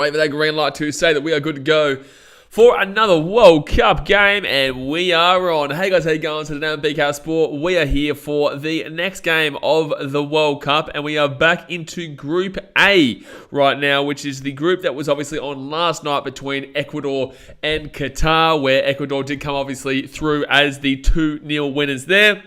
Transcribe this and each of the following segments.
Wait for that green light to say that we are good to go for another World Cup game, and we are on. Hey guys, how you going? So today on BKR Sport, we are here for the next game of the World Cup, and we are back into Group A right now, which is the group that was obviously on last night between Ecuador and Qatar, where Ecuador did come obviously through as the 2-0 winners there.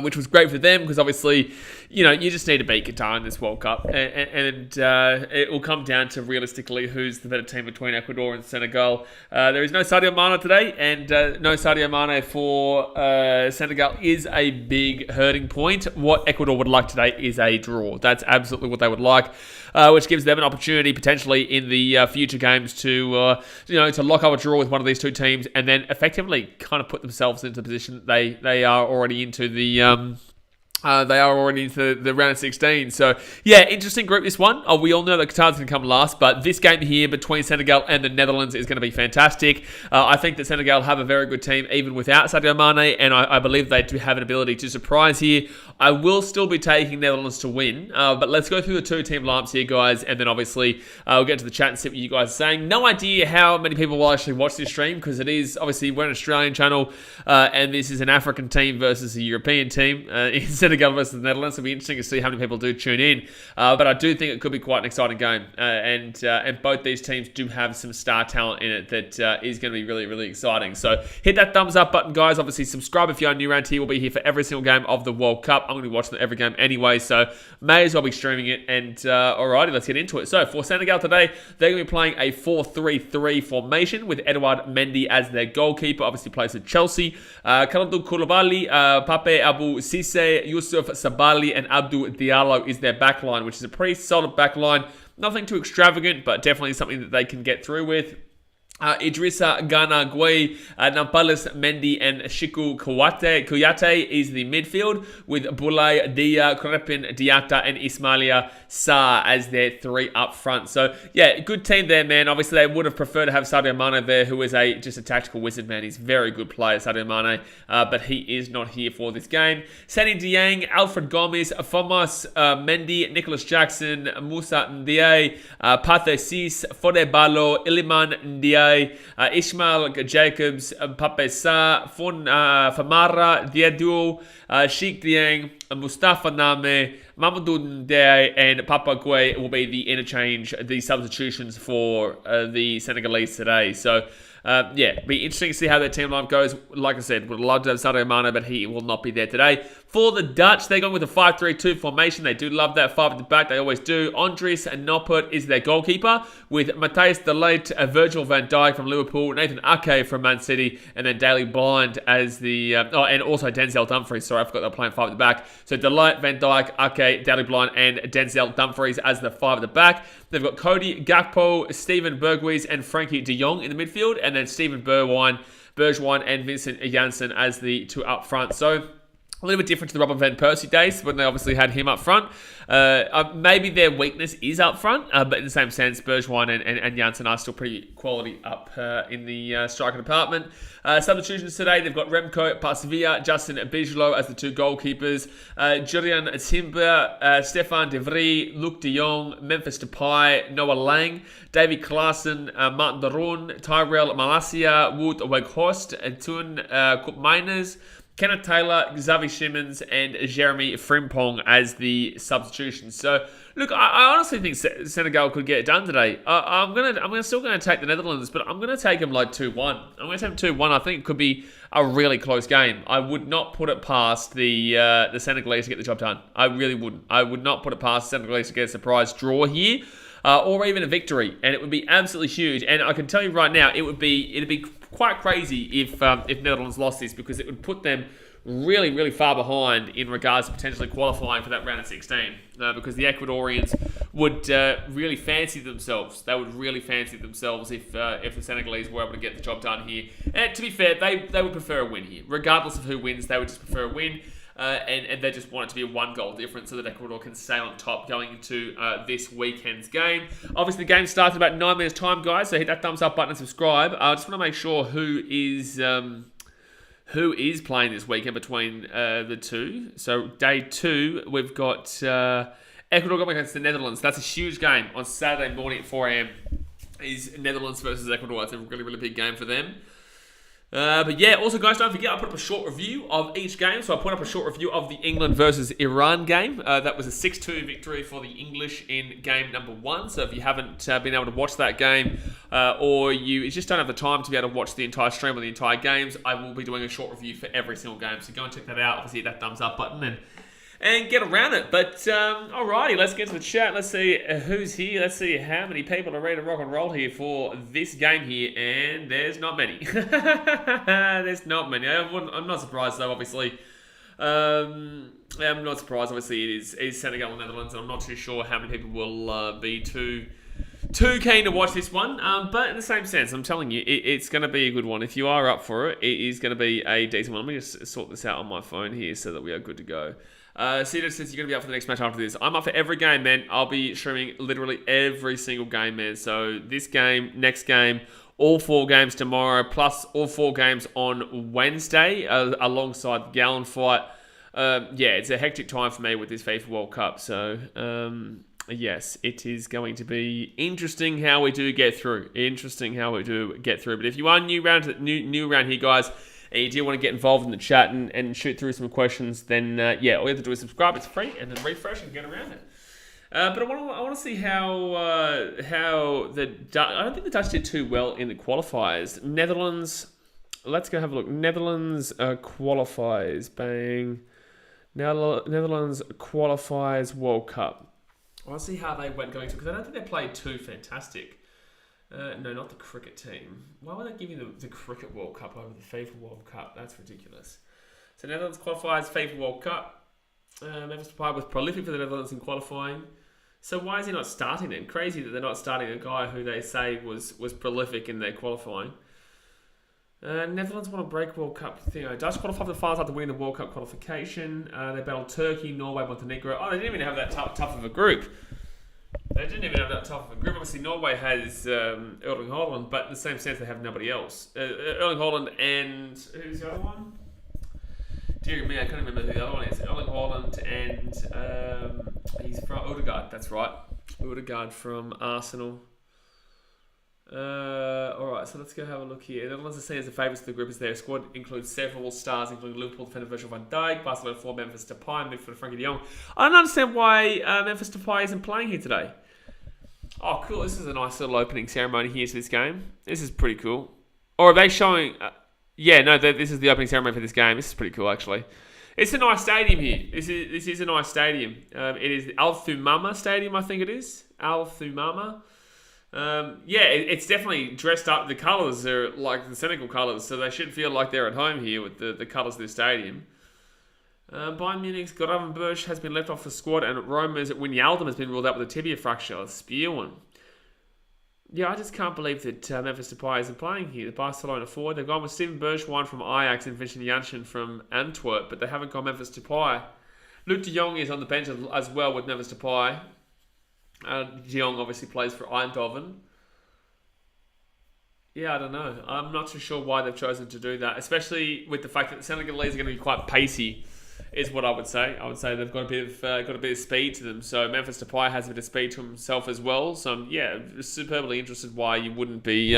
Which was great for them because obviously, you just need to beat Qatar in this World Cup. And it will come down to realistically who's the better team between Ecuador and Senegal. There is no Sadio Mane today, and no Sadio Mane for Senegal is a big hurting point. What Ecuador would like today is a draw. That's absolutely what they would like, which gives them an opportunity potentially in the future games to lock up a draw with one of these two teams and then effectively kind of put themselves into the position that they are already into the round of 16. So, yeah, interesting group, this one. We all know that Qatar's going to come last, but this game here between Senegal and the Netherlands is going to be fantastic. I think that Senegal have a very good team even without Sadio Mane, and I believe they do have an ability to surprise here. I will still be taking Netherlands to win, but let's go through the two-team lineups here, guys, and then obviously we'll get to the chat and see what you guys are saying. No idea how many people will actually watch this stream because it is, obviously, we're an Australian channel, and this is an African team versus a European team in Senegal versus the Netherlands. It'll be interesting to see how many people do tune in, but I do think it could be quite an exciting game, and both these teams do have some star talent in it that is going to be really, really exciting. So hit that thumbs up button, guys. Obviously, subscribe if you're new around here. We'll be here for every single game of the World Cup. I'm going to be watching every game anyway, so may as well be streaming it. And alrighty, let's get into it. So for Senegal today, they're going to be playing a 4-3-3 formation with Edouard Mendy as their goalkeeper. Obviously plays for Chelsea. Kalidou Koulibaly, Pape Abou Cissé, Youssouf Sabali, and Abdou Diallo is their backline, which is a pretty solid backline. Nothing too extravagant, but definitely something that they can get through with. Idrissa Gana Gueye, Nampalys Mendy, and Shiku Kouyaté is the midfield with Boulaye Dia, Crepin Diatta, and Ismailia Sarr as their three up front. So, yeah, good team there, man. Obviously, they would have preferred to have Sadio Mane there, who is just a tactical wizard, man. He's a very good player, Sadio Mane, but he is not here for this game. Sani Dieng, Alfred Gomez, Thomas Mendy, Nicholas Jackson, Moussa Ndiaye, Pathé Ciss, Fode Ballo, Iliman Ndiaye, Ishmael Jacobs, Pape Sarr, Famara Diédhiou, Cheikh Dieng, Mustafa Name, Mamadou Ndiaye, and Papa Gueye will be the interchange, the substitutions for the Senegalese today. So, be interesting to see how their team lineup goes. Like I said, would love to have Sadio Mane, but he will not be there today. For the Dutch, they're going with a 5-3-2 formation. They do love that 5 at the back. They always do. Andries Noppert is their goalkeeper, with Matthijs de Ligt, Virgil van Dijk from Liverpool, Nathan Ake from Man City, and then Daley Blind as the... and also Denzel Dumfries. Sorry, I forgot they're playing 5 at the back. So de Ligt, Van Dijk, Ake, Daley Blind, and Denzel Dumfries as the 5 at the back. They've got Cody Gakpo, Steven Berghuis, and Frankie de Jong in the midfield, and then Steven Bergwijn and Vincent Janssen as the 2 up front. So a little bit different to the Robin van Persie days when they obviously had him up front. Maybe their weakness is up front, but in the same sense, Bergwijn and Janssen are still pretty quality up in the striker department. Substitutions today, they've got Remco Pasvia, Justin Bijlow as the 2 goalkeepers, Julian Timber, Stefan De Vrij, Luc de Jong, Memphis Depay, Noah Lang, David Klaassen, Martin de Roon, Tyrell Malacia, Wout Weghorst, Tun Koopmeiners, Kenneth Taylor, Xavi Simons, and Jeremy Frimpong as the substitutions. So, look, I honestly think Senegal could get it done today. I'm still gonna take the Netherlands, but I'm gonna take them like 2-1. I'm gonna take them 2-1. I think it could be a really close game. I would not put it past the Senegalese to get the job done. I really wouldn't. I would not put it past the Senegalese to get a surprise draw here. Or even a victory, and it would be absolutely huge. And I can tell you right now, it'd be quite crazy if Netherlands lost this, because it would put them really, really far behind in regards to potentially qualifying for that round of 16. Because the Ecuadorians would really fancy themselves. They would really fancy themselves if the Senegalese were able to get the job done here. And to be fair, they would prefer a win here, regardless of who wins. They would just prefer a win. And they just want it to be a 1-goal difference so that Ecuador can stay on top going into this weekend's game. Obviously, the game starts in about 9 minutes' time, guys, so hit that thumbs up button and subscribe. I just want to make sure who is playing this weekend between the two. So, day 2, we've got Ecuador going against the Netherlands. That's a huge game on Saturday morning at 4 a.m. is Netherlands versus Ecuador. It's a really, really big game for them. But yeah, also guys, don't forget I put up a short review of each game. So I put up a short review of the England versus Iran game. That was a 6-2 victory for the English in game number 1. So if you haven't been able to watch that game, or you just don't have the time to be able to watch the entire stream or the entire games, I will be doing a short review for every single game. So go and check that out. Obviously hit that thumbs up button and get around it. But alrighty, let's get to the chat. Let's see who's here. Let's see how many people are ready to rock and roll here for this game here. And there's not many. There's not many. I'm not surprised though, obviously. I'm not surprised. Obviously, it is Senegal and Netherlands. And I'm not too sure how many people will be too keen to watch this one. But in the same sense, I'm telling you, it's going to be a good one. If you are up for it, it is going to be a decent one. Let me just sort this out on my phone here so that we are good to go. Cedar says you're going to be up for the next match after this. I'm up for every game, man. I'll be streaming literally every single game, man. So this game, next game, all 4 games tomorrow, plus all 4 games on Wednesday alongside the Gallon fight. Yeah, it's a hectic time for me with this FIFA World Cup. So, yes, it is going to be interesting how we do get through. But if you are new around here, guys, and you do want to get involved in the chat and shoot through some questions, then yeah, all you have to do is subscribe. It's free, and then refresh and get around it. But I want to see how the I don't think the Dutch did too well in the qualifiers. Netherlands, let's go have a look. Netherlands qualifies. Bang. Netherlands qualifies World Cup. I want to see how they went going to, because I don't think they played too fantastic. No, not the cricket team. Why would they give you the Cricket World Cup over the FIFA World Cup? That's ridiculous. So Netherlands qualifies FIFA World Cup. Memphis Depay was prolific for the Netherlands in qualifying. So why is he not starting then? Crazy that they're not starting a guy who they say was prolific in their qualifying. Netherlands won a break World Cup thing. Dutch qualified for the finals after winning the World Cup qualification. They battled Turkey, Norway, Montenegro. Oh, they didn't even have that tough of a group. Obviously, Norway has Erling Haaland, but in the same sense, they have nobody else. Erling Haaland and who's the other one? Dear me, I can't remember who the other one is. Erling Haaland and he's from Odegaard. That's right, Odegaard from Arsenal. Alright, so let's go have a look here. The Netherlands are seen as the favourites of the group as their squad includes several stars, including Liverpool defender Virgil van Dijk, Barcelona forward Memphis Depay, midfielder Frankie de Jong. I don't understand why Memphis Depay isn't playing here today. Oh, cool. This is a nice little opening ceremony here to this game. This is pretty cool. Or are they showing... yeah, no, this is the opening ceremony for this game. This is pretty cool, actually. It's a nice stadium here. This is a nice stadium. It is Al Thumama Stadium, I think it is. Al Thumama. Yeah, it's definitely dressed up. The colours are like the Senegal colours, so they should feel like they're at home here with the colours of the stadium. Bayern Munich's Gravenberch has been left off the squad, and Roma's Wijnaldum has been ruled out with a tibia fracture. Spewing. Yeah, I just can't believe that Memphis Depay isn't playing here. The Barcelona forward, they've gone with Steven Bergwijn from Ajax and Vincent Janssen from Antwerp, but they haven't got Memphis Depay. Luc de Jong is on the bench as well with Memphis Depay. De Jong obviously plays for Eindhoven. Yeah, I don't know. I'm not too sure why they've chosen to do that, especially with the fact that the Senegalese are going to be quite pacey, is what I would say. I would say they've got a bit of speed to them. So Memphis Depay has a bit of speed to himself as well. So yeah, superbly interested why you wouldn't be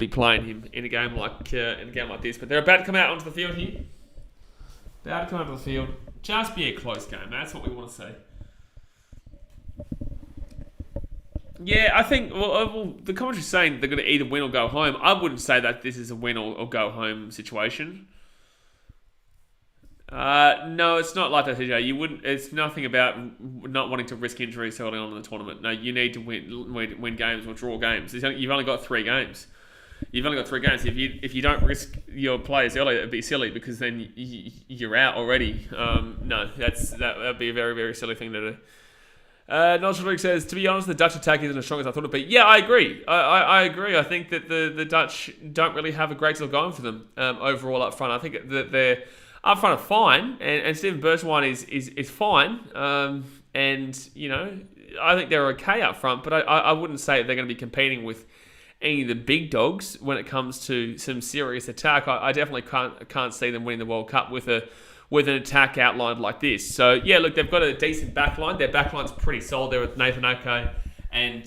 playing him in a game like this. But they're about to come out onto the field here. Just be a close game. That's what we want to see. Yeah, I think, well, the commentary's saying they're going to either win or go home. I wouldn't say that this is a win or go home situation. No, it's not like that, TJ. It's nothing about not wanting to risk injuries early on in the tournament. No, you need to win games or draw games. You've only got 3 games. If you don't risk your players early, it'd be silly because then you're out already. No, that'd be a very, very silly thing to do. Notch says, to be honest, the Dutch attack isn't as strong as I thought it'd be. Yeah, I agree. I agree. I think that the Dutch don't really have a great deal going for them overall up front. I think that they're up front are fine, and Steven Bergwijn is fine. And, you know, I think they're okay up front, but I wouldn't say they're going to be competing with any of the big dogs when it comes to some serious attack. I definitely can't see them winning the World Cup with an attack outlined like this. So, yeah, look, they've got a decent backline. Their backline's pretty solid there with Nathan Ake and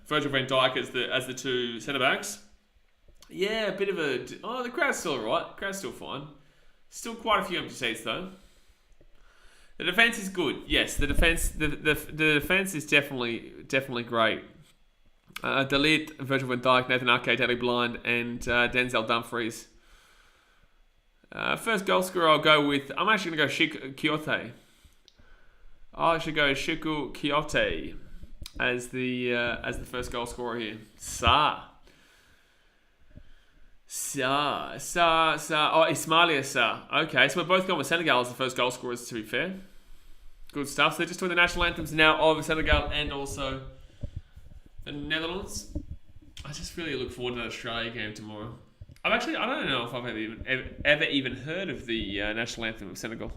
Virgil van Dijk as the two centre backs. Yeah, a bit of a... Oh, the crowd's still alright. The crowd's still fine. Still quite a few empty seats though. The defence is good. Yes, the defence is definitely great. De Ligt, Virgil van Dijk, Nathan Ake, Daley Blind, and Denzel Dumfries. First goal scorer, I'll go with... I'm actually going to go Quixote. I should go Shiku Quixote as the first goal scorer here. Oh, Ismailia Sarr. Okay, so we're both going with Senegal as the first goal scorers, to be fair. Good stuff. So they're just doing the national anthems now of Senegal and also the Netherlands. I just really look forward to that Australia game tomorrow. I don't know if I've ever even heard of the national anthem of Senegal.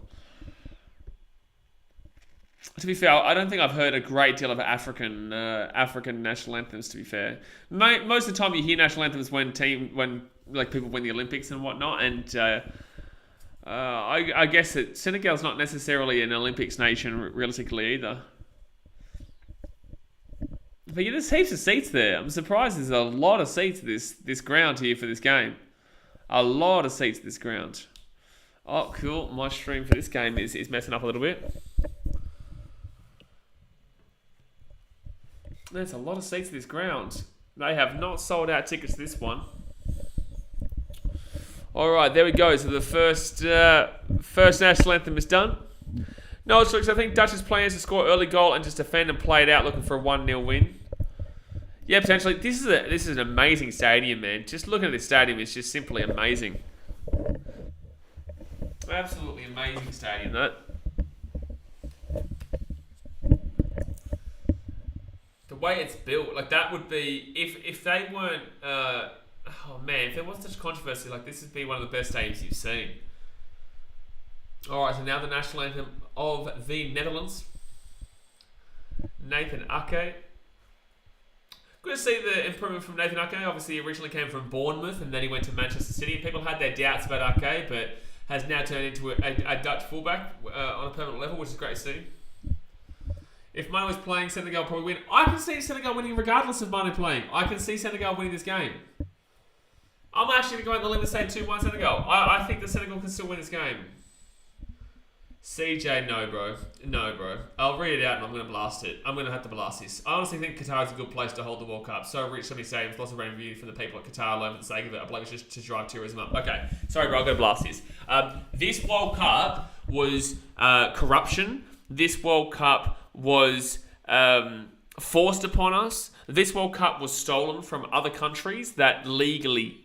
To be fair, I don't think I've heard a great deal of African national anthems. To be fair, most of the time you hear national anthems when people win the Olympics and whatnot, and I guess that Senegal's not necessarily an Olympics nation realistically either. But yeah, there's heaps of seats there. I'm surprised there's a lot of seats this ground here for this game. A lot of seats this ground. Oh, cool. My stream for this game is messing up a little bit. There's a lot of seats at this ground. They have not sold out tickets to this one. Alright, there we go. So the first national anthem is done. No, it's I think Dutch's plans to score early goal and just defend and play it out, looking for a 1-0 win. Yeah, potentially. This is an amazing stadium, man. Just looking at this stadium is just simply amazing. Absolutely amazing stadium, that. The way it's built, like that would be if they weren't. Oh man, if there wasn't such controversy, like this would be one of the best stadiums you've seen. All right, so now the national anthem of the Netherlands. Nathan Ake. Good to see the improvement from Nathan Ake. Obviously, he originally came from Bournemouth and then he went to Manchester City. People had their doubts about Ake, but has now turned into a Dutch fullback on a permanent level, which is great to see. If Mane was playing, Senegal probably win. I can see Senegal winning regardless of Mane playing. I can see Senegal winning this game. I'm actually going to go on the limb and say 2-1 Senegal. I think that Senegal can still win this game. CJ, no, bro. No, bro. I'll read it out and I'm going to blast it. I'm going to have to blast this. I honestly think Qatar is a good place to hold the World Cup. So rich, so many stadiums, lots of revenue from the people at Qatar alone for the sake of it. I believe it's just to drive tourism up. Okay. Sorry, bro. I'm going to blast this. This World Cup was corruption. This World Cup was forced upon us. This World Cup was stolen from other countries that legally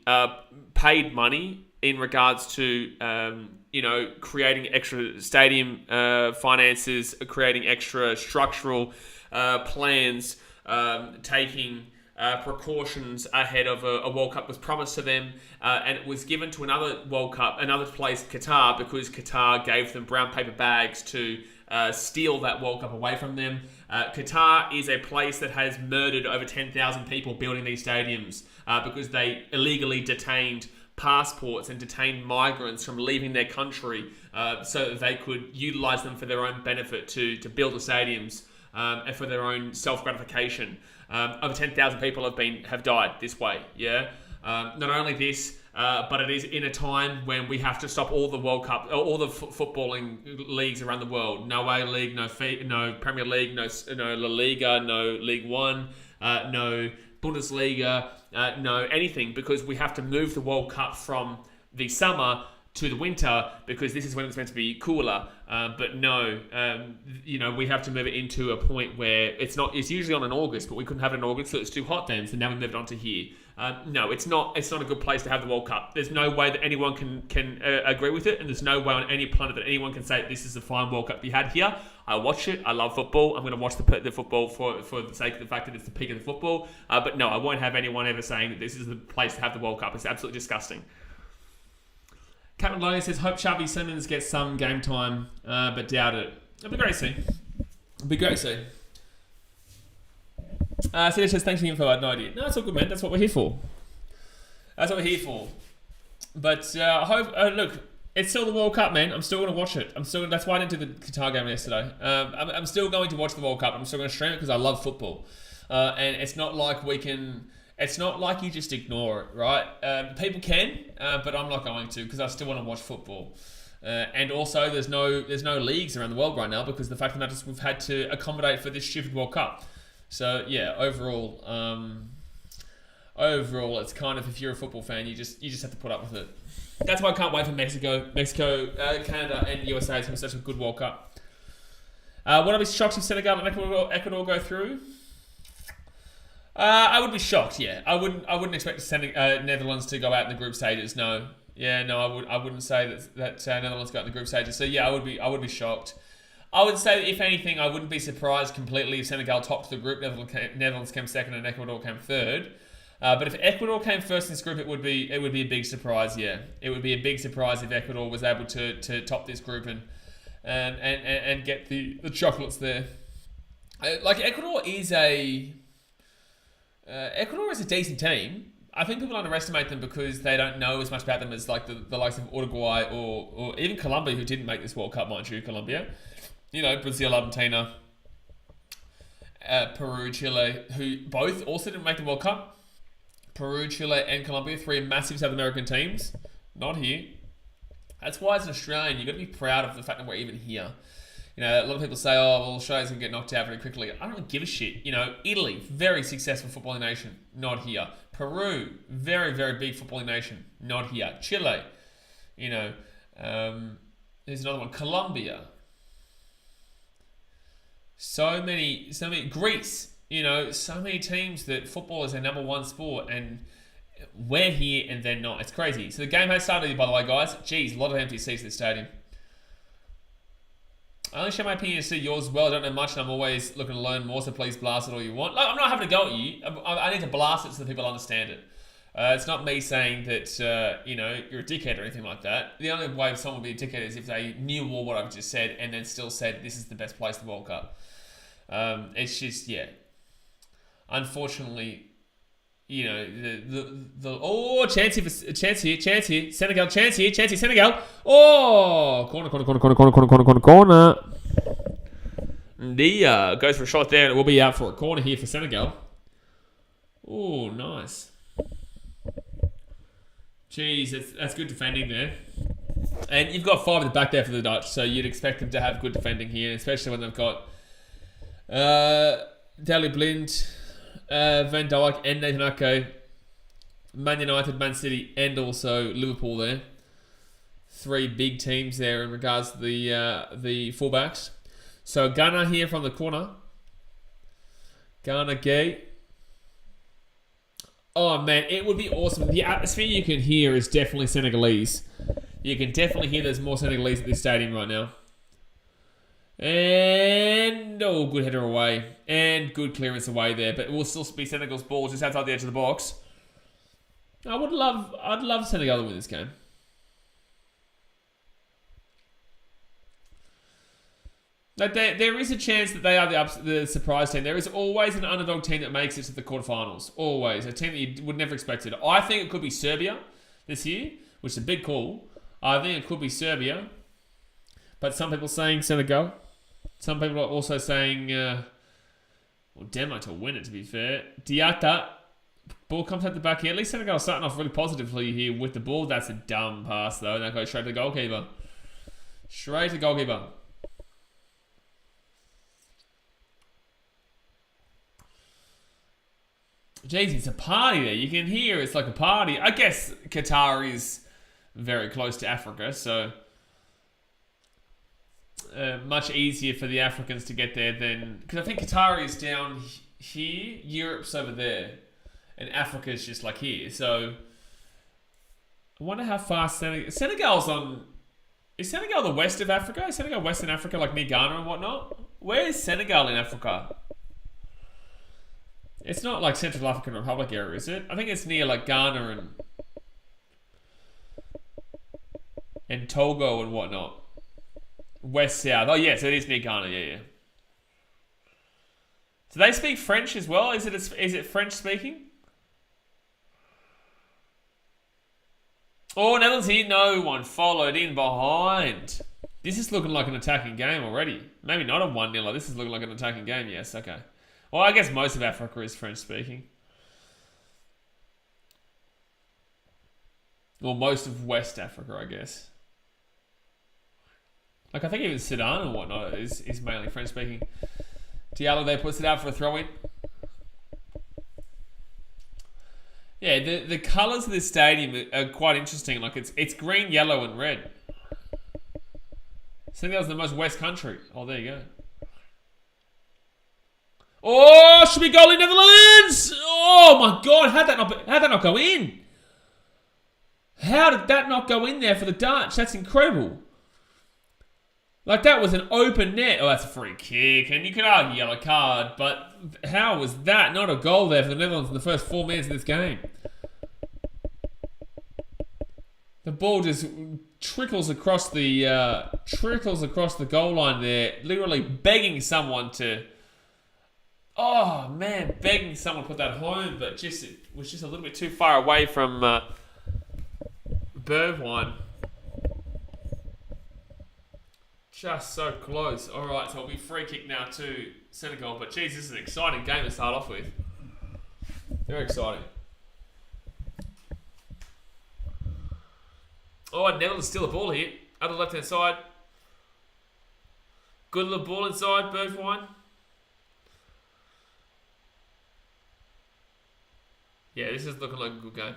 paid money in regards to creating extra stadium finances, creating extra structural plans, taking precautions ahead of a World Cup was promised to them, and it was given to another World Cup, another place, Qatar, because Qatar gave them brown paper bags to steal that World Cup away from them. Qatar is a place that has murdered over 10,000 people building these stadiums because they illegally detained passports and detained migrants from leaving their country so that they could utilize them for their own benefit to build the stadiums and for their own self-gratification. Over 10,000 people have died this way. Yeah. Not only this, but it is in a time when we have to stop all the World Cup, all the footballing leagues around the world. No A League, no Premier League, no La Liga, no League One, no Bundesliga, no anything, because we have to move the World Cup from the summer to the winter because this is when it's meant to be cooler. But no, we have to move it into a point where it's usually on in August, but we couldn't have it in August, so it's too hot then. So now we moved on to here. No, it's not a good place to have the World Cup. There's no way that anyone can agree with it, and there's no way on any planet that anyone can say this is a fine World Cup we had here. I watch it. I love football. I'm going to watch the football for the sake of the fact that it's the peak of the football. But no, I won't have anyone ever saying that this is the place to have the World Cup. It's absolutely disgusting. Captain Logan says, hope Xavi Simons gets some game time, but doubt it. It'll be great to see. Celia says, thanks for the info, I had no idea. No, it's all good, man. That's what we're here for. But I hope, look, it's still the World Cup, man. I'm still going to watch it. That's why I didn't do the Qatar game yesterday. I'm still going to watch the World Cup. I'm still going to stream it because I love football. And it's not like we can. It's not like you just ignore it, right? People can, but I'm not going to because I still want to watch football. And also, there's no leagues around the world right now because the fact of the matter is we've had to accommodate for this stupid World Cup. So yeah, overall, it's kind of, if you're a football fan, you just have to put up with it. That's why I can't wait for Mexico, Canada, and USA to have such a good World Cup. Would I be shocked if Senegal and Ecuador go through? I would be shocked. Yeah, I wouldn't expect Netherlands to go out in the group stages. No, I wouldn't say that Netherlands go out in the group stages. So yeah, I would be shocked. I would say that if anything, I wouldn't be surprised completely if Senegal topped the group, Netherlands came second, and Ecuador came third. But if Ecuador came first in this group, it would be a big surprise. Yeah, it would be a big surprise if Ecuador was able to top this group and get the chocolates there. Like Ecuador is a decent team. I think people underestimate them because they don't know as much about them as like the likes of Uruguay or even Colombia, who didn't make this World Cup, mind you. Colombia, Brazil, Argentina, Peru, Chile, who both also didn't make the World Cup. Peru, Chile, and Colombia, 3 massive South American teams, not here. That's why as an Australian, you've got to be proud of the fact that we're even here. A lot of people say, oh, well, Australia's going to get knocked out very quickly. I don't really give a shit. Italy, very successful footballing nation, not here. Peru, very, very big footballing nation, not here. Chile, there's another one. Colombia. So many, Greece, so many teams that football is their number one sport, and we're here and they're not. It's crazy. So the game has started, by the way, guys. Jeez, a lot of empty seats in the stadium. I only share my opinion to see yours as well. I don't know much, and I'm always looking to learn more, so please blast it all you want. I'm not having to go at you. I need to blast it so that people understand it. It's not me saying that, you're a dickhead or anything like that. The only way someone would be a dickhead is if they knew all what I've just said and then still said this is the best place in the World Cup. It's just, yeah. Unfortunately, chance here, Senegal, chance here, Senegal. Oh, corner. Dia goes for a shot there, and it will be out for a corner here for Senegal. Oh, nice. Jeez, that's good defending there. And you've got 5 at the back there for the Dutch, so you'd expect them to have good defending here, especially when they've got Daley Blind, Van Dijk, and Nathan Ake, Man United, Man City, and also Liverpool there. 3 big teams there in regards to the fullbacks. So Ghana here from the corner. Ghana Gay. Oh man, it would be awesome. The atmosphere you can hear is definitely Senegalese. You can definitely hear there's more Senegalese at this stadium right now. And good header away. And good clearance away there. But it will still be Senegal's ball just outside the edge of the box. I'd love Senegal to win this game. There is a chance that they are the surprise team. There is always an underdog team that makes it to the quarterfinals. Always. A team that you would never expect it. I think it could be Serbia this year, which is a big call. I think it could be Serbia. But some people are saying Senegal. Some people are also saying, Denmark to win it, to be fair. Diatta. Ball comes out the back here. At least Senegal starting off really positively here with the ball. That's a dumb pass, though. And that goes straight to the goalkeeper. Straight to the goalkeeper. Jeez, it's a party there. You can hear it's like a party. I guess Qatar is very close to Africa, so much easier for the Africans to get there than... Because I think Qatar is down here, Europe's over there, and Africa's just like here. So I wonder how far Senegal's on... Is Senegal the west of Africa? Is Senegal Western Africa, like near Ghana and whatnot? Where is Senegal in Africa? It's not like Central African Republic area, is it? I think it's near like Ghana and Togo and whatnot. West South. Oh yes, it is near Ghana. Yeah. Do they speak French as well? Is it French speaking? Oh, Netherlands here. No one followed in behind. This is looking like an attacking game already. Maybe not a 1-0. This is looking like an attacking game. Yes. Okay. Well, I guess most of Africa is French-speaking. Or most of West Africa, I guess. Like, I think even Sudan and whatnot is mainly French-speaking. Diallo there puts it out for a throw-in. Yeah, the colours of this stadium are quite interesting. Like, it's green, yellow, and red. Senegal's the most West country. Oh, there you go. Oh, should be goal in Netherlands! Oh my God, how'd that not go in? How did that not go in there for the Dutch? That's incredible. Like, that was an open net. Oh, that's a free kick, and you could argue yellow card, but how was that not a goal there for the Netherlands in the first 4 minutes of this game? The ball just trickles across the goal line there, literally begging someone to. Oh man, begging someone to put that home, but it was just a little bit too far away from Bergwijn. Just so close. All right, so it'll be free kick now to Senegal. But geez, this is an exciting game to start off with. Very exciting. Oh, Netherlands steal the ball here. Out of the left-hand side. Good little ball inside, Bergwijn. Yeah, this is looking like a good game.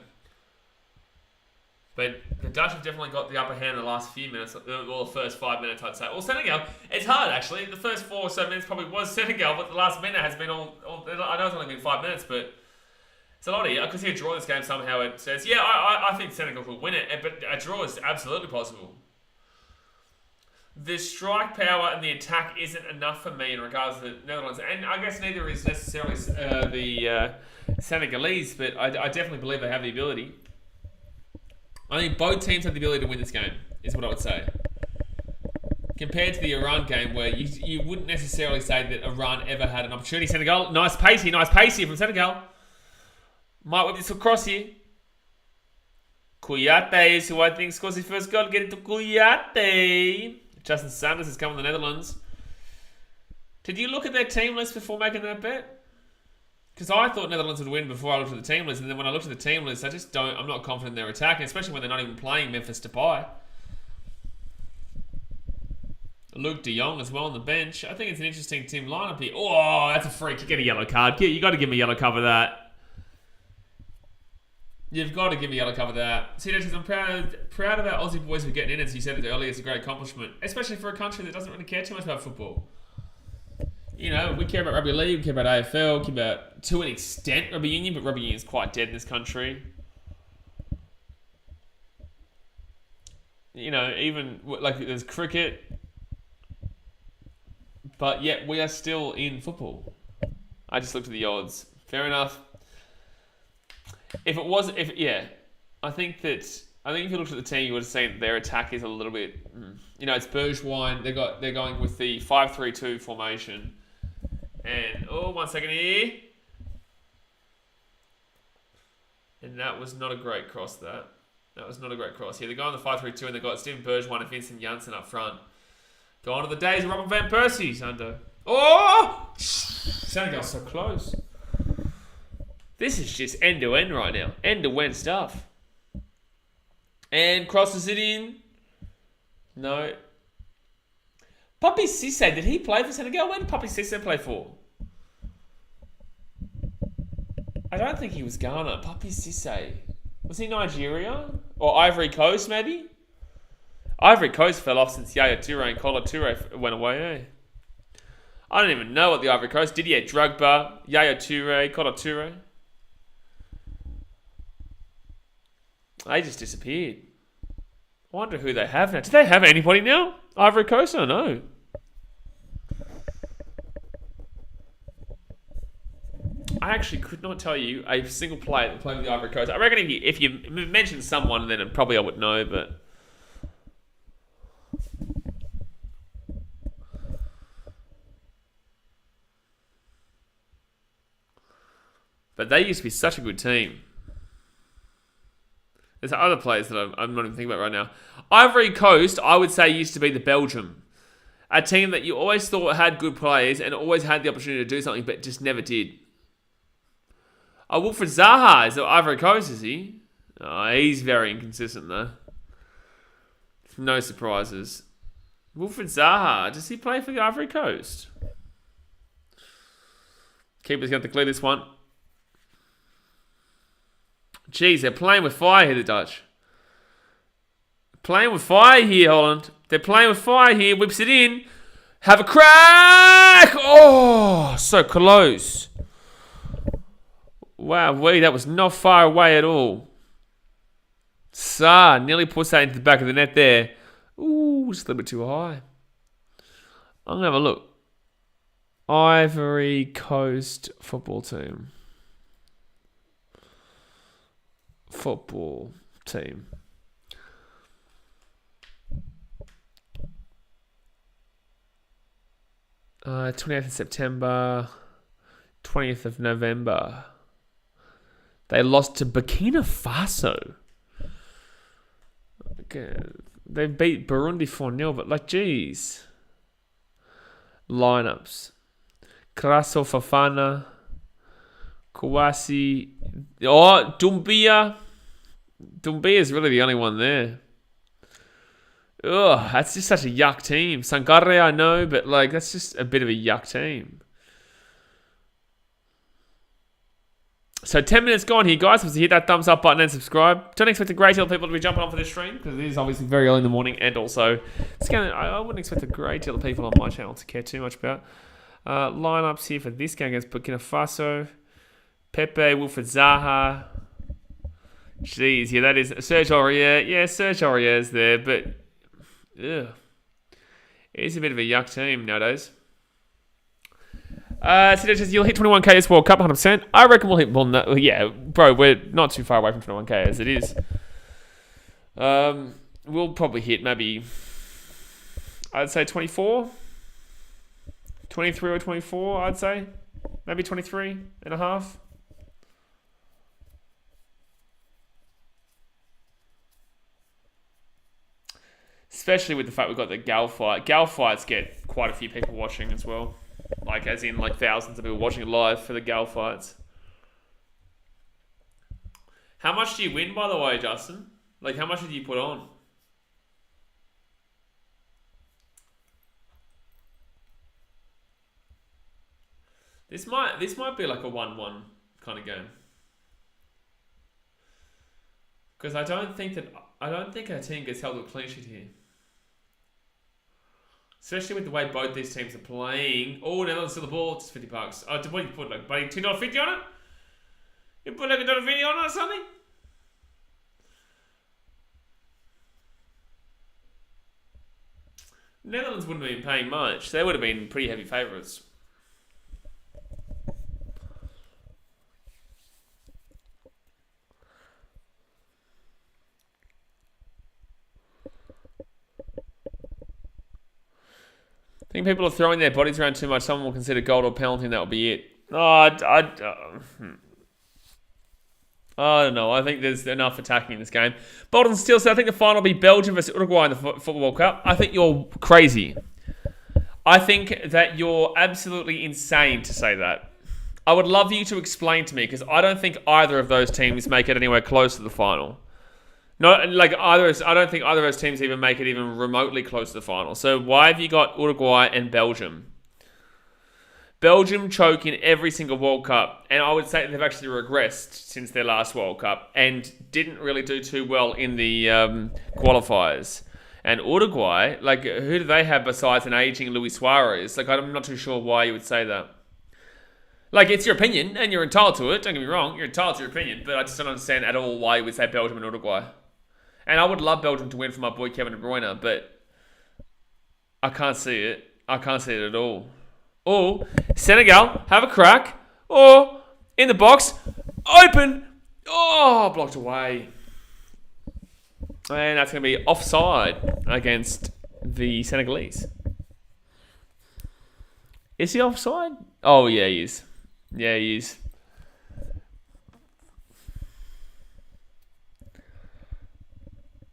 But the Dutch have definitely got the upper hand in the last few minutes, or the first 5 minutes, I'd say. Well, Senegal, it's hard actually. The first 4 or so minutes probably was Senegal, but the last minute has been all I know it's only been 5 minutes, but it's a lot here. I could see a draw in this game somehow. It says, yeah, I think Senegal could win it, but a draw is absolutely possible. The strike power and the attack isn't enough for me in regards to the Netherlands, and I guess neither is necessarily the Senegalese, but I definitely believe they have the ability. I think both teams have the ability to win this game, is what I would say. Compared to the Iran game, where you wouldn't necessarily say that Iran ever had an opportunity. Senegal, nice pace here from Senegal. Might whip this across here. QATAR is who I think scores his first goal. Get it to QATAR. Justin Sanders has come from the Netherlands. Did you look at their team list before making that bet? Because I thought Netherlands would win before I looked at the team list, and then when I looked at the team list, I'm not confident in their attack, especially when they're not even playing Memphis Depay. Luke de Jong as well on the bench. I think it's an interesting team lineup here. Oh, that's a free kick and a yellow card. You got to give me a yellow card for that. You've got to give me a yellow card for that. See, I'm proud of our Aussie boys for getting in, as you said it earlier. It's a great accomplishment, especially for a country that doesn't really care too much about football. You know, we care about rugby league, we care about AFL, we care about, to an extent, rugby union, but rugby union is quite dead in this country. You know, even, like, there's cricket, but yet we are still in football. I just looked at the odds. Fair enough. I think if you looked at the team, you would have seen that their attack is a little bit, you know, it's Bergwijn. They're going with the 5-3-2 formation. And, 1 second here. And that was not a great cross, that. That was not a great cross. Here, they go on the 5-3-2, and they've got Steven Bergwijn and Vincent Janssen up front. Go on to the days of Robin van Persie, Sando. Oh! Senegal's so close. This is just end-to-end right now. End-to-end stuff. And crosses it in. No. Papi Cissé, did he play for Senegal? Where did Papi Cissé play for? I don't think he was Ghana. Papi Cissé. Was he Nigeria? Or Ivory Coast, maybe? Ivory Coast fell off since Yaya Touré and Kola Touré went away, eh? I don't even know what the Ivory Coast did. Yeah, Drogba, Yaya Touré, Kola Touré. They just disappeared. I wonder who they have now. Do they have anybody now? Ivory Coast? I don't know. I actually could not tell you a single player that played with the Ivory Coast. I reckon if you mentioned someone, then probably I would know, but they used to be such a good team. There's other players that I'm not even thinking about right now. Ivory Coast, I would say, used to be the Belgium. A team that you always thought had good players and always had the opportunity to do something, but just never did. Oh, Wilfred Zaha is at Ivory Coast, is he? Oh, he's very inconsistent, though. No surprises. Wilfred Zaha, does he play for the Ivory Coast? Keeper's going to clear this one. Jeez, they're playing with fire here, the Dutch. Playing with fire here, Holland. They're playing with fire here. Whips it in. Have a crack! Oh, so close. Wow, that was not far away at all. Sa nearly puts that into the back of the net there. Ooh, just a little bit too high. I'm going to have a look. Ivory Coast football team. Football team. Uh, 28th of September, 20th of November. They lost to Burkina Faso. Okay. They beat Burundi 4-0, but like, geez. Lineups. Kraso Fafana. Kouassi. Oh, Doumbia. Doumbia is really the only one there. Ugh, that's just such a yuck team. Sangare, I know, but like, that's just a bit of a yuck team. So 10 minutes gone here, guys. So hit that thumbs up button and subscribe. Don't expect a great deal of people to be jumping on for this stream because it is obviously very early in the morning, and also I wouldn't expect a great deal of people on my channel to care too much about. Lineups here for this game against Burkina Faso. Pepe, Wilfred Zaha. Jeez, yeah, that is Serge Aurier. Yeah, Serge Aurier is there, but ugh. It's a bit of a yuck team nowadays. So you'll hit 21k this World Cup 100%. I reckon we'll hit more than that. Well, yeah, bro, we're not too far away from 21k as it is. We'll probably hit maybe, I'd say 24, 23 or 24, I'd say. Maybe 23 and a half. Especially with the fact we've got the Gal fight. Gal fights get quite a few people watching as well. Like, as in, like, thousands of people watching it live for the Gal fights. How much do you win, by the way, Justin? Like, how much did you put on? This might be like a 1-1 kind of game. Because I don't think our team gets held to a clean sheet here. Especially with the way both these teams are playing. Oh, Netherlands still the ball. It's $50. Oh, what did you put? Like, buddy, $2.50 on it? You put like $1.50 on it or something? Netherlands wouldn't have been paying much. They would have been pretty heavy favourites. I think people are throwing their bodies around too much. Someone will consider goal or penalty, and that will be it. I don't know. I think there's enough attacking in this game. Bolton still said, I think the final will be Belgium versus Uruguay in the Football World Cup. I think you're crazy. I think that you're absolutely insane to say that. I would love you to explain to me, because I don't think either of those teams make it anywhere close to the final. No, like I don't think either of those teams even make it even remotely close to the final. So why have you got Uruguay and Belgium? Belgium choke in every single World Cup, and I would say they've actually regressed since their last World Cup and didn't really do too well in the qualifiers. And Uruguay, like, who do they have besides an aging Luis Suarez? Like, I'm not too sure why you would say that. Like, it's your opinion, and you're entitled to it. Don't get me wrong, you're entitled to your opinion, but I just don't understand at all why you would say Belgium and Uruguay. And I would love Belgium to win for my boy Kevin De Bruyne, but I can't see it. I can't see it at all. Or Senegal, have a crack. Or in the box, open. Oh, blocked away. And that's going to be offside against the Senegalese. Is he offside? Oh, yeah, he is. Yeah, he is.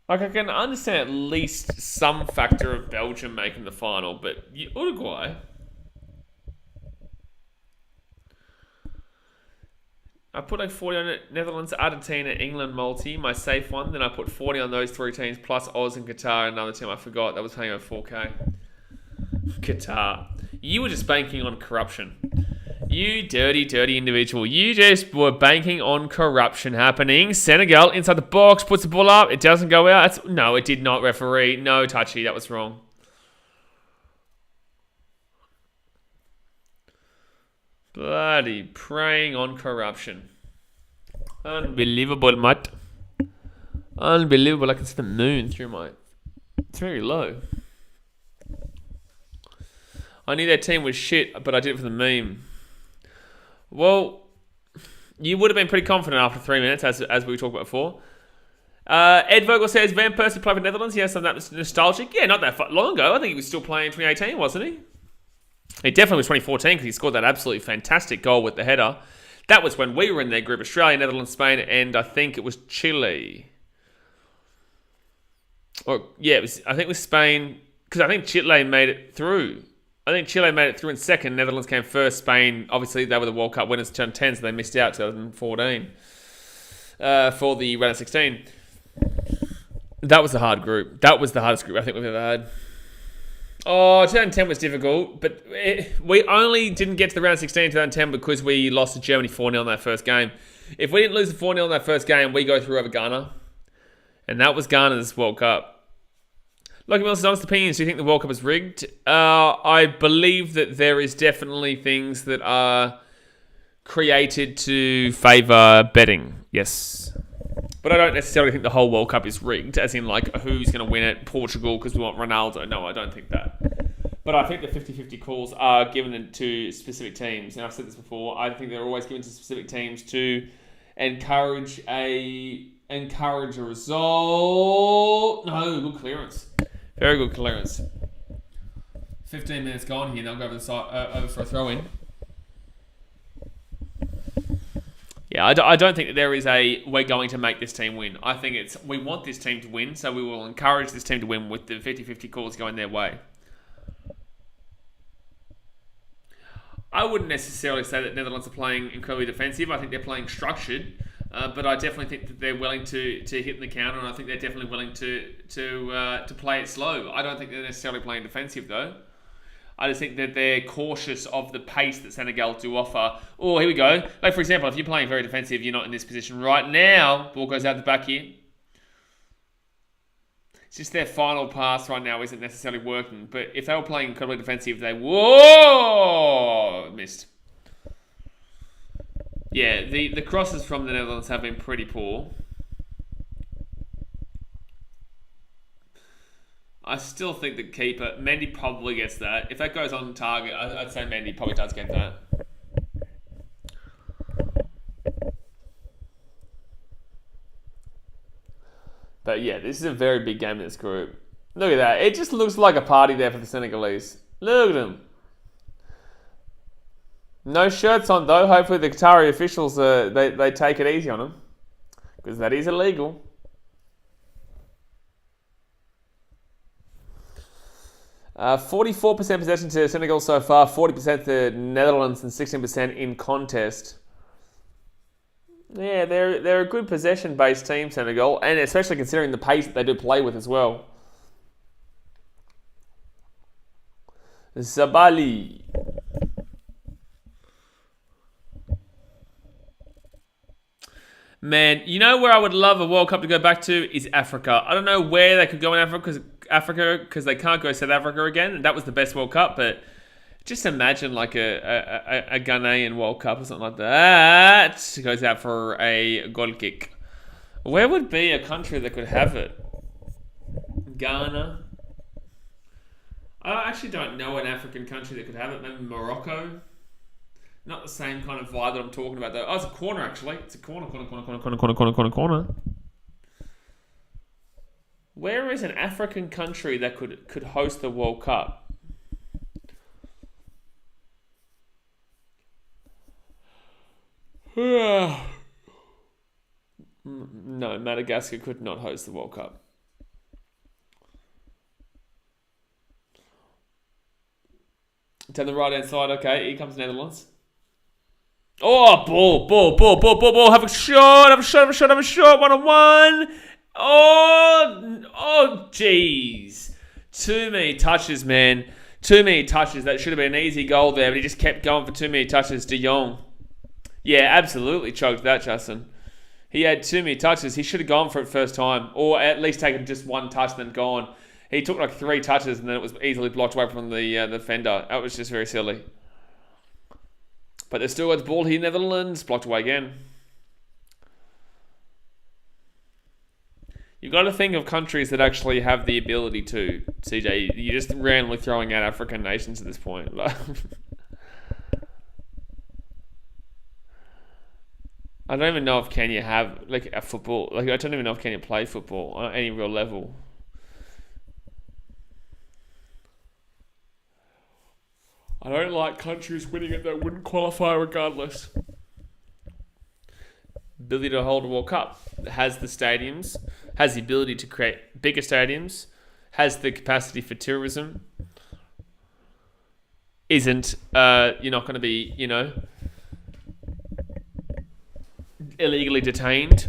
Like, I can understand at least some factor of Belgium making the final, but Uruguay. I put like 40 on it. Netherlands, Argentina, England, Malta, my safe one. Then I put 40 on those three teams, plus Oz and Qatar, another team I forgot that was paying over 4K. Qatar. You were just banking on corruption. You dirty, dirty individual. You just were banking on corruption happening. Senegal inside the box, puts the ball up. It doesn't go out. No, it did not, referee. No touchy. That was wrong. Bloody preying on corruption. Unbelievable, mate. Unbelievable. I can see the moon through my... It's very low. I knew that team was shit, but I did it for the meme. Well, you would have been pretty confident after 3 minutes, as we talked about before. Ed Vogel says, Van Persie played for Netherlands. Yes, I'm that nostalgic. Yeah, not that long ago. I think he was still playing in 2018, wasn't he? It definitely was 2014 because he scored that absolutely fantastic goal with the header. That was when we were in their group, Australia, Netherlands, Spain, and I think it was Chile. I think it was Spain, because I think Chile made it through. I think Chile made it through in second. Netherlands came first. Spain, obviously, they were the World Cup winners in 2010, so they missed out 2014 for the round of 16. That was a hard group. That was the hardest group I think we've ever had. Oh, 2010 was difficult, but we only didn't get to the round of 16 in 2010 because we lost to Germany 4-0 in that first game. If we didn't lose the 4-0 in that first game, we go through over Ghana. And that was Ghana's World Cup. Lucky Mills' honest opinions, do you think the World Cup is rigged? I believe that there is definitely things that are created to favour betting. Yes. But I don't necessarily think the whole World Cup is rigged, as in, like, who's going to win it? Portugal, because we want Ronaldo. No, I don't think that. But I think the 50-50 calls are given to specific teams. And I've said this before. I think they're always given to specific teams to encourage a result. No, good clearance. Very good clearance. 15 minutes gone here. They'll go over the side, over for a throw-in. Yeah, I don't think that there is we're going to make this team win. I think we want this team to win, so we will encourage this team to win with the 50-50 calls going their way. I wouldn't necessarily say that Netherlands are playing incredibly defensive. I think they're playing structured, but I definitely think that they're willing to hit in the counter, and I think they're definitely willing to play it slow. I don't think they're necessarily playing defensive, though. I just think that they're cautious of the pace that Senegal do offer. Oh, here we go. Like, for example, if you're playing very defensive, you're not in this position right now. Ball goes out the back here. It's just their final pass right now isn't necessarily working. But if they were playing incredibly defensive, Whoa! Missed. Yeah, the crosses from the Netherlands have been pretty poor. I still think the keeper, Mendy probably gets that. If that goes on target, I'd say Mendy probably does get that. But yeah, this is a very big game in this group. Look at that. It just looks like a party there for the Senegalese. Look at them. No shirts on though. Hopefully the Qatari officials, they take it easy on them. Because that is illegal. 44% possession to Senegal so far, 40% to Netherlands, and 16% in contest. Yeah, they're a good possession-based team, Senegal, and especially considering the pace that they do play with as well. Zabali. Man, you know where I would love a World Cup to go back to is Africa. I don't know where they could go in Africa because they can't go South Africa again. That was the best World Cup, but just imagine like a Ghanaian World Cup or something like that. It goes out for a goal kick. Where would be a country that could have it? Ghana. I actually don't know an African country that could have it. Maybe Morocco. Not the same kind of vibe that I'm talking about though. Oh, it's a corner actually. It's a corner. Where is an African country that could host the World Cup? No, Madagascar could not host the World Cup. Down the right-hand side. Okay, here comes Netherlands. Oh, ball. Have a shot. 1-on-1. Oh, jeez. Too many touches, man. Too many touches. That should have been an easy goal there, but he just kept going for too many touches. De Jong. Yeah, absolutely choked that, Justin. He had too many touches. He should have gone for it first time, or at least taken just one touch and then gone. He took like 3 touches and then it was easily blocked away from the defender. That was just very silly. But they still got the ball here, Netherlands. Blocked away again. You've got to think of countries that actually have the ability to, CJ. You're just randomly throwing out African nations at this point. I don't even know if Kenya have like a football. Like I don't even know if Kenya play football on any real level. I don't like countries winning it that wouldn't qualify regardless. Ability to hold a World Cup. Has the stadiums. Has the ability to create bigger stadiums. Has the capacity for tourism. Isn't, you're not going to be, illegally detained.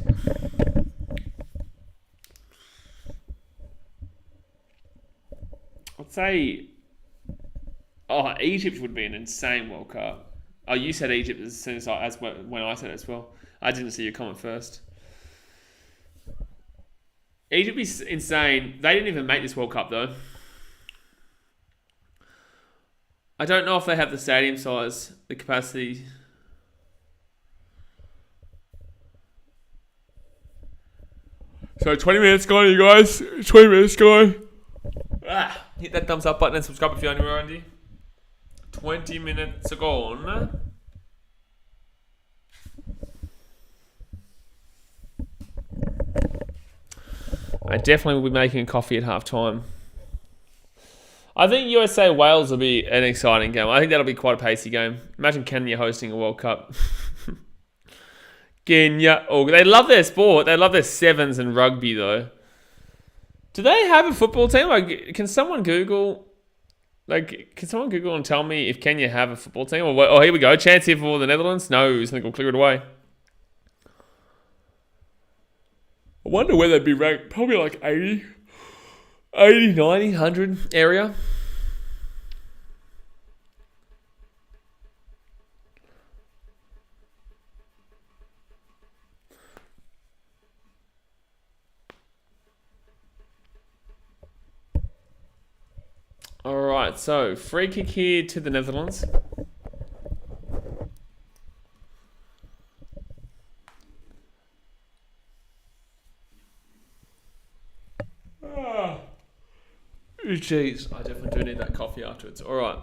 I'd say... Egypt would be an insane World Cup. Oh, you said Egypt as soon as when I said it as well. I didn't see your comment first. Egypt is insane. They didn't even make this World Cup though. I don't know if they have the stadium size, the capacity. So 20 minutes gone, you guys. 20 minutes gone. Hit that thumbs up button and subscribe if you're new around here. 20 minutes gone. I definitely will be making a coffee at halftime. I think USA-Wales will be an exciting game. I think that'll be quite a pacey game. Imagine Kenya hosting a World Cup. Kenya. Oh, they love their sport. They love their sevens and rugby, though. Do they have a football team? Like, can someone Google and tell me if Kenya have a football team? Oh, here we go. Chance here for the Netherlands. No, Senegal clear it away. I wonder where they'd be ranked. Probably like 80, 90, 100 area. All right, so free kick here to the Netherlands. Jeez, I definitely do need that coffee afterwards. All right.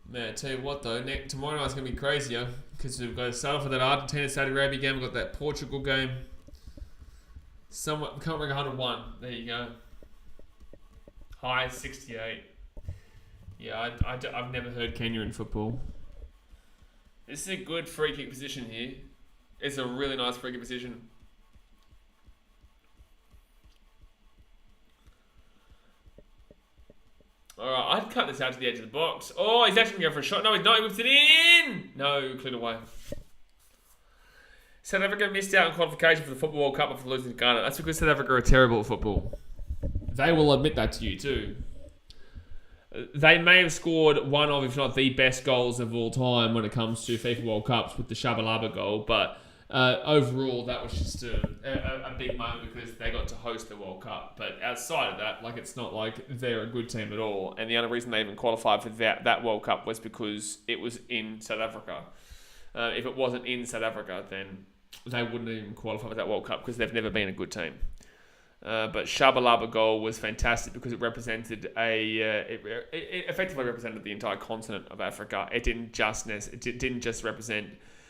Man, I tell you what though, tomorrow night's going to be crazier because we've got to start off with that Argentina-Saudi Arabia game. We've got that Portugal game. Can't rank 101. There you go. High 68. Yeah, I've never heard Kenya in football. This is a good free kick position here. It's a really nice free kick position. Alright, I'd cut this out to the edge of the box. Oh, he's actually going to go for a shot. No, he's not. He whips it in. No, cleared away. South Africa missed out on qualification for the Football World Cup after losing to Ghana. That's because South Africa are terrible at football. They will admit that to you too. They may have scored one of, if not the best goals of all time when it comes to FIFA World Cups with the Shabalaba goal, but overall that was just a big moment because they got to host the World Cup. But outside of that, it's not like they're a good team at all. And the only reason they even qualified for that World Cup was because it was in South Africa. If it wasn't in South Africa, then they wouldn't even qualify for that World Cup because they've never been a good team. But Shabalaba goal was fantastic because it represented it effectively represented the entire continent of Africa. It didn't just represent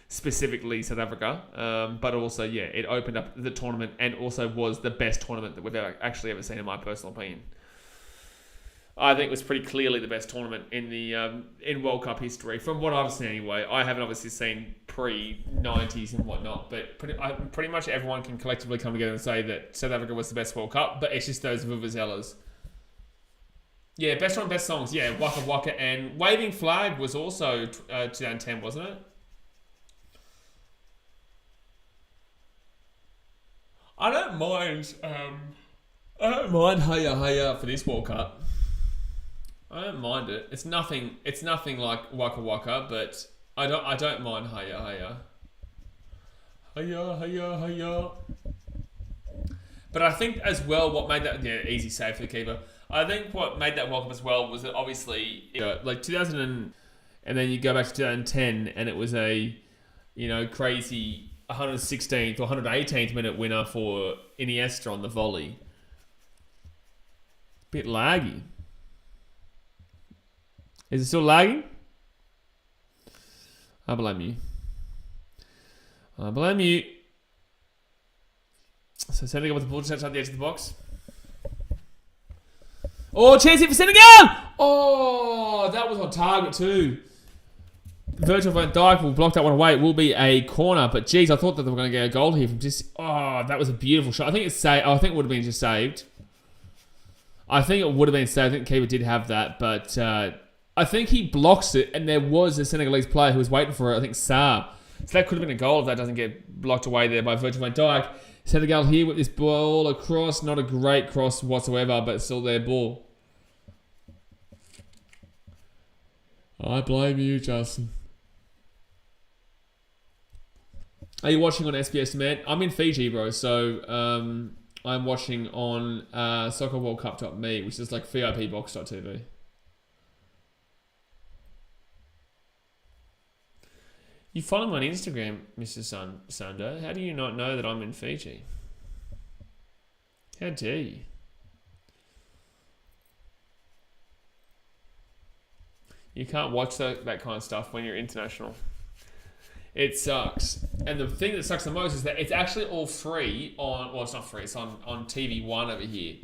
specifically South Africa, but also it opened up the tournament and also was the best tournament that we've ever seen, in my personal opinion. I think it was pretty clearly the best tournament in the in World Cup history, from what I've seen anyway. I haven't obviously seen pre-90s and whatnot, but pretty much everyone can collectively come together and say that South Africa was the best World Cup, but it's just those vuvuzelas. Yeah, best song, best songs. Yeah, Waka Waka and Waving Flag was also 2010, wasn't it? I don't mind. I don't mind Hiya Hiya for this World Cup. I don't mind it. It's nothing. It's nothing like Waka Waka, but I don't mind Hiya Hiya. Hiya Hiya Hiya. But I think as well, what made that easy save for the keeper. I think what made that World Cup as well was that obviously like 2000 and then you go back to 2010 and it was a crazy 116th or 118th minute winner for Iniesta on the volley. Bit laggy. Is it still lagging? I blame you. I blame you. So Senegal with the ball just outside the edge of the box. Oh, chance here for Senegal! Oh, that was on target too. Virgil van Dijk will block that one away. It will be a corner, but geez, I thought that they were going to get a goal here from just. Oh, that was a beautiful shot. I think it's saved. I think it would have been just saved. I think it would have been saved. I think the keeper did have that, but I think he blocks it, and there was a Senegalese player who was waiting for it. I think Sarr. So that could have been a goal if that doesn't get blocked away there by Virgil van Dijk. Senegal here with this ball across. Not a great cross whatsoever, but still their ball. I blame you, Justin. Are you watching on SBS, man? I'm in Fiji, bro. So I'm watching on soccerworldcup.me, which is like VIPbox.tv. You follow me on Instagram, Mr. Sando. How do you not know that I'm in Fiji? How dare you? You can't watch that kind of stuff when you're international. It sucks. And the thing that sucks the most is that it's actually all free on... Well, it's not free. It's on TV One over here.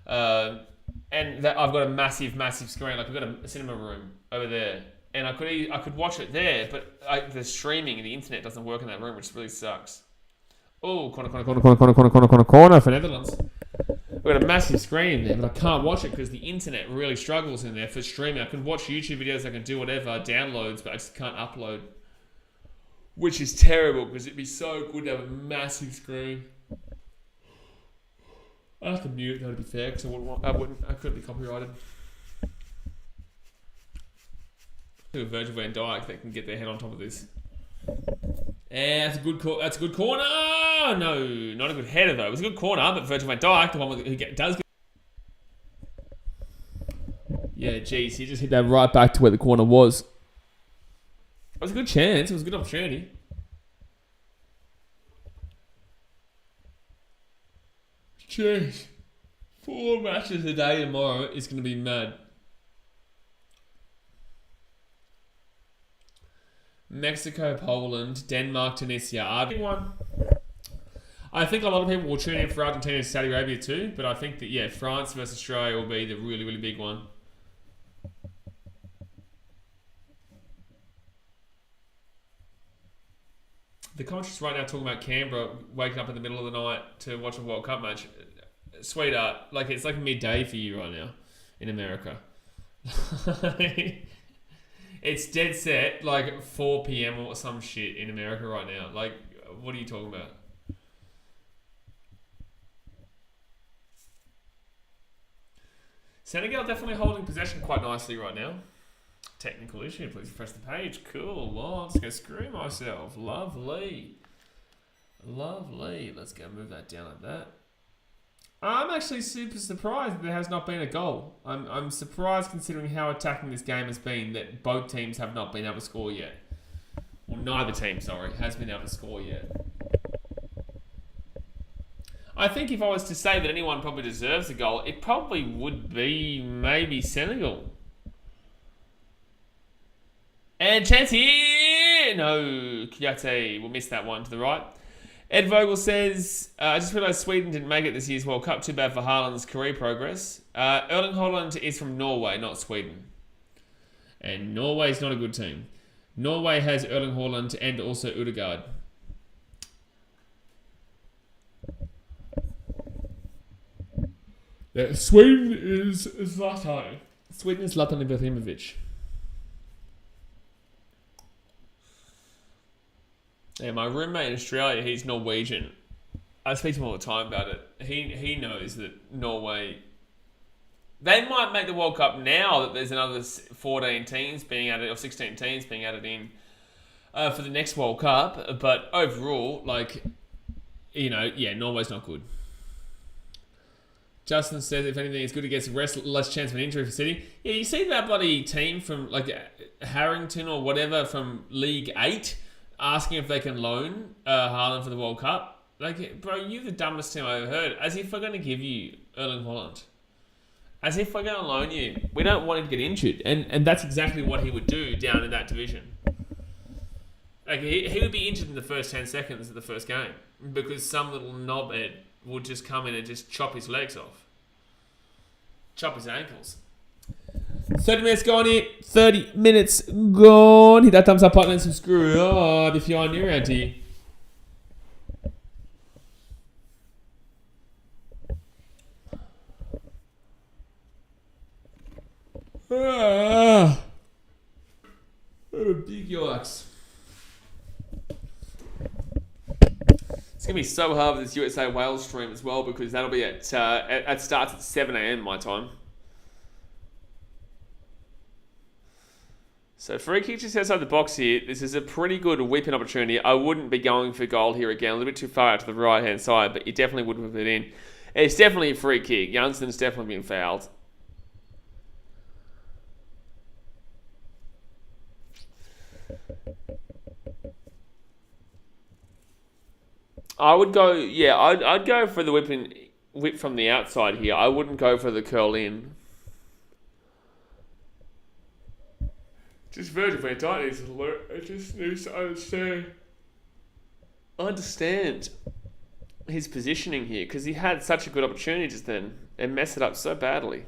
And that I've got a massive, massive screen. Like, I've got a cinema room over there. And I could watch it there, but the streaming and the internet doesn't work in that room, which really sucks. Oh, corner for Netherlands. We've got a massive screen in there, but I can't watch it because the internet really struggles in there for streaming. I can watch YouTube videos, I can do whatever, downloads, but I just can't upload. Which is terrible because it'd be so good to have a massive screen. I have to mute it though, to be fair, because I couldn't be copyrighted. Virgil van Dijk that can get their head on top of this. And that's a good call. That's a good corner. No, not a good header though. It was a good corner, but Virgil van Dijk, the one who does. Yeah, geez, he just hit that right back to where the corner was. It was a good chance. It was a good opportunity. Jeez, 4 matches a day tomorrow is going to be mad. Mexico, Poland, Denmark, Tunisia. Argentina. I think a lot of people will tune in for Argentina and Saudi Arabia too, but I think that, France versus Australia will be the really, really big one. The commentaries right now talking about Canberra waking up in the middle of the night to watch a World Cup match. Sweetheart, like it's like midday for you right now in America. It's dead set, like 4 p.m. or some shit in America right now. Like, what are you talking about? Senegal definitely holding possession quite nicely right now. Technical issue, please press the page. Cool, let's go screw myself. Lovely. Let's go move that down like that. I'm actually super surprised that there has not been a goal. I'm surprised considering how attacking this game has been that both teams have not been able to score yet. Well, neither team, has been able to score yet. I think if I was to say that anyone probably deserves a goal, it probably would be maybe Senegal. And chance here! No, QATAR will miss that one to the right. Ed Vogel says, I just realised Sweden didn't make it this year's World Cup. Too bad for Haaland's career progress. Erling Haaland is from Norway, not Sweden. And Norway's not a good team. Norway has Erling Haaland and also Udegaard. Yeah, Sweden is Zlatan. Sweden is Zlatan Ibrahimovic. Yeah, my roommate in Australia, he's Norwegian. I speak to him all the time about it. He knows that Norway... They might make the World Cup now that there's another 14 teams being added, or 16 teams being added in for the next World Cup. But overall, like, you know, yeah, Norway's not good. Justin says, if anything, it's good against the rest, less chance of an injury for City. Yeah, you see that bloody team from, like, Harrington or whatever from League 8 asking if they can loan Haaland for the World Cup. Like, bro, you're the dumbest team I ever heard. As if we're going to give you Erling Haaland. As if we're going to loan you. We don't want him to get injured. And that's exactly what he would do down in that division. Like, he would be injured in the first 10 seconds of the first game. Because some little knobhead would just come in and just chop his legs off. Chop his ankles. 30 minutes gone here. 30 minutes gone. Hit that thumbs up button and subscribe if you are new around here. What a big yikes. It's going to be so hard with this USA Wales stream as well because that'll be it starts at 7 a.m. my time. So free kick just outside the box here. This is a pretty good whipping opportunity. I wouldn't be going for goal here again. A little bit too far out to the right-hand side, but you definitely would whip it in. It's definitely a free kick. Youngston's definitely been fouled. I would go, yeah, I'd go for the whip from the outside here. I wouldn't go for the curl in. Just Virgil van Dijk needs to learn. It just needs to understand his positioning here because he had such a good opportunity just then and messed it up so badly.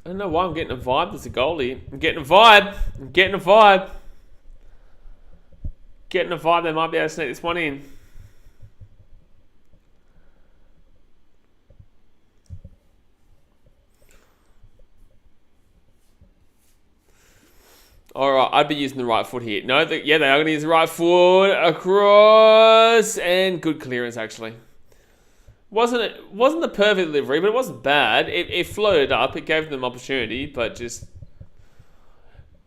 I don't know why I'm getting a vibe. There's a goalie. I'm getting a vibe. Getting a vibe. They might be able to sneak this one in. Alright, I'd be using the right foot here. No, they are going to use the right foot across. And good clearance, actually. Wasn't the perfect delivery, but it wasn't bad. It floated up. It gave them opportunity, but just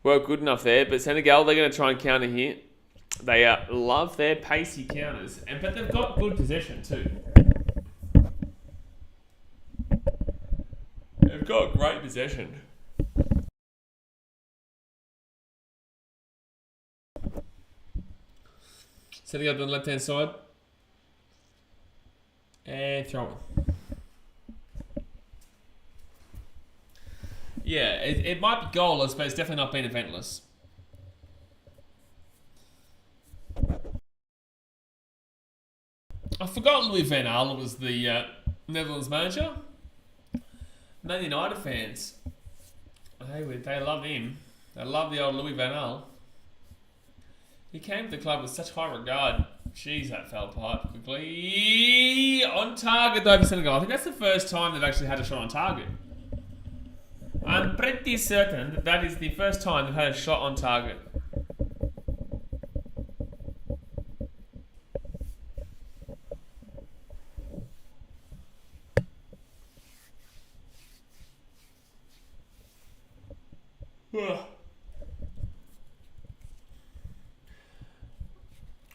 weren't good enough there. But Senegal, they're going to try and counter here. They love their pacey counters, but they've got good possession too. They've got great possession. Senegal on the left-hand side. And throw it. Yeah, it might be goalless, but it's definitely not been eventless. I forgot Louis van Gaal was the Netherlands manager. Man United fans, they love him. They love the old Louis van Gaal. He came to the club with such high regard. Jeez, that fell apart quickly. On target though for Senegal. I think that's the first time they've actually had a shot on target. I'm pretty certain that is the first time they've had a shot on target.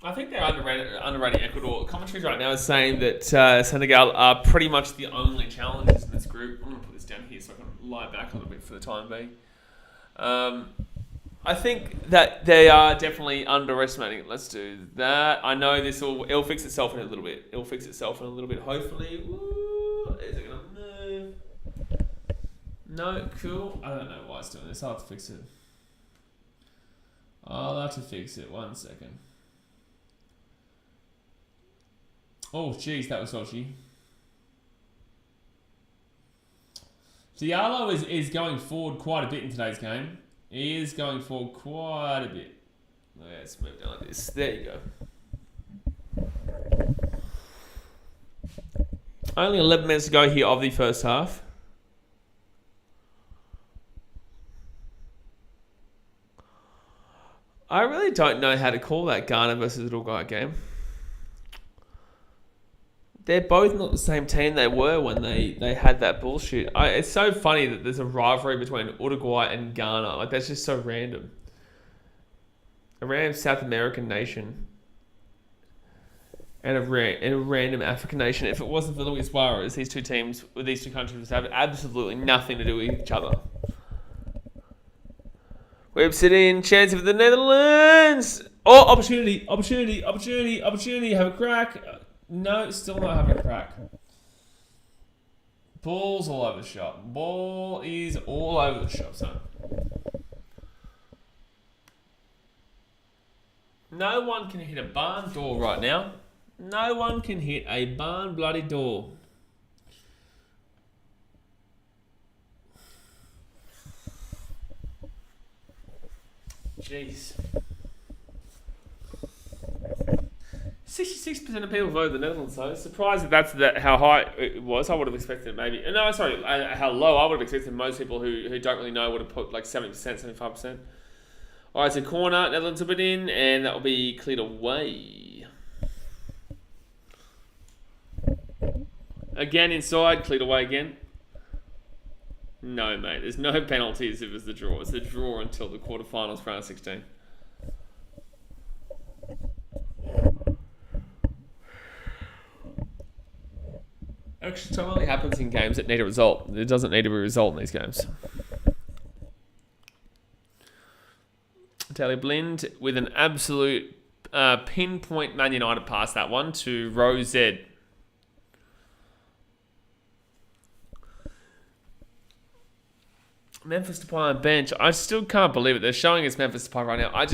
I think they're underrating Ecuador. Commentaries right now is saying that Senegal are pretty much the only challengers in this group. I'm going to put this down here so I can lie back a little bit for the time being. I think that they are definitely underestimating it. Let's do that. I know it'll fix itself in a little bit. Hopefully. Ooh, is it going to move? No, cool. I don't know why it's doing this. I'll have to fix it. I'll have to fix it. 1 second. Oh, jeez, that was dodgy. Diallo is going forward quite a bit in today's game. He is going forward quite a bit. Let's move down like this. There you go. Only 11 minutes to go here of the first half. I really don't know how to call that Ghana versus Uruguay game. They're both not the same team they were when they had that bullshit. It's so funny that there's a rivalry between Uruguay and Ghana. Like, that's just so random. A random South American nation. And a random African nation. If it wasn't for Luis Suarez, these two teams, with these two countries, have absolutely nothing to do with each other. Whips it in, chance for the Netherlands. Oh, opportunity. Have a crack. No, still not having a crack. Ball's all over the shop. Ball is all over the shop, son. No one can hit a barn door right now. No one can hit a barn bloody door. Jeez. 66% of people voted the Netherlands, though. Surprised that's how high it was. I would have expected maybe... No, sorry, how low. I would have expected most people who don't really know would have put like 70%, 75%. All right, so corner, Netherlands will put in, and that will be cleared away. Again, inside, cleared away again. No, mate, there's no penalties if it's the draw. It's the draw until the quarterfinals for round 16. Extra time only happens in games that need a result. It doesn't need to be a result in these games. Taylor Blind with an absolute pinpoint Man United pass, that one, to Rose Z. Memphis Depay on bench. I still can't believe it. They're showing us Memphis Depay right now. I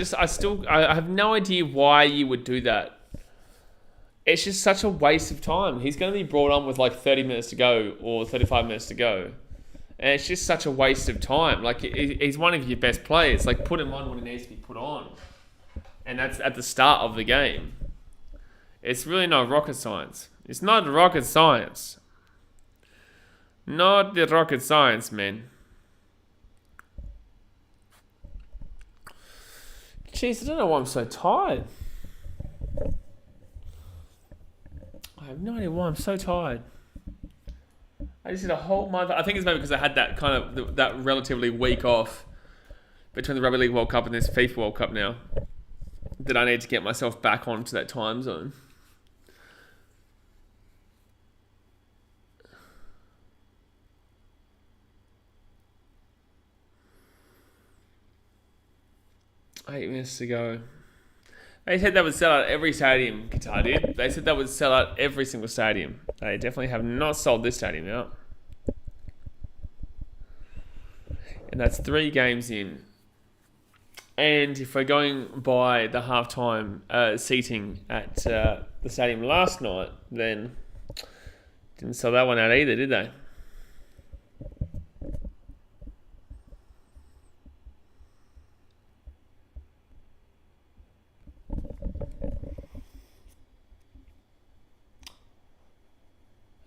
have no idea why you would do that. It's just such a waste of time. He's going to be brought on with like 30 minutes to go or 35 minutes to go. And it's just such a waste of time. Like, he's one of your best players. Like, put him on when he needs to be put on. And that's at the start of the game. It's really not rocket science. It's not rocket science. Not the rocket science, man. Jeez, I don't know why I'm so tired. I have no idea why I'm so tired. I just did a whole month. I think it's maybe because I had that kind of that relatively week off between the Rugby League World Cup and this FIFA World Cup now, that I need to get myself back onto that time zone. Eight minutes to go. They said that would sell out every stadium, Qatar did. They said that would sell out every single stadium. They definitely have not sold this stadium out. And that's 3 games in. And if we're going by the halftime seating at the stadium last night, then didn't sell that one out either, did they?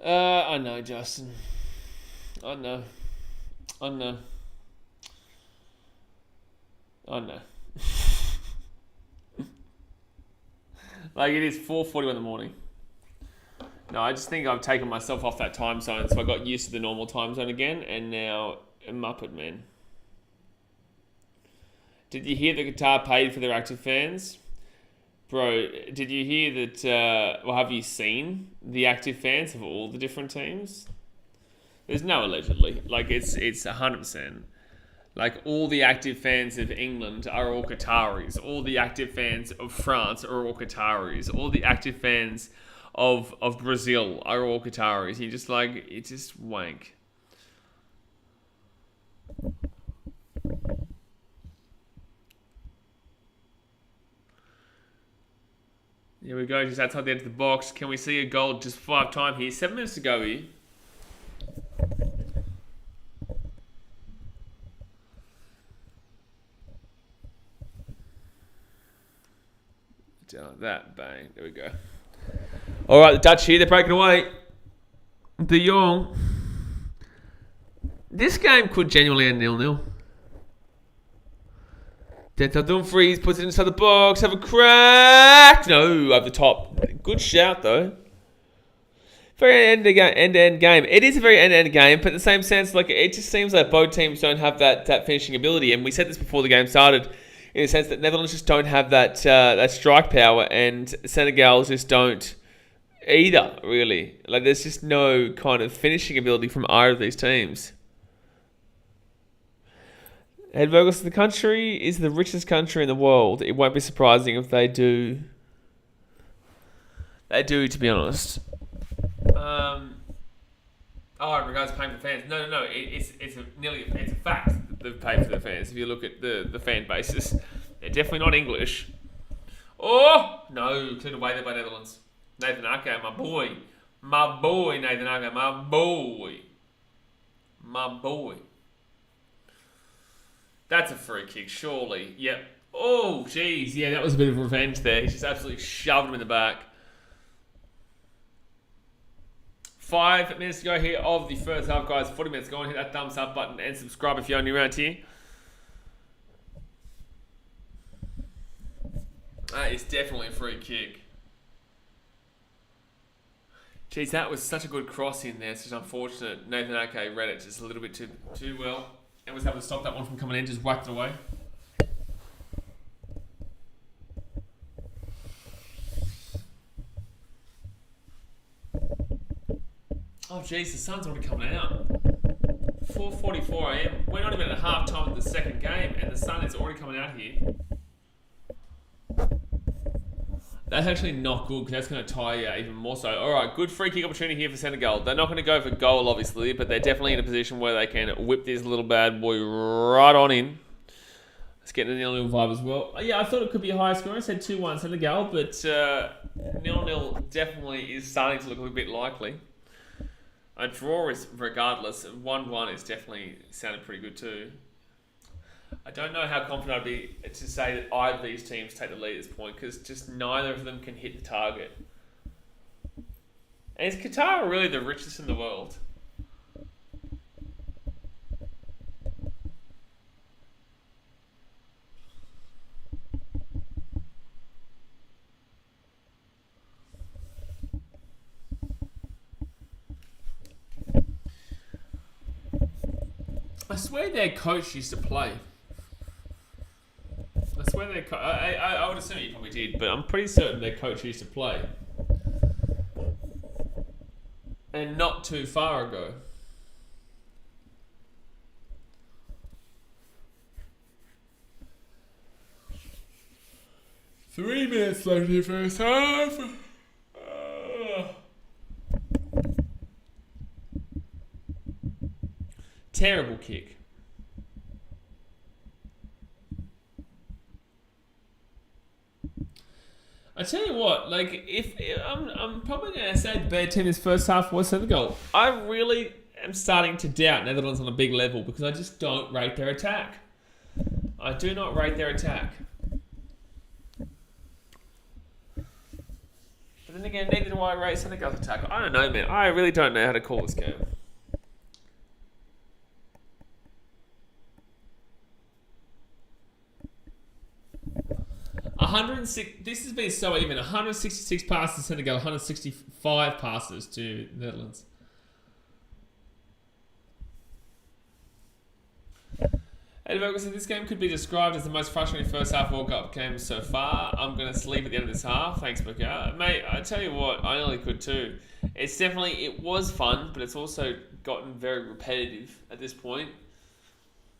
I know, Justin. I know. Like, it is 4:41 in the morning. No, I just think I've taken myself off that time zone, so I got used to the normal time zone again, and now I'm Muppet Man. Did you hear that Qatar paid for their active fans? Bro, did you hear that, have you seen the active fans of all the different teams? There's no allegedly. Like, it's 100%. Like, all the active fans of England are all Qataris. All the active fans of France are all Qataris. All the active fans of Brazil are all Qataris. You just like, it's just wank. Here we go, just outside the edge of the box. Can we see a goal just 5 times here? 7 minutes to go here. like that. Bang. There we go. All right, the Dutch here. They're breaking away. De Jong. This game could genuinely end 0-0. Dental Dumfries puts it inside the box. Have a crack. No, over the top. Good shout, though. Very end-to-end game. It is a very end-to-end game, but in the same sense, like it just seems like both teams don't have that finishing ability. And we said this before the game started, in the sense that Netherlands just don't have that strike power, and Senegal just don't either, really. Like there's just no kind of finishing ability from either of these teams. Ed Vogels, the country is the richest country in the world. It won't be surprising if they do. They do, to be honest. In regards to paying for the fans, no. It's a fact that they've paid for the fans. If you look at the fan bases, they're definitely not English. Oh no, cleared away there by Netherlands. Nathan Ake, my boy, Nathan Ake, my boy. That's a free kick, surely. Yep. Oh, jeez, yeah, that was a bit of revenge there. He just absolutely shoved him in the back. 5 minutes to go here of the first half, guys. 40 minutes. Go on, hit that thumbs up button and subscribe if you're new around here. That is definitely a free kick. Jeez, that was such a good cross in there. It's just unfortunate. Nathan Ake read it just a little bit too well and was able to stop that one from coming in. Just whacked it away. Oh, jeez, the sun's already coming out. 4:44 a.m. We're not even at half time of the second game, and the sun is already coming out here. That's actually not good, because that's going to tie you even more so. All right, good free kick opportunity here for Senegal. They're not going to go for goal, obviously, but they're definitely in a position where they can whip this little bad boy right on in. Let's get the 0-0 vibe as well. Yeah, I thought it could be a higher score. I said 2-1 Senegal, but 0-0 definitely is starting to look a little bit likely. A draw is, regardless, 1-1 is definitely sounded pretty good too. I don't know how confident I'd be to say that either of these teams take the lead at this point, because just neither of them can hit the target. And is Qatar really the richest in the world? I swear their coach used to play. I swear their I would assume he probably did, but I'm pretty certain their coach used to play. And not too far ago. Three minutes left in the first half. Terrible kick. I tell you what, like if I'm probably going to say the better team this first half was Senegal. I really am starting to doubt Netherlands on a big level because I just don't rate their attack. I do not rate their attack. But then again, neither do I rate Senegal's attack. I don't know, man. I really don't know how to call this game. 106. This has been so even. 166 passes to Senegal, 165 passes to the Netherlands. Eddie Vogel said this game could be described as the most frustrating first half World Cup game so far. I'm going to sleep at the end of this half. Thanks, BKRmy. Mate, I tell you what, I nearly could too. It was fun, but it's also gotten very repetitive at this point.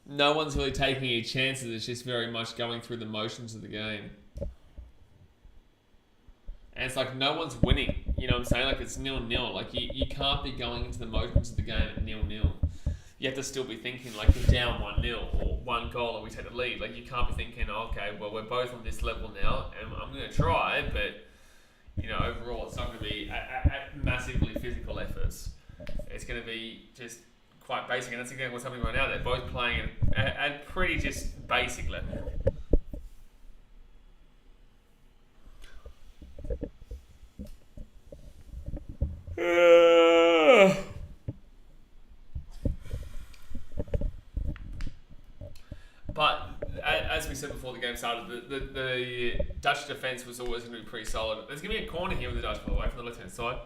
No one's really taking any chances. It's just very much going through the motions of the game. And it's like no one's winning. You know what I'm saying? Like it's 0-0. Like you can't be going into the motions of the game at 0-0. You have to still be thinking like you're down 1-0 or one goal and we take the lead. Like you can't be thinking, okay, well we're both on this level now and I'm going to try, but overall it's not going to be at massively physical efforts. It's going to be just quite basic, and that's exactly what's happening right now. They're both playing at pretty just basic level. But as we said before the game started, the Dutch defence was always going to be pretty solid. There's going to be a corner here with the Dutch, by the way, from the left-hand side.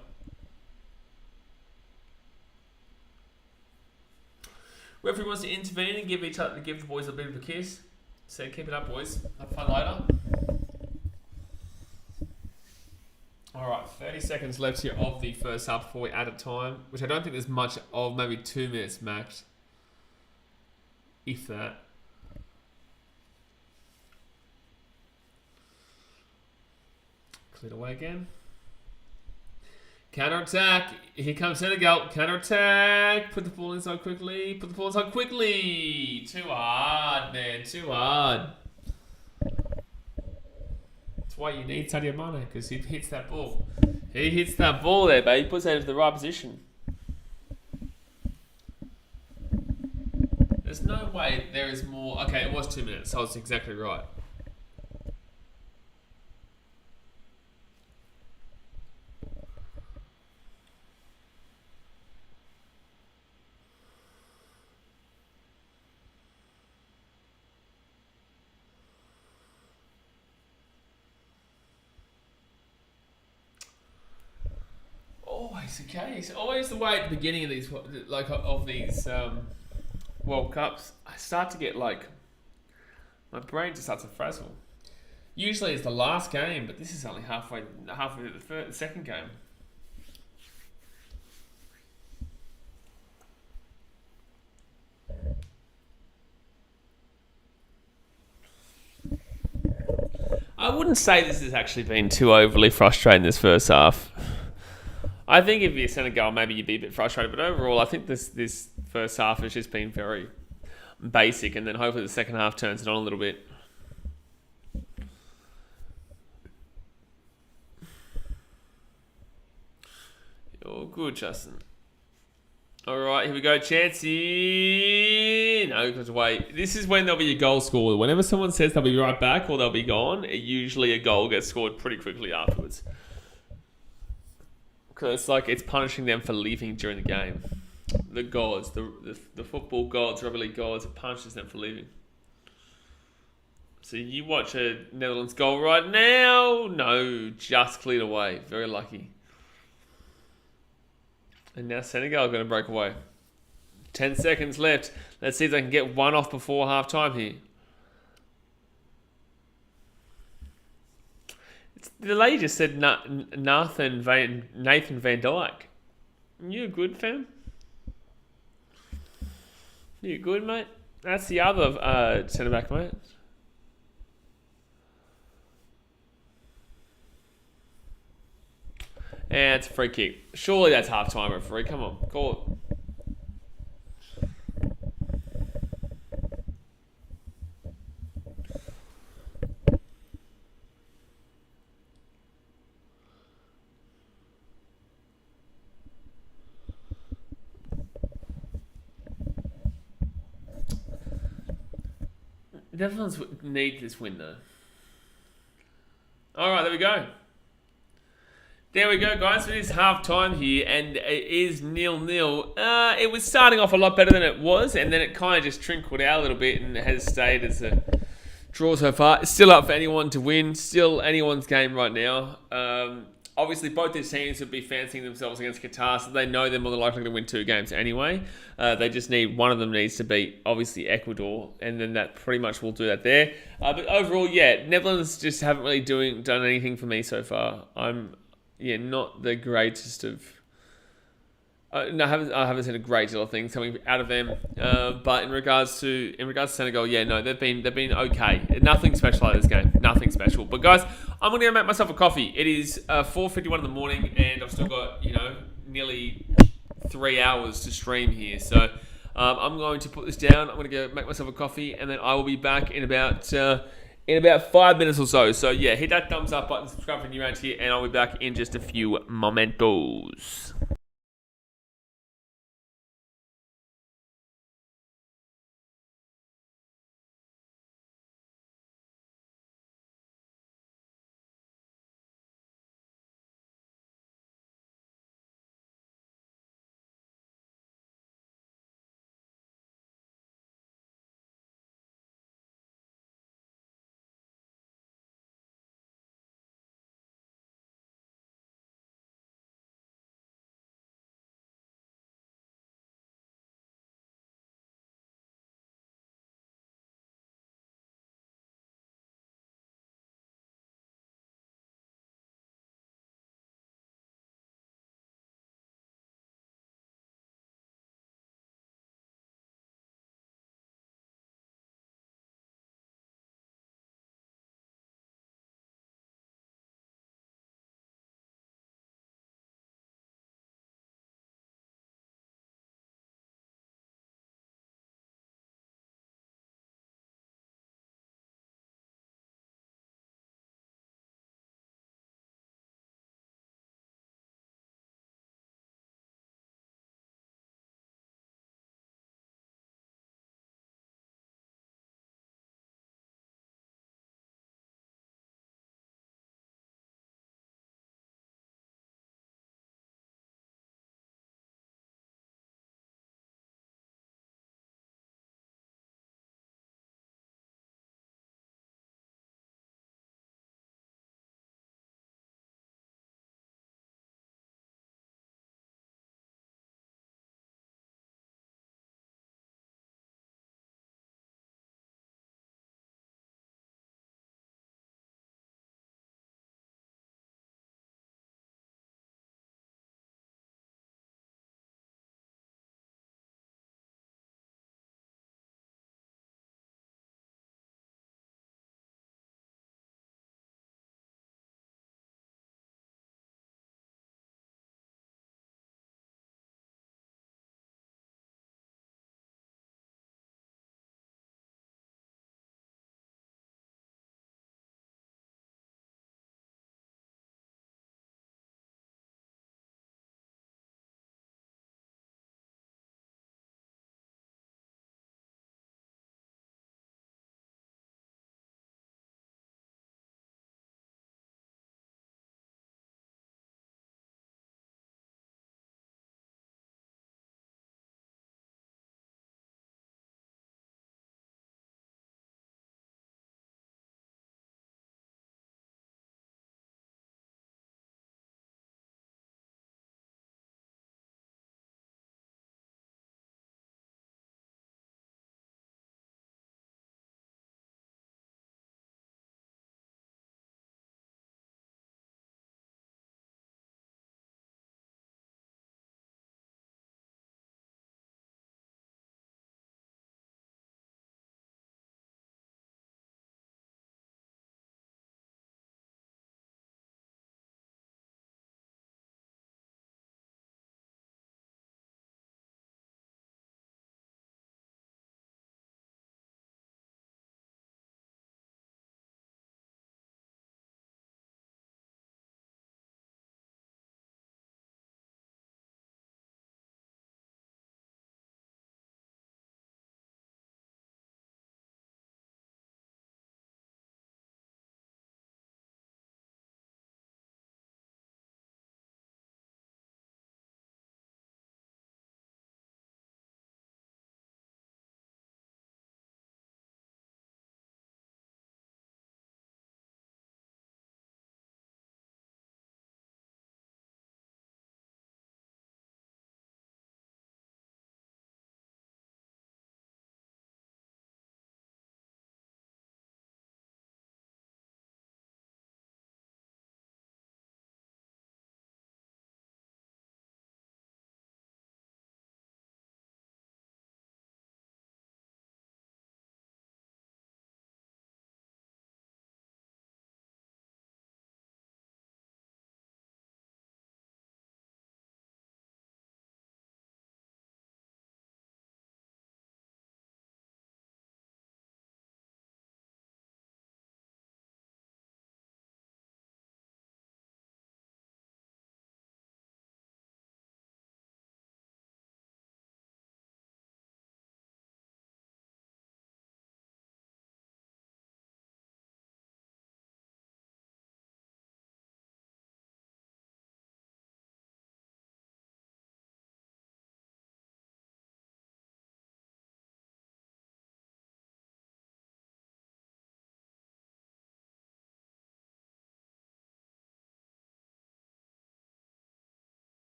Referee wants to intervene and give the boys a bit of a kiss. So keep it up, boys. Have fun later. Alright, 30 seconds left here of the first half before we add a time, which I don't think there's much of, maybe 2 minutes max. If that. Cleared away again. Counter attack. Here comes Senegal. Counter attack. Put the ball inside quickly. Put the ball inside quickly. Too hard, man. Too hard. That's why you need Sadio Mane, because he hits that ball. He hits that ball there, babe. He puts that into the right position. There's no way there is more. Okay, it was 2 minutes, so I was exactly right. Always the case. Always the way at the beginning of these, like of these World Cups, I start to get like my brain just starts to frazzle. Usually it's the last game, but this is only halfway through the second game. I wouldn't say this has actually been too overly frustrating this first half. I think if you're Senegal, maybe you'd be a bit frustrated, but overall, I think this first half has just been very basic, and then hopefully the second half turns it on a little bit. You're good, Justin. All right, here we go. Chancey. No, because wait. This is when there'll be a goal scored. Whenever someone says they'll be right back or they'll be gone, usually a goal gets scored pretty quickly afterwards. Because it's like it's punishing them for leaving during the game. The gods, the football gods, rugby league gods, it punishes them for leaving. So you watch a Netherlands goal right now. No, just cleared away. Very lucky. And now Senegal are going to break away. 10 seconds left. Let's see if they can get one off before half time here. The lady just said Nathan Van Dyke. You good, fam? You good, mate? That's the other centre back, mate. And it's a free kick. Surely that's half time, referee. Come on, call it. The Netherlands need this win, though. All right, there we go. There we go, guys. It is half time here, and it is 0-0. It was starting off a lot better than it was, and then it kind of just trickled out a little bit and has stayed as a draw so far. It's still up for anyone to win. Still anyone's game right now. Obviously, both these teams would be fancying themselves against Qatar, so they know they're more than likely to win 2 games anyway. They just need one of them needs to beat, obviously, Ecuador, and then that pretty much will do that there. But overall, yeah, Netherlands just haven't really done anything for me so far. I'm not the greatest of. No, I haven't seen a great deal of things coming out of them. But in regards to Senegal, yeah, no, they've been okay. Nothing special out of this game. Nothing special. But guys, I'm gonna go make myself a coffee. It is 4:51 in the morning, and I've still got nearly 3 hours to stream here. So I'm going to put this down. I'm gonna go make myself a coffee, and then I will be back in about 5 minutes or so. So yeah, hit that thumbs up button, subscribe if you're new around here, and I'll be back in just a few momentos.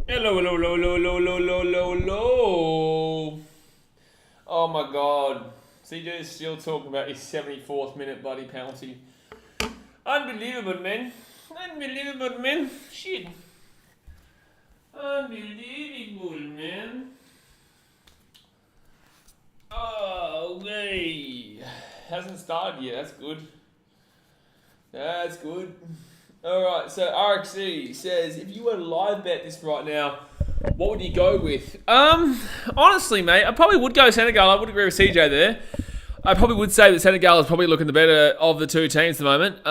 Hello, hello, hello, hello, hello, hello, hello, hello. Oh my god. CJ is still talking about his 74th minute bloody penalty. Unbelievable, man. Unbelievable, man. Shit. Unbelievable, man. Oh, way. Hasn't started yet. That's good. That's good. Alright, so RXC says, if you were to live bet this right now, what would you go with? Honestly, mate, I probably would go Senegal. I would agree with CJ there. I probably would say that Senegal is probably looking the better of the two teams at the moment.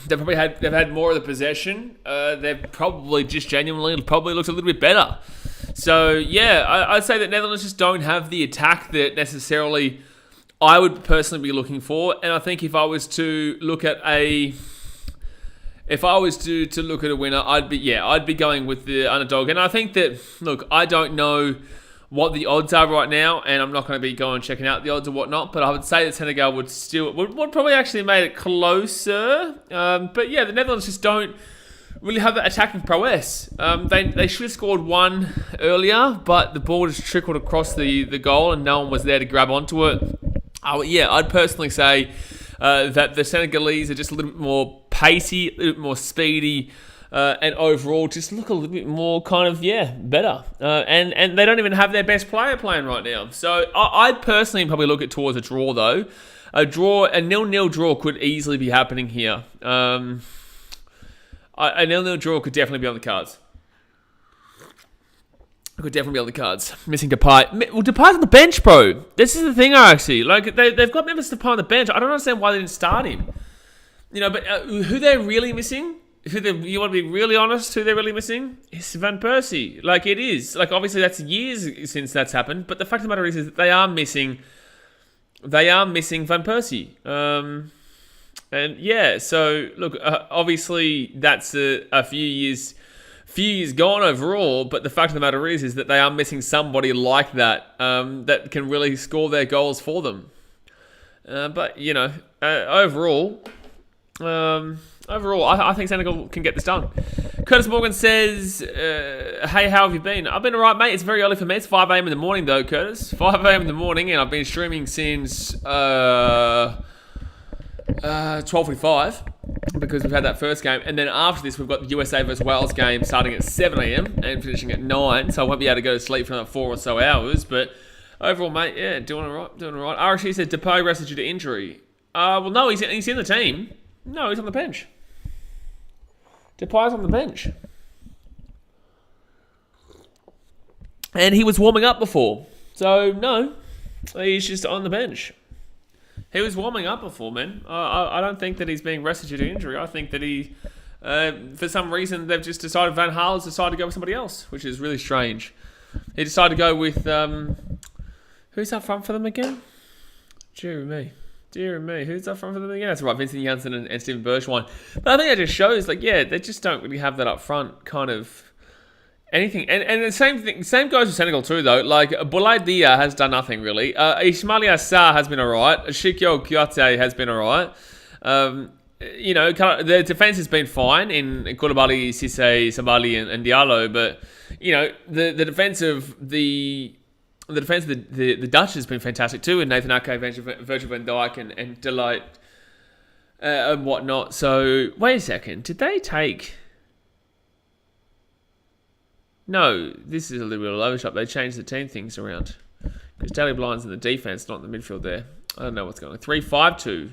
They've had more of the possession. They've probably just genuinely probably looked a little bit better. So yeah, I'd say that Netherlands just don't have the attack that necessarily I would personally be looking for. And I think if I was to look at a winner, I'd be going with the underdog. And I think that, look, I don't know what the odds are right now, and I'm not going to be going checking out the odds or whatnot, but I would say that Senegal would probably actually make it closer. But yeah, the Netherlands just don't really have that attacking prowess. They should have scored one earlier, but the ball just trickled across the goal and no one was there to grab onto it. I'd personally say that the Senegalese are just a little bit more pacey, a little bit more speedy, and overall just look a little bit more kind of, better. And they don't even have their best player playing right now. So I'd personally probably look at towards a draw, though. A 0-0 draw could easily be happening here. A 0-0 draw could definitely be on the cards. Could definitely be on the cards. Missing Depay. Well, Depay's on the bench, bro. This is the thing, actually. Like, they've got Memphis Depay on the bench. I don't understand why they didn't start him. You know, but who they're really missing, you want to be really honest, who they're really missing? Is Van Persie. Like, it is. Like, obviously, that's years since that's happened. But the fact of the matter is that they are missing Van Persie. And, yeah, so, look, obviously, that's a few years gone overall, but the fact of the matter is that they are missing somebody like that that can really score their goals for them. But, you know, overall, I think Senegal can get this done. Curtis Morgan says, hey, how have you been? I've been alright, mate. It's very early for me. It's 5 a.m. in the morning, though, Curtis. 5 a.m. in the morning, and I've been streaming since 12:45 because we've had that first game. And then after this, we've got the USA vs Wales game starting at 7 a.m. and finishing at 9. So I won't be able to go to sleep for another 4 or so hours. But overall, mate, yeah, doing all right. RSG said Depay rested due to injury. Well, no, he's in the team. No, he's on the bench. Depay's on the bench. And he was warming up before. So, no, he's just on the bench. He was warming up before, man. I don't think that he's being rested due to injury. I think that he, for some reason, they've just decided, Van Gaal's decided to go with somebody else, which is really strange. He decided to go with, who's up front for them again? Dear me, who's up front for them again? That's right, Vincent Janssen and Steven Bergwijn. But I think that just shows, like, yeah, they just don't really have that up front kind of anything. And the same goes with Senegal too, though. Like, Boulaye Dia has done nothing, really. Ismaila Sarr has been alright. Cheikhou Kouyaté has been alright. You know, the defence has been fine in Koulibaly, Cissé, Sabali, and Diallo, but, you know, the defence of the Dutch has been fantastic too, and Nathan Ake, Virgil van Dijk, and Delight and whatnot. So, wait a second. Did they take... No, this is a little bit of overshot. They changed the team things around. Because Daley Blind's in the defence, not in the midfield there. I don't know what's going on. 3-5-2.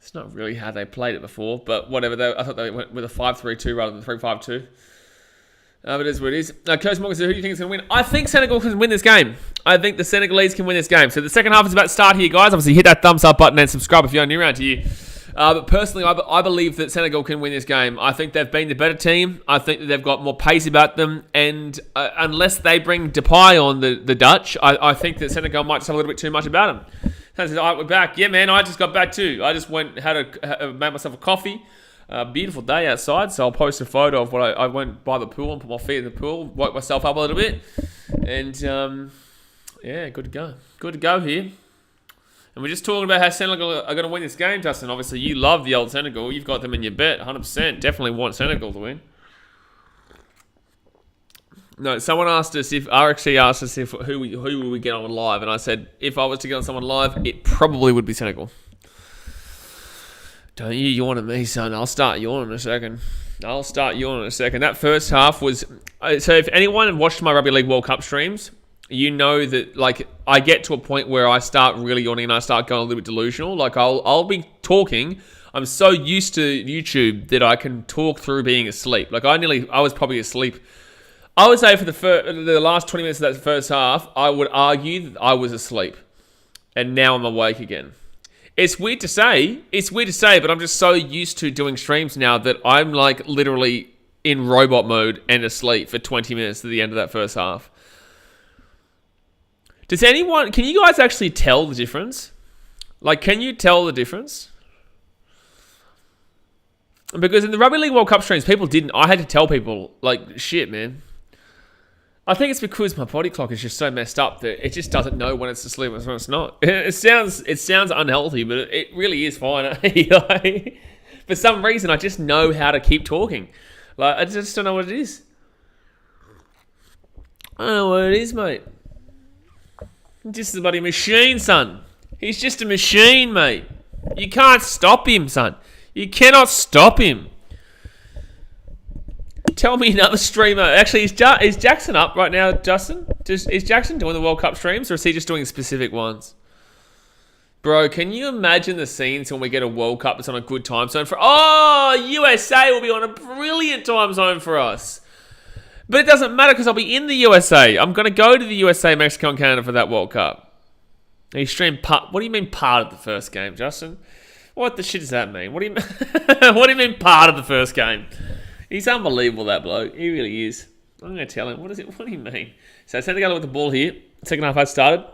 It's not really how they played it before, but whatever. I thought they went with a 5-3-2 rather than 3-5-2. But it is what it is. Coach Morgan says, who do you think is going to win? I think Senegal can win this game. I think the Senegalese can win this game. So the second half is about to start here, guys. Obviously, hit that thumbs up button and subscribe if you're new around here. But personally, I believe that Senegal can win this game. I think they've been the better team. I think that they've got more pace about them. And unless they bring Depay on the Dutch, I think that Senegal might just have a little bit too much about them. Says, all right, we're back. Yeah, man, I just got back too. I just made myself a coffee. Beautiful day outside, so I'll post a photo of what I went by the pool and put my feet in the pool, woke myself up a little bit, and yeah, good to go. Good to go here. And we're just talking about how Senegal are going to win this game, Dustin. Obviously, you love the old Senegal. You've got them in your bet, 100%. Definitely want Senegal to win. No, someone asked us if RXC asked us if who would we get on live, and I said if I was to get on someone live, it probably would be Senegal. Don't you yawn at me, son. I'll start yawning in a second. That first half was... So if anyone had watched my Rugby League World Cup streams, you know that, like, I get to a point where I start really yawning and I start going a little bit delusional. Like, I'll be talking. I'm so used to YouTube that I can talk through being asleep. Like, I was probably asleep. I would say for the last 20 minutes of that first half, I would argue that I was asleep. And now I'm awake again. It's weird to say, but I'm just so used to doing streams now that I'm like literally in robot mode and asleep for 20 minutes at the end of that first half. Can you guys actually tell the difference? Like, can you tell the difference? Because in the Rugby League World Cup streams, people didn't. I had to tell people, like, shit, man. I think it's because my body clock is just so messed up that it just doesn't know when it's asleep and when it's not. It sounds unhealthy, but it really is fine. For some reason, I just know how to keep talking. Like, I just don't know what it is. I don't know what it is, mate. Just a bloody machine, son. He's just a machine, mate. You can't stop him, son. You cannot stop him. Tell me another streamer. Actually, is Jackson up right now, Justin? Is Jackson doing the World Cup streams, or is he just doing specific ones? Bro, can you imagine the scenes when we get a World Cup that's on a good time zone for... Oh, USA will be on a brilliant time zone for us. But it doesn't matter because I'll be in the USA. I'm going to go to the USA, Mexico, and Canada for that World Cup. He streamed part... What do you mean part of the first game, Justin? What the shit does that mean? What do you mean... What do you mean part of the first game? He's unbelievable, that bloke. He really is. I'm going to tell him. What do you mean? So Senegal with the ball here. Second half had started.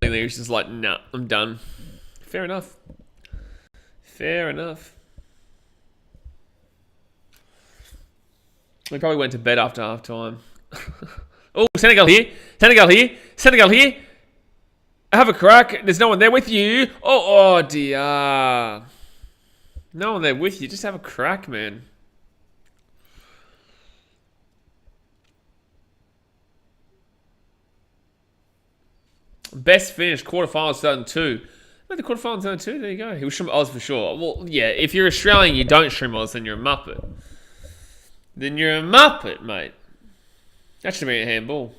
He's just like, nah, I'm done. Fair enough. We probably went to bed after half time. Oh, Senegal here. Have a crack. There's no one there with you. Oh dear. No one there with you. Just have a crack, man. Best finish, quarterfinals 2002. Oh, the quarterfinals 2002, there you go. He was from Oz for sure. Well, yeah, if you're Australian, you don't stream Oz, then you're a Muppet. Mate. That should be a handball.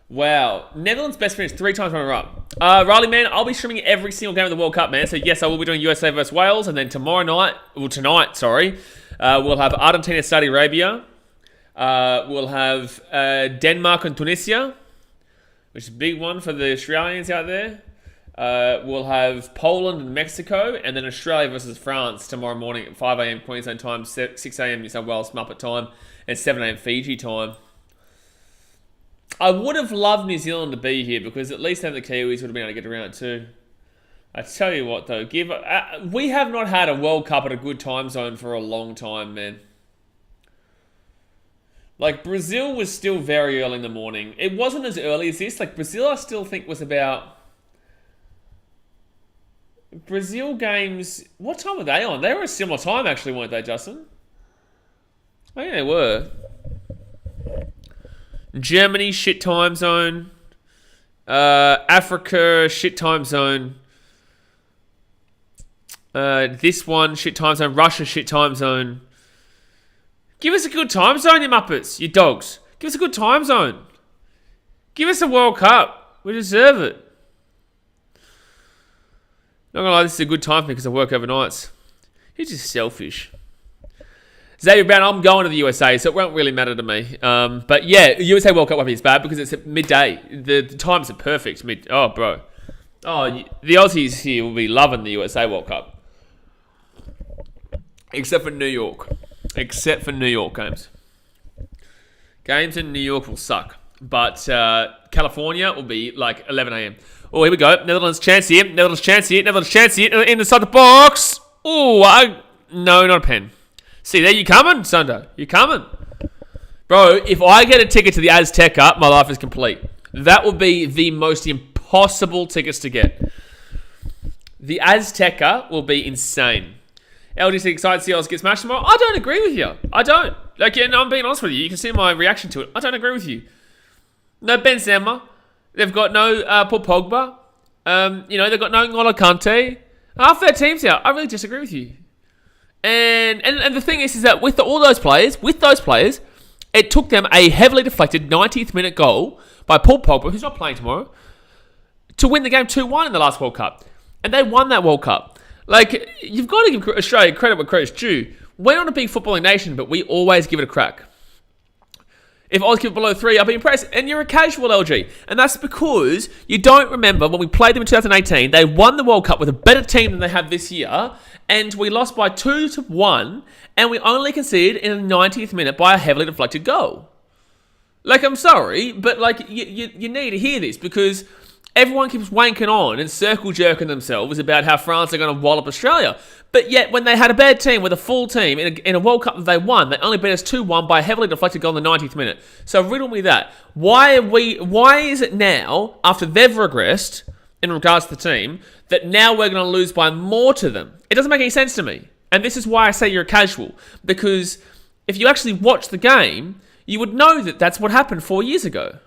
Wow. Netherlands best finish 3 times runner up. Riley, man, I'll be streaming every single game of the World Cup, man. So, yes, I will be doing USA versus Wales. And then tonight, we'll have Argentina, Saudi Arabia. We'll have Denmark and Tunisia, which is a big one for the Australians out there. We'll have Poland and Mexico, and then Australia versus France tomorrow morning at 5 a.m. Queensland time, 6 a.m. New South Wales Muppet time, and 7 a.m. Fiji time. I would have loved New Zealand to be here because at least then the Kiwis would have been able to get around too. I tell you what though, we have not had a World Cup at a good time zone for a long time, man. Like, Brazil was still very early in the morning. It wasn't as early as this. Like, Brazil I still think was about... Brazil games... What time were they on? They were a similar time, actually, weren't they, Justin? I think they were. Germany, shit time zone. Africa, shit time zone. This one, shit time zone. Russia, shit time zone. Give us a good time zone, you Muppets, you dogs. Give us a good time zone. Give us a World Cup. We deserve it. Not gonna lie, this is a good time for me because I work overnights. He's just selfish. Xavier Brown, I'm going to the USA, so it won't really matter to me. But yeah, USA World Cup won't be as bad because it's at midday. The times are perfect. Oh, bro. Oh, the Aussies here will be loving the USA World Cup. Except for New York. Except for New York games. Games in New York will suck. But California will be like 11 a.m. Oh, here we go. Netherlands chance here. Netherlands chance here. Inside the box. Oh, no, not a pen. See, there you coming, Sundo. You coming. Bro, if I get a ticket to the Aztec Cup, my life is complete. That will be the most impossible tickets to get. The Azteca will be insane. LGC excited to see us get smashed tomorrow. I don't agree with you. I don't. Like, and I'm being honest with you. You can see my reaction to it. I don't agree with you. No Benzema. They've got no Paul Pogba. They've got no N'Golo Kante. Half their team's out. I really disagree with you. And the thing is that with all those players, it took them a heavily deflected 90th minute goal by Paul Pogba, who's not playing tomorrow, to win the game 2-1 in the last World Cup. And they won that World Cup. Like, you've got to give Australia credit where credit's due. We're not a big footballing nation, but we always give it a crack. If Oz keep it below 3, I'll be impressed. And you're a casual, LG. And that's because you don't remember when we played them in 2018, they won the World Cup with a better team than they have this year, and we lost by 2-1, and we only conceded in the 90th minute by a heavily deflected goal. Like, I'm sorry, but like you need to hear this, because everyone keeps wanking on and circle jerking themselves about how France are going to wallop Australia. But yet, when they had a bad team with a full team in a World Cup that they won, they only beat us 2-1 by a heavily deflected goal in the 90th minute. So riddle me that. Why is it now, after they've regressed in regards to the team, that now we're going to lose by more to them? It doesn't make any sense to me. And this is why I say you're a casual. Because if you actually watch the game, you would know that that's what happened 4 years ago.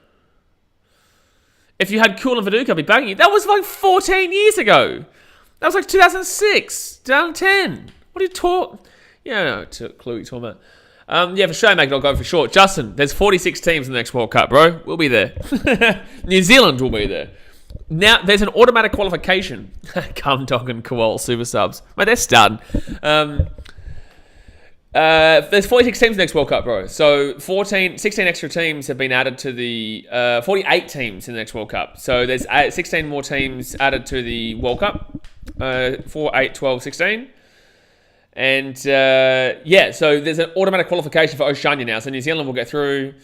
If you had Cool and Viduka be banging you, that was like 14 years ago. That was like 2006, 2010. What are you talking? Yeah, no, clue what you're talking about. For sure, make it all go for short. Justin, there's 46 teams in the next World Cup, bro. We'll be there. New Zealand will be there. Now, there's an automatic qualification. Come, Dog and Koal, super subs. Mate, they're starting. There's 46 teams next World Cup, bro. So 16 extra teams have been added to the 48 teams in the next World Cup. So there's 16 more teams added to the World Cup. 4, 8, 12, 16. And so there's an automatic qualification for Oceania now. So New Zealand will get through.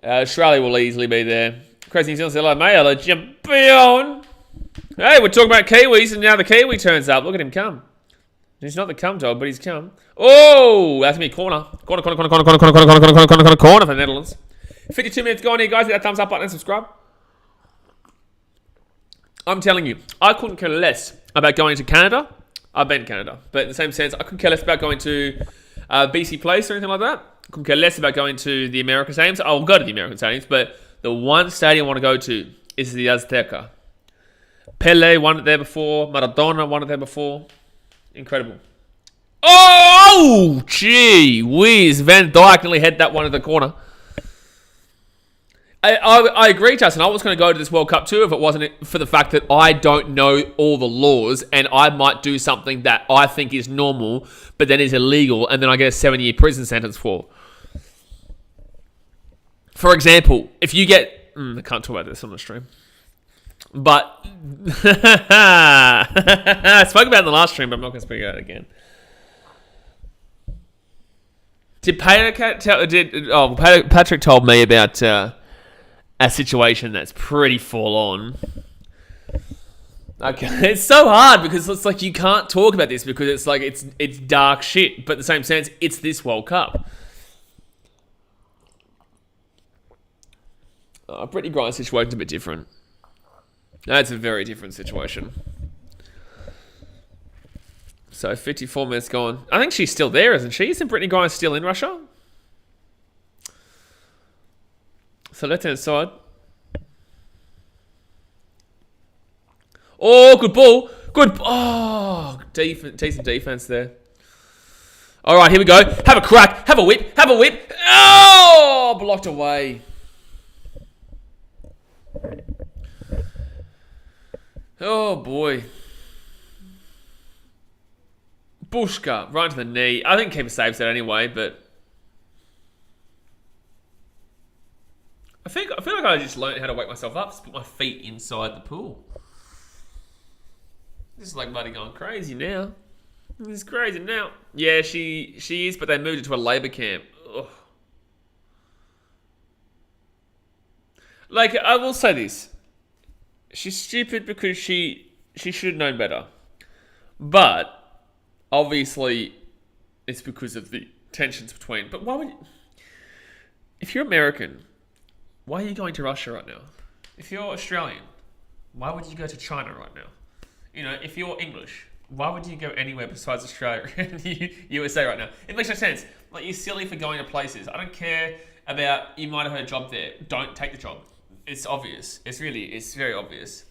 Australia will easily be there. Crazy New Zealand says, hello, mate. Hello, champion. Hey, we're talking about Kiwis, and now the Kiwi turns up. Look at him come. He's not the cum dog, but he's come. Oh, that's me. Corner for the Netherlands. 52 minutes gone here, guys. Hit that thumbs up button and subscribe. I'm telling you, I couldn't care less about going to Canada. I've been to Canada, but in the same sense, I couldn't care less about going to BC Place or anything like that. I couldn't care less about going to the American Stadiums. I'll go to the American Stadiums, but the one stadium I want to go to is the Azteca. Pele won it there before. Maradona won it there before. Incredible. Oh, gee whiz. Van Dijk nearly had that one in the corner. I agree, Justin. I was going to go to this World Cup too if it wasn't for the fact that I don't know all the laws and I might do something that I think is normal but then is illegal and then I get a 7-year prison sentence for. For example, if you get... I can't talk about this on the stream. But... I spoke about it in the last stream, but I'm not going to speak about it again. Patrick told me about a situation that's pretty full on. Okay, it's so hard because it's like you can't talk about this because it's like it's dark shit, but in the same sense, it's this World Cup. Brittany Grant's situation's a bit different. That's a very different situation. So 54 minutes gone. I think she's still there, isn't she? Isn't Brittany Grant still in Russia? So left-hand side. Oh, good ball. Good. Oh, decent defense there. All right, here we go. Have a crack. Have a whip. Have a whip. Oh, blocked away. Oh, boy. Bushka, right to the knee. I think keeper saves that anyway, but... I feel like I just learned how to wake myself up. Just put my feet inside the pool. This is like bloody going crazy now. This is crazy now. Yeah, she is, but they moved her to a labour camp. Ugh. Like, I will say this. She's stupid because she should have known better. But... obviously, it's because of the tensions between... But why would you... If you're American, why are you going to Russia right now? If you're Australian, why would you go to China right now? You know, if you're English, why would you go anywhere besides Australia and USA right now? It makes no sense. Like, you're silly for going to places. I don't care about, you might have had a job there. Don't take the job. It's obvious. It's very obvious.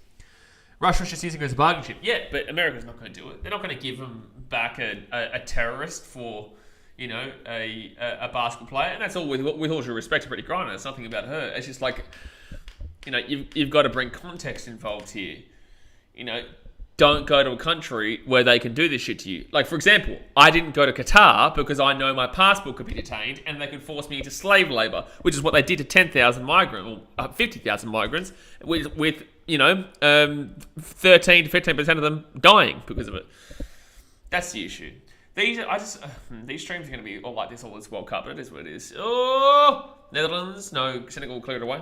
Russia's just using it as a bargaining chip. Yeah, but America's not going to do it. They're not going to give them back a terrorist for, you know, a basketball player. And that's all with all due respect to Brittany Griner. It's nothing about her. It's just like, you know, you've got to bring context involved here. You know, don't go to a country where they can do this shit to you. Like, for example, I didn't go to Qatar because I know my passport could be detained and they could force me into slave labour, which is what they did to 10,000 migrants, or 50,000 migrants, with you know, 13 to 15% of them dying because of it. That's the issue. These streams are going to be all like this all this World Cup, but it is what it is. Oh, Netherlands, no, Senegal cleared away.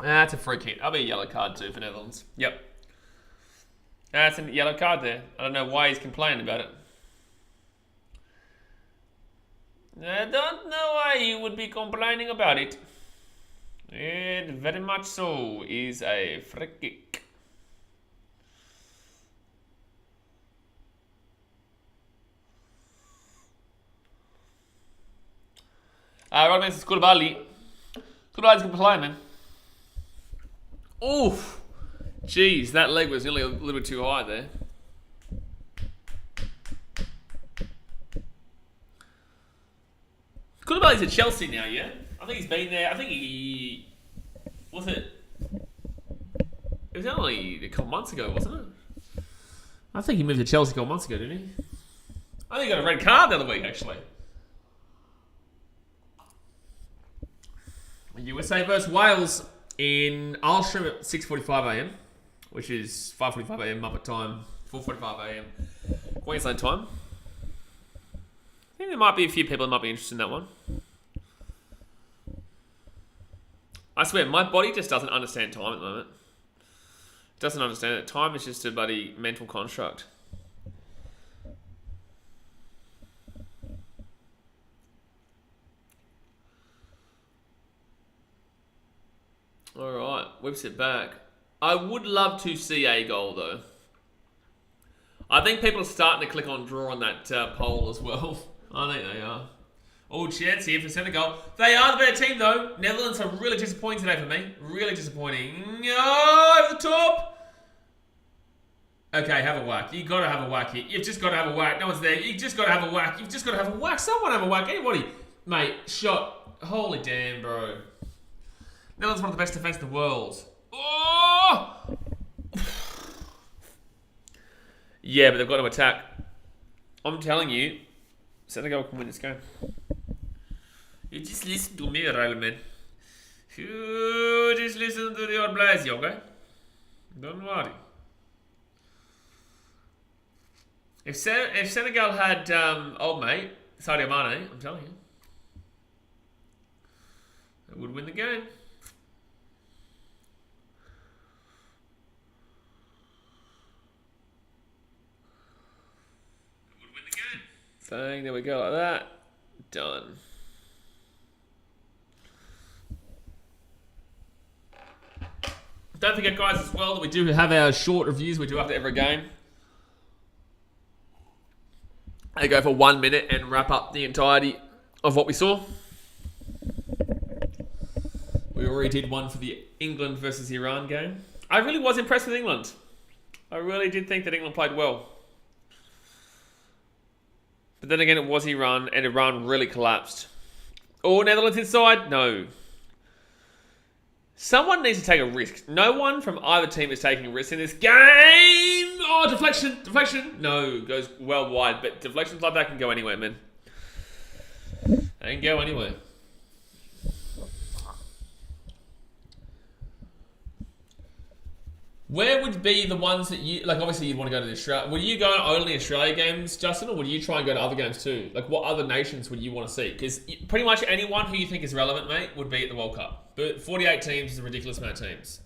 That's a free kick. That'll be a yellow card too for Netherlands. Yep. That's a yellow card there. I don't know why he's complaining about it. I don't know why he would be complaining about it. It very much so is a free kick. Rodman says, Koulibaly. Koulibaly's a good player, man. Oof. Jeez, that leg was nearly a little bit too high there. Koulibaly's at Chelsea now, yeah? I think he's been there. I think he... Was it? It was only a couple months ago, wasn't it? I think he moved to Chelsea a couple months ago, didn't he? I think he got a red card the other week, actually. USA versus Wales in... I'll stream at 6:45am, which is 5:45am Muppet time, 4:45am Queensland time. I think there might be a few people that might be interested in that one. I swear, my body just doesn't understand time at the moment. It doesn't understand it. Time is just a bloody mental construct. Alright, whips it back. I would love to see a goal, though. I think people are starting to click on draw on that poll as well. I think they are. Oh, chance here for Senegal. They are the better team, though. Netherlands are really disappointing today for me. Really disappointing. Oh, over the top. Okay, have a whack. You've got to have a whack here. You've just got to have a whack. No one's there. You've just got to have a whack. You've just got to have a whack. Someone have a whack. Anybody. Mate, shot. Holy damn, bro. Netherlands one of the best defense in the world. Oh! Yeah, but they've got to attack. I'm telling you, Senegal can win this game. You just listen to me, Railman. You just listen to your blaze, okay? Don't worry. If Senegal had old mate, Sadio Mane, I'm telling you, they would win the game. Bang, there we go, like that. Done. Don't forget, guys, as well, that we do have our short reviews we do after every game. They go for 1 minute and wrap up the entirety of what we saw. We already did one for the England versus Iran game. I really was impressed with England. I really did think that England played well. But then again, it was Iran, and Iran really collapsed. Oh, Netherlands inside? No. Someone needs to take a risk. No one from either team is taking a risk in this game. Oh, deflection. Deflection. No, goes well wide. But deflections like that can go anywhere, man. They can go anywhere. Where would be the ones that you... Like, obviously, you'd want to go to the Australia... Would you go to only Australia games, Justin? Or would you try and go to other games too? Like, what other nations would you want to see? Because pretty much anyone who you think is relevant, mate, would be at the World Cup. But 48 teams is a ridiculous amount of teams.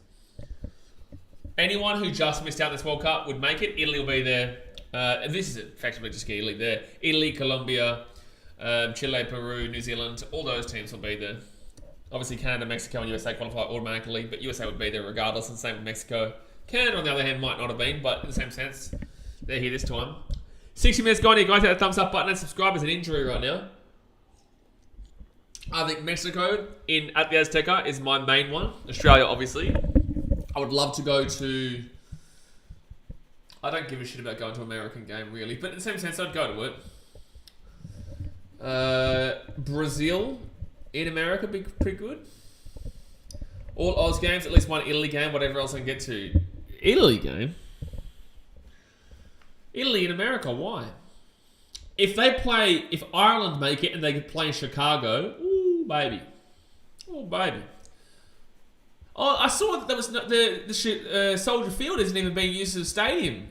Anyone who just missed out this World Cup would make it. Italy will be there. This is effectively just Italy there. Italy, Colombia, Chile, Peru, New Zealand, all those teams will be there. Obviously, Canada, Mexico, and USA qualify automatically, but USA would be there regardless, and same with Mexico. Canada, on the other hand, might not have been, but in the same sense, they're here this time. 60 minutes gone here, guys. Hit that thumbs up button and subscribe. There's an injury right now. I think Mexico at the Azteca is my main one. Australia, obviously. I would love to go to... I don't give a shit about going to an American game, really. But in the same sense, I'd go to it. Brazil in America be pretty good. All Oz games, at least one Italy game, whatever else I can get to. Italy game? Italy in America, why? If Ireland make it and they could play in Chicago, ooh, baby. Oh, baby. Oh, I saw that there was the Soldier Field isn't even being used as a stadium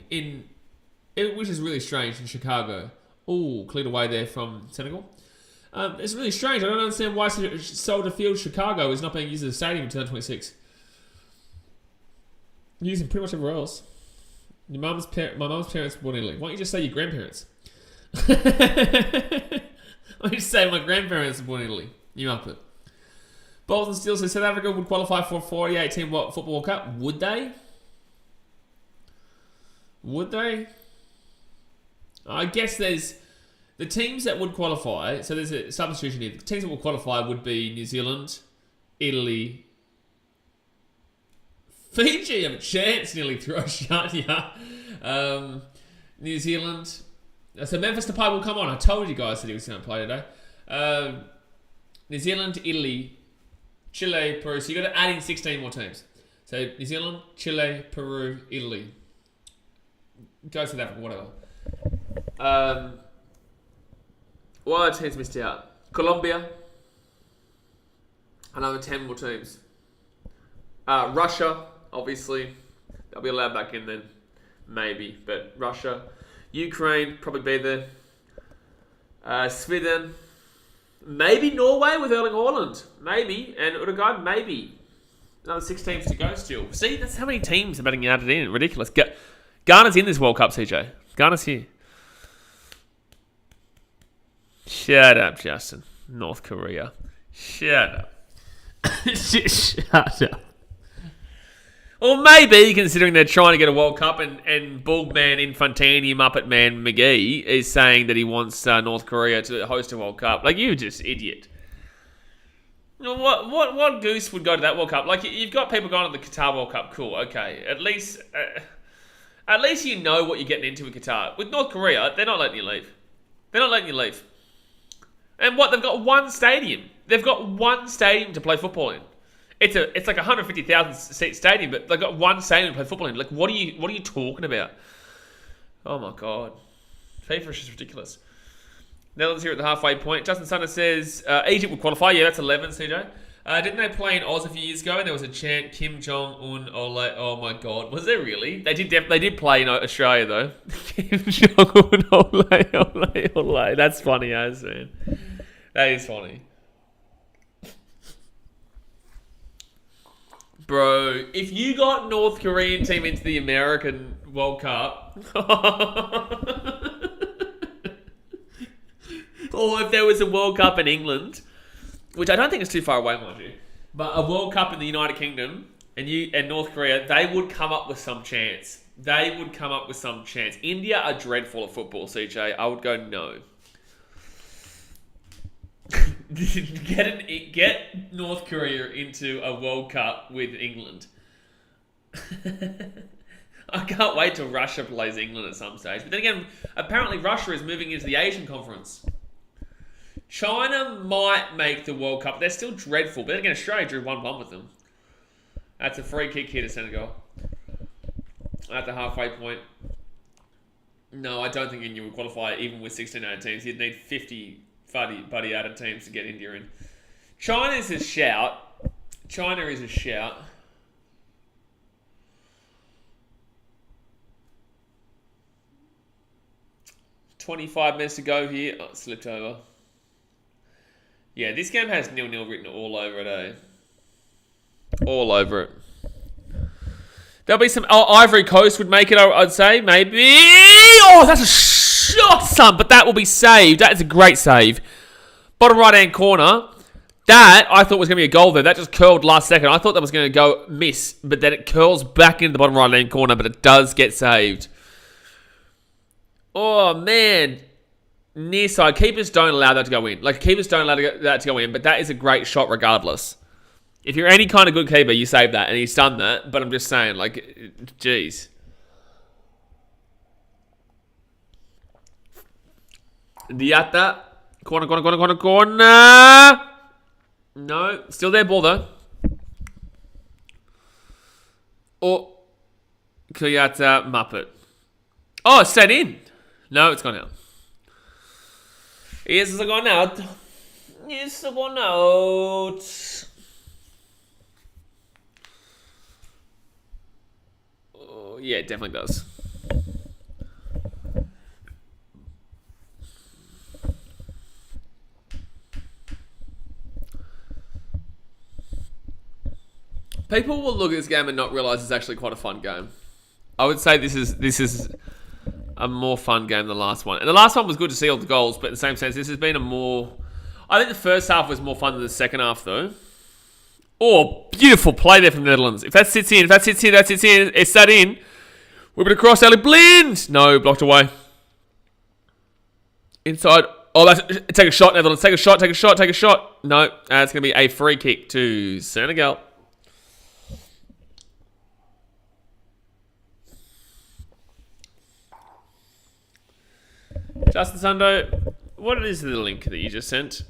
which is really strange in Chicago. Ooh, cleared away there from Senegal. It's really strange. I don't understand why Soldier Field, Chicago, is not being used as a stadium in 2026. Using pretty much everywhere else. My mum's parents were born in Italy. Why don't you just say your grandparents? Why don't you say my grandparents were born in Italy? You up it. Bolton still says South Africa would qualify for 48-team Football World Cup. Would they? Would they? I guess there's the teams that would qualify. So there's a substitution here. The teams that would qualify would be New Zealand, Italy, Fiji have a chance, nearly threw a shot, yeah. New Zealand. So Memphis Depay will come on. I told you guys that he was going to play today. New Zealand, Italy, Chile, Peru. So you've got to add in 16 more teams. So New Zealand, Chile, Peru, Italy. Go South Africa, whatever. What other teams missed out? Colombia. Another 10 more teams. Russia, obviously. They'll be allowed back in then. Maybe. But Russia. Ukraine, probably be there. Sweden. Maybe Norway with Erling Haaland. Maybe. And Uruguay, maybe. Another 6 teams to go still. See, that's how many teams are being added in. Ridiculous. Ghana's in this World Cup, CJ. Ghana's here. Shut up, Justin. North Korea. Shut up. Shut up. Or maybe, considering they're trying to get a World Cup and Bald Man Infantini Muppet Man McGee is saying that he wants North Korea to host a World Cup. Like, you just idiot. What goose would go to that World Cup? Like, you've got people going to the Qatar World Cup. Cool, okay. At least you know what you're getting into with Qatar. With North Korea, they're not letting you leave. They're not letting you leave. And what? They've got one stadium. They've got one stadium to play football in. It's like a 150,000 seat stadium, but they've got one stadium to play football in. Like, what are you talking about? Oh my god, FIFA is just ridiculous. Netherlands here at the halfway point. Justin Sunder says Egypt would qualify. Yeah, that's 11. CJ, didn't they play in Oz a few years ago? And there was a chant Kim Jong Un Ole. Oh my god, was there really? They did play in Australia though. Kim Jong Un Ole Ole Ole. That's funny as man. That is funny. Bro, if you got North Korean team into the American World Cup, or if there was a World Cup in England, which I don't think is too far away, mind you, but a World Cup in the United Kingdom and North Korea, they would come up with some chance. India are dreadful at football, CJ. I would go no. Get North Korea into a World Cup with England. I can't wait till Russia plays England at some stage. But then again, apparently Russia is moving into the Asian conference. China might make the World Cup. They're still dreadful. But then again, Australia drew 1-1 with them. That's a free kick here to Senegal. At the halfway point. No, I don't think India would qualify even with 16 out teams. You'd need 50 buddy added teams to get India in. China is a shout. 25 minutes to go here. Oh, it slipped over. Yeah, this game has 0-0 written all over it, eh? All over it. There'll be some... Oh, Ivory Coast would make it, I'd say. Maybe... Oh, that's a shot, son. But that will be saved. That is a great save. Bottom right-hand corner. That, I thought was going to be a goal there. That just curled last second. I thought that was going to go miss. But then it curls back into the bottom right-hand corner. But it does get saved. Oh, man. Near side. Keepers don't allow that to go in. Like, keepers don't allow that to go in. But that is a great shot regardless. If you're any kind of good keeper, you save that. And he's done that. But I'm just saying, like, geez. Diatta. Corner. No, still there, ball though. Oh, QATAR Muppet. Oh, it's set in. No, it's gone out. Yes, it's gone out. Yes, it's gone out. Oh, yeah, it definitely does. People will look at this game and not realise it's actually quite a fun game. I would say this is a more fun game than the last one. And the last one was good to see all the goals, but in the same sense, this has been a more... I think the first half was more fun than the second half, though. Oh, beautiful play there from the Netherlands. If that sits in, it's that in. Whip it across, Ali Blind! No, blocked away. Inside. Oh, take a shot, Netherlands. Take a shot. No, it's going to be a free kick to Senegal. Justin Sundo, what is the link that you just sent?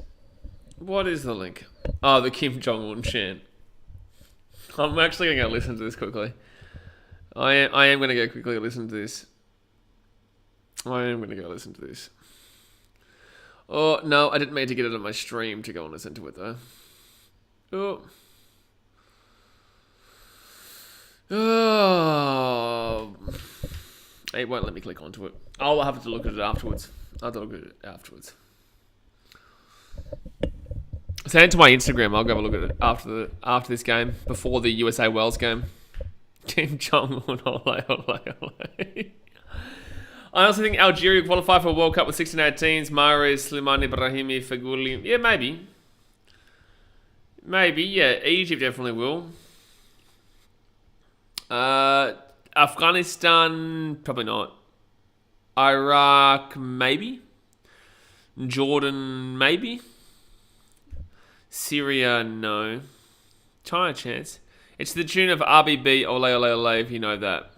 What is the link? Oh, the Kim Jong-un chant. I'm actually going to go listen to this quickly. I am going to go quickly listen to this. Oh, no, I didn't mean to get it on my stream to go and listen to it, though. Oh. It won't let me click onto it. I'll have to look at it afterwards. Send it to my Instagram. I'll go have a look at it after this game, before the USA Wales game. Kim Jong-un, ole. I also think Algeria qualified for a World Cup with 16 teams. Mahrez, Slimani, Brahimi, Feghouli. Yeah, maybe. Yeah. Egypt definitely will. Afghanistan, probably not. Iraq, maybe. Jordan, maybe. Syria, no. China, chance. It's the tune of RBB, ole, if you know that.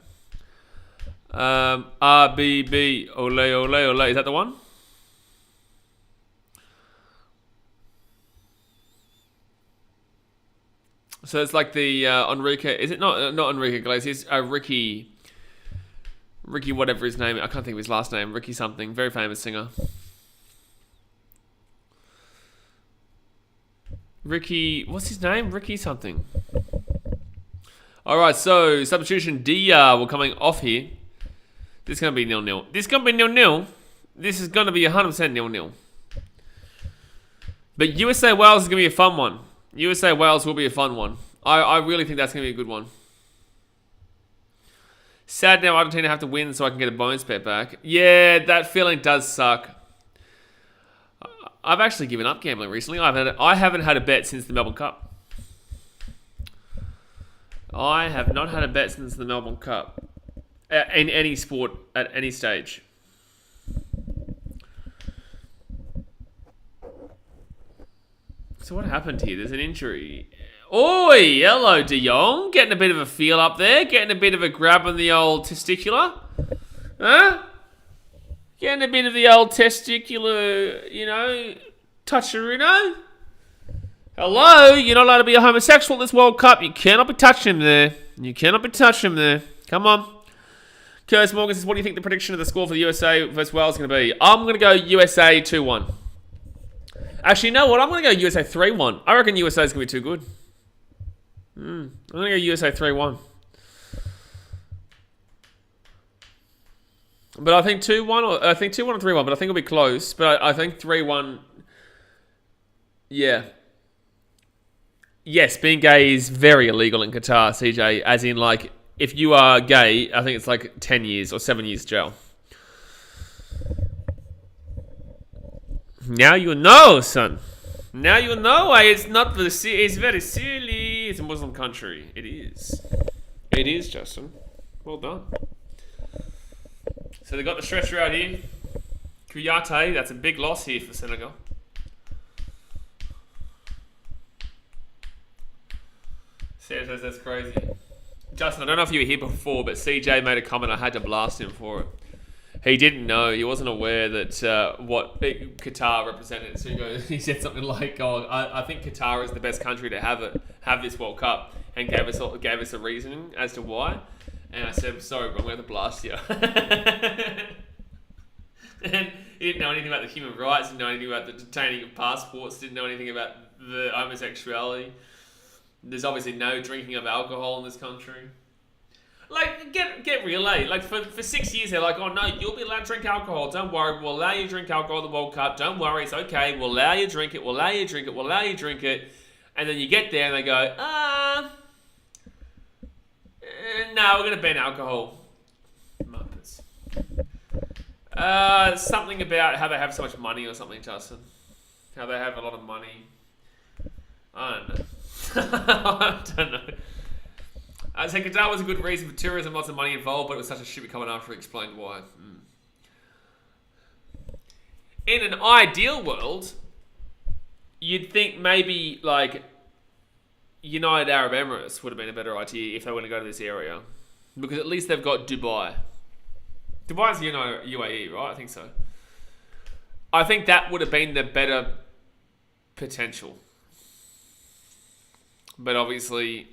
RBB, ole. Is that the one? So it's like the Enrique. Is it not Enrique Iglesias? Ricky, whatever his name. I can't think of his last name. Ricky something. Very famous singer. Ricky, what's his name? Ricky something. All right. So substitution DR will coming off here. This is gonna be 0-0. This is gonna be 0-0. This is gonna be 100% 0-0. But USA Wales is gonna be a fun one. USA Wales will be a fun one. I really think that's going to be a good one. Sad now Argentina have to win so I can get a bonus bet back. Yeah, that feeling does suck. I've actually given up gambling recently. I haven't had a bet since the Melbourne Cup. I have not had a bet since the Melbourne Cup. In any sport, at any stage. So what happened here? There's an injury. Oi, hello De Jong. Getting a bit of a feel up there. Getting a bit of a grab on the old testicular. Huh? Getting a bit of the old testicular, toucherino. Hello? You're not allowed to be a homosexual at this World Cup. You cannot be touching him there. Come on. Curtis Morgan says, what do you think the prediction of the score for the USA versus Wales is going to be? I'm going to go USA 2-1. Actually, you know what? I'm going to go USA 3-1. I reckon USA is going to be too good. I'm going to go USA 3-1. But I think 2-1 or 3-1, but I think it'll be close. But I think 3-1. Yeah. Yes, being gay is very illegal in Qatar, CJ. As in, like, if you are gay, I think it's like 10 years or 7 years jail. Now you know, son. Now you know why it's not the. It's very silly. It's a Muslim country. It is. It is, Justin. Well done. So they got the stretcher out here. QATAR, that's a big loss here for Senegal. Says that's crazy. Justin, I don't know if you were here before, but CJ made a comment. I had to blast him for it. He didn't know. He wasn't aware that what Qatar represented. So he said something like, "Oh, I think Qatar is the best country to have this World Cup," and gave us a reasoning as to why. And I said, "Sorry, bro, I'm going to blast you." And he didn't know anything about the human rights. Didn't know anything about the detaining of passports. Didn't know anything about the homosexuality. There's obviously no drinking of alcohol in this country. Like, get real, eh? Like, for 6 years, they're like, oh, no, you'll be allowed to drink alcohol. Don't worry. We'll allow you to drink alcohol at the World Cup. Don't worry. It's okay. We'll allow you to drink it. We'll allow you to drink it. We'll allow you to drink it. And then you get there and they go, no, we're going to ban alcohol. Muppets. Something about how they have so much money or something, Justin. How they have a lot of money. I don't know. I don't know. I said Qatar was a good reason for tourism, lots of money involved, but it was such a shit coming after. Explained why. In an ideal world, you'd think maybe like United Arab Emirates would have been a better idea if they were going to go to this area, because at least they've got Dubai. Dubai's UAE, right? I think so. I think that would have been the better potential. But obviously,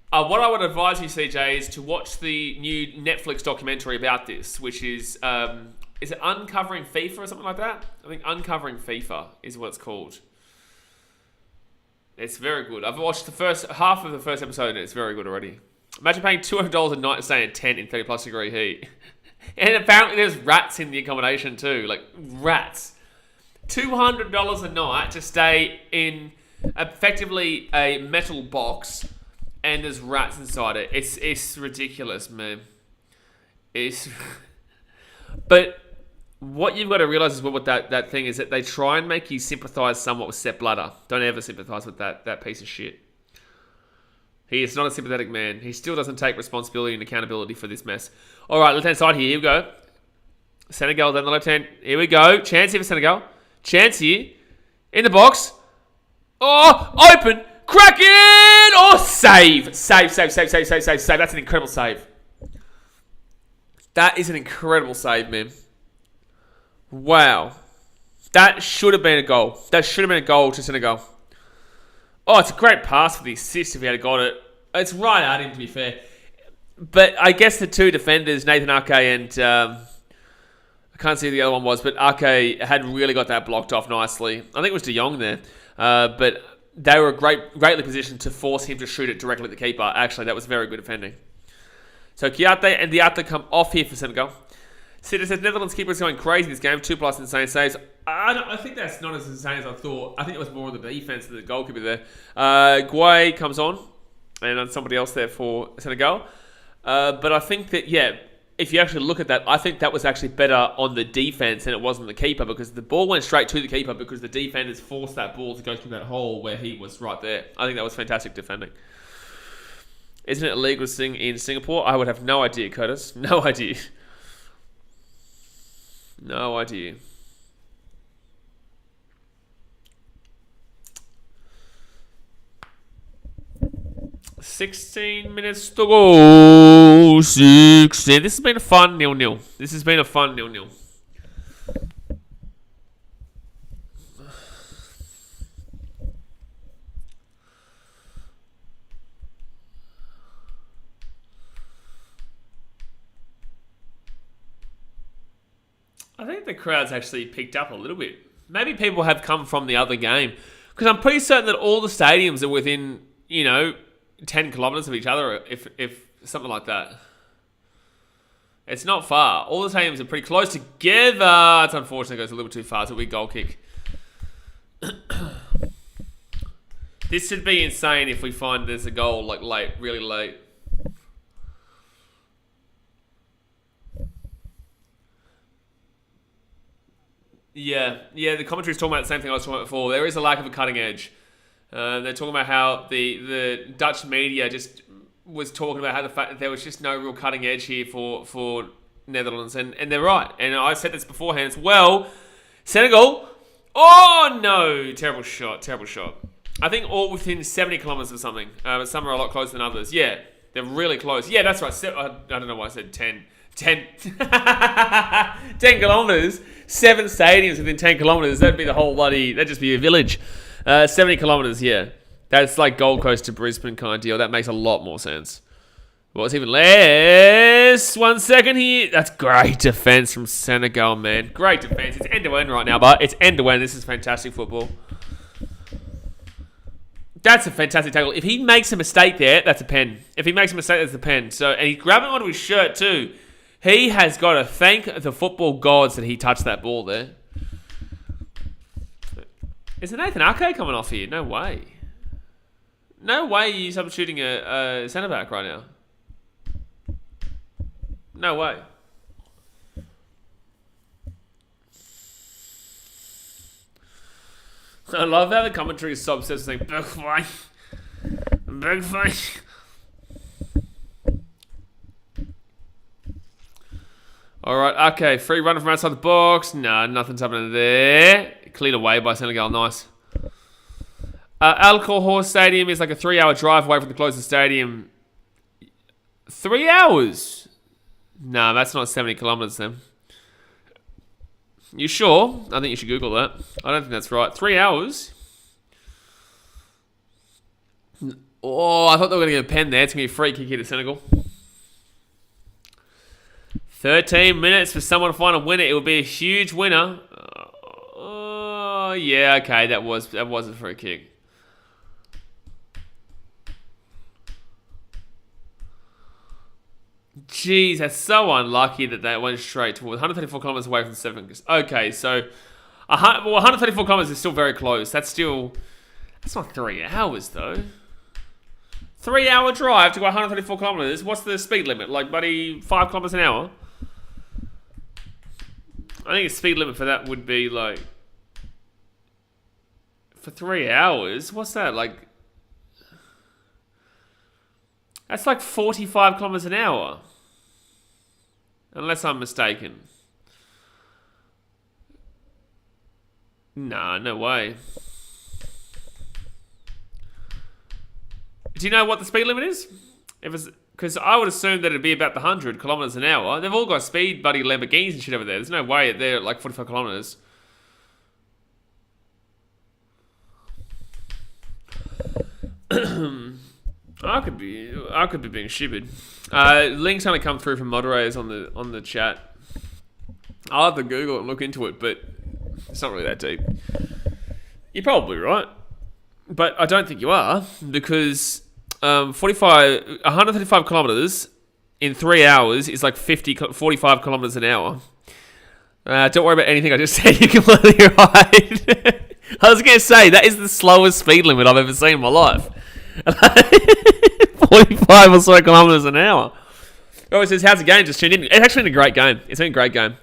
what I would advise you, CJ, is to watch the new Netflix documentary about this, which is it Uncovering FIFA or something like that? I think Uncovering FIFA is what it's called. It's very good. I've watched the first half of the first episode and it's very good already. Imagine paying $200 a night to stay in a tent in 30 plus degree heat. And apparently there's rats in the accommodation too. Like, rats. $200 a night to stay in effectively a metal box, and there's rats inside it. It's ridiculous, man. But what you've got to realise is what that thing is, that they try and make you sympathise somewhat with Sepp Blatter. Don't ever sympathise with that piece of shit. He is not a sympathetic man. He still doesn't take responsibility and accountability for this mess. All right, left-hand side here we go. Senegal down the left-hand. Here we go. Chance here for Senegal. Chance here. In the box. Oh, open. Crack it. Oh, save. Save. That's an incredible save. That is an incredible save, man. Wow. That should have been a goal. That should have been a goal to Senegal. Oh, it's a great pass for the assist if he had got it. It's right at him, to be fair. But I guess the two defenders, Nathan Ake and... I can't see who the other one was, but Ake had really got that blocked off nicely. I think it was De Jong there. But they were greatly positioned to force him to shoot it directly at the keeper. Actually, that was very good defending. So QATAR and Diatta come off here for Senegal. Sitter says Netherlands keeper is going crazy this game. 2+ insane saves. I think that's not as insane as I thought. I think it was more of the defense than the goalkeeper there. Guay comes on, and somebody else there for Senegal. But I think that, yeah, if you actually look at that, I think that was actually better on the defense than it was on the keeper, because the ball went straight to the keeper because the defenders forced that ball to go through that hole where he was right there. I think that was fantastic defending. Isn't it illegal to sing in Singapore? I would have no idea, Curtis. No idea. No idea. $16 minutes to go. 16. This has been a fun 0-0. This has been a fun 0-0. I think the crowd's actually picked up a little bit. Maybe people have come from the other game, because I'm pretty certain that all the stadiums are within, 10 kilometres of each other, if something like that. It's not far. All the stadiums are pretty close together. It's unfortunate it goes a little too far. It's a big goal kick. This should be insane if we find there's a goal like late, really late. Yeah, the commentary's talking about the same thing I was talking about before. There is a lack of a cutting edge. They're talking about how the Dutch media just was talking about how the fact that there was just no real cutting edge here for Netherlands, and they're right. And I said this beforehand as well. Senegal, oh no, terrible shot. I think all within 70 kilometers of something. But some are a lot closer than others. Yeah, they're really close. Yeah, that's right. I don't know why I said 10. 10 kilometers, 7 stadiums within 10 kilometers. That'd be the whole that'd just be a village. 70 kilometers, yeah. That's like Gold Coast to Brisbane kind of deal. That makes a lot more sense. Well, it's even less. 1 second here. That's great defense from Senegal, man. Great defense. It's end to end right now, but it's end to end. This is fantastic football. That's a fantastic tackle. If he makes a mistake there, that's a pen. If he makes a mistake, that's a pen. So, and he's grabbing onto his shirt too. He has got to thank the football gods that he touched that ball there. Is it Nathan Ake coming off here? No way. No way he's substituting a centre back right now. No way. I love how the commentary is so obsessed with saying, big fight. Alright, okay. Free runner from outside the box. No, nothing's happening there. Cleared away by Senegal. Nice. Alcohol Stadium is like a 3-hour drive away from the closest stadium. 3 hours? No, that's not 70 kilometers then. You sure? I think you should Google that. I don't think that's right. 3 hours? Oh, I thought they were going to get a pen there. It's going to be a free kick here to Senegal. 13 minutes for someone to find a winner. It will be a huge winner. Oh, yeah, okay. That was a free kick. Jeez, that's so unlucky that went straight towards 134 kilometers away from the 7. Okay, so 134 kilometers is still very close. That's not 3 hours though. 3-hour drive to go 134 kilometers. What's the speed limit? Like, buddy, 5 kilometers an hour? I think the speed limit for that would be like, for 3 hours, what's that? Like, that's like 45 kilometers an hour. Unless I'm mistaken. Nah, no way. Do you know what the speed limit is? Because I would assume that it'd be about the 100 kilometers an hour. They've all got speed buddy Lamborghinis and shit over there. There's no way they're at like 45 kilometers. I could be being stupid. Links only come through from moderators on the chat. I'll have to Google it and look into it, but it's not really that deep. You're probably right, but I don't think you are, because 135 kilometers in 3 hours is like 45 kilometers an hour. Don't worry about anything I just said. You're completely right. I was going to say, that is the slowest speed limit I've ever seen in my life. 45 or so kilometers an hour. Oh, it says, how's the game? Just tuned in. It's actually been a great game. It's been a great game.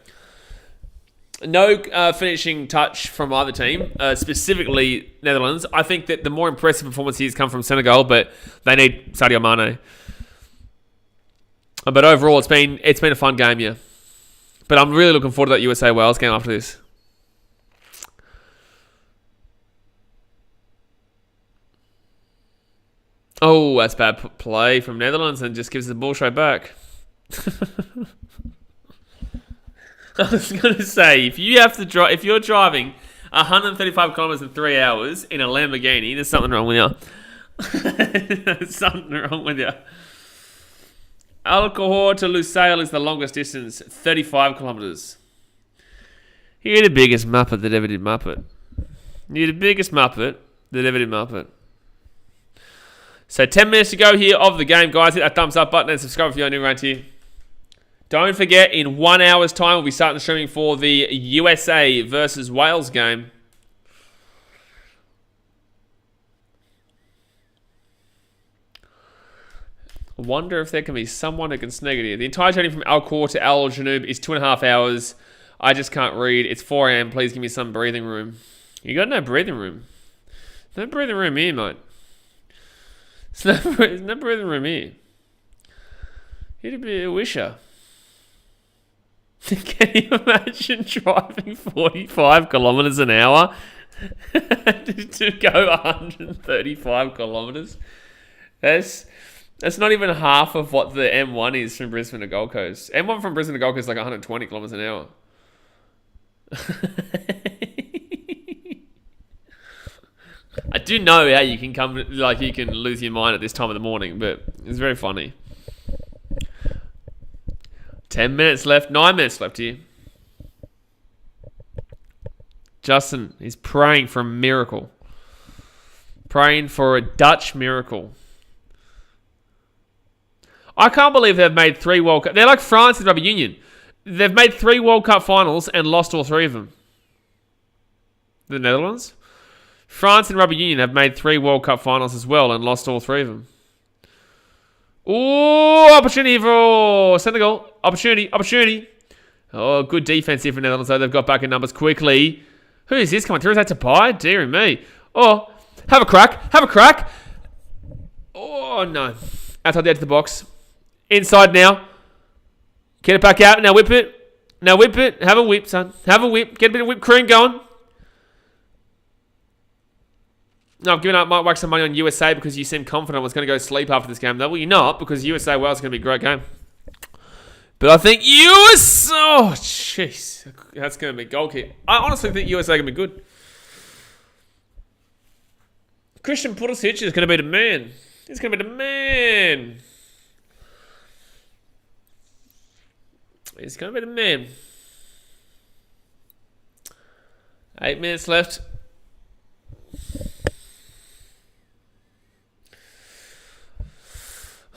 No finishing touch from either team, specifically Netherlands. I think that the more impressive performances come from Senegal, but they need Sadio Mane. But overall, it's been a fun game, yeah. But I'm really looking forward to that USA Wales game after this. Oh, that's bad play from Netherlands and just gives the ball straight back. I was going to say, if you're driving 135 kilometers in 3 hours in a Lamborghini, there's something wrong with you. There's something wrong with you. Alcohol to Lusail is the longest distance, 35 kilometers. You're the biggest Muppet that ever did Muppet. You're the biggest Muppet that ever did Muppet. So 10 minutes to go here of the game, guys. Hit that thumbs up button and subscribe if you're new around here. Don't forget, in 1 hour's time, we'll be starting the streaming for the USA versus Wales game. I wonder if there can be someone who can snag it here. The entire journey from Al Khor to Al Janoub is 2.5 hours. I just can't read. It's 4 a.m. Please give me some breathing room. You got no breathing room. No breathing room here, mate. There's no breathing room here. You'd be a wisher. Can you imagine driving 45 kilometers an hour to go 135 kilometers? That's not even half of what the M1 is from Brisbane to Gold Coast. M1 from Brisbane to Gold Coast is like 120 kilometers an hour. I do know how you can you can lose your mind at this time of the morning, but it's very funny. 10 minutes left, 9 minutes left here. Justin is praying for a miracle. Praying for a Dutch miracle. I can't believe they've made 3 World Cup. They're like France in rugby union. They've made 3 World Cup finals and lost all 3 of them. The Netherlands. France and rugby union have made 3 World Cup finals as well and lost all 3 of them. Ooh, opportunity for Senegal. Opportunity. Oh, good defense here for Netherlands, though. They've got back in numbers quickly. Who is this coming through? Is that Tapai? Dear me. Oh, have a crack. Oh, no. Outside the edge of the box. Inside now. Get it back out. Now whip it. Have a whip, son. Have a whip. Get a bit of whipped cream going. No, I've given up. Might whack some money on USA because you seem confident I was going to go sleep after this game. No, well, you're not, because USA Wales is going to be a great game. But I think USA... Oh, jeez. That's going to be goal kick. I honestly think USA are going to be good. Christian Pulisic is going to be the man. He's going to be the man. He's going to be the man. 8 minutes left.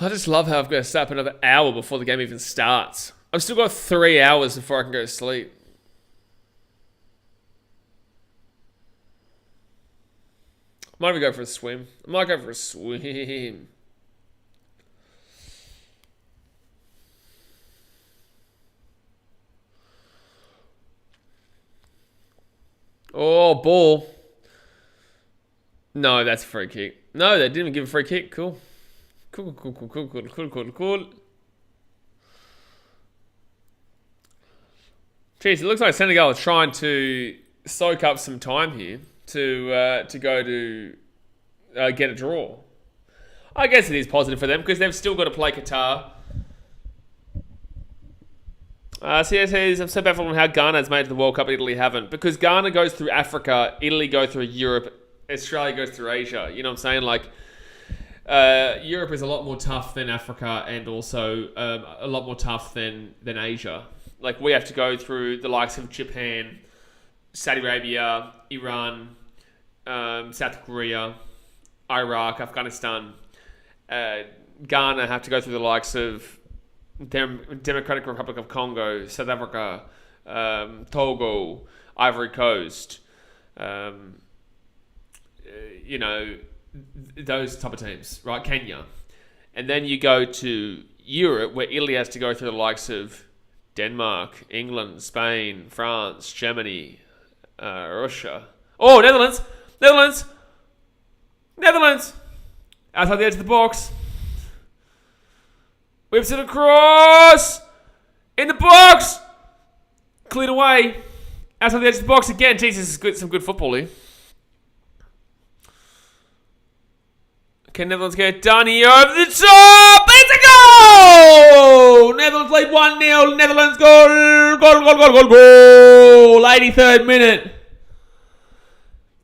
I just love how I've got to stay up another hour before the game even starts. I've still got 3 hours before I can go to sleep. Might even go for a swim. I might go for a swim. Oh, ball. No, that's a free kick. No, they didn't even give a free kick. Cool. Cool. Jeez, it looks like Senegal are trying to soak up some time here to go to get a draw. I guess it is positive for them because they've still got to play Qatar. CSAs, I'm so baffled on how Ghana's made the World Cup, Italy haven't. Because Ghana goes through Africa, Italy go through Europe, Australia goes through Asia. You know what I'm saying? Like, Europe is a lot more tough than Africa and also a lot more tough than Asia. Like, we have to go through the likes of Japan, Saudi Arabia, Iran, South Korea, Iraq, Afghanistan. Ghana have to go through the likes of Democratic Republic of Congo, South Africa, Togo, Ivory Coast, those type of teams, right? Kenya. And then you go to Europe, where Italy has to go through the likes of Denmark, England, Spain, France, Germany, Russia. Oh, Netherlands! Outside the edge of the box. Whips it across! In the box! Cleared away. Outside the edge of the box again. Jesus, this is good, some good football here. Can Netherlands get it done here over the top? It's a goal! Netherlands lead 1-0. Netherlands goal! Goal! 83rd minute.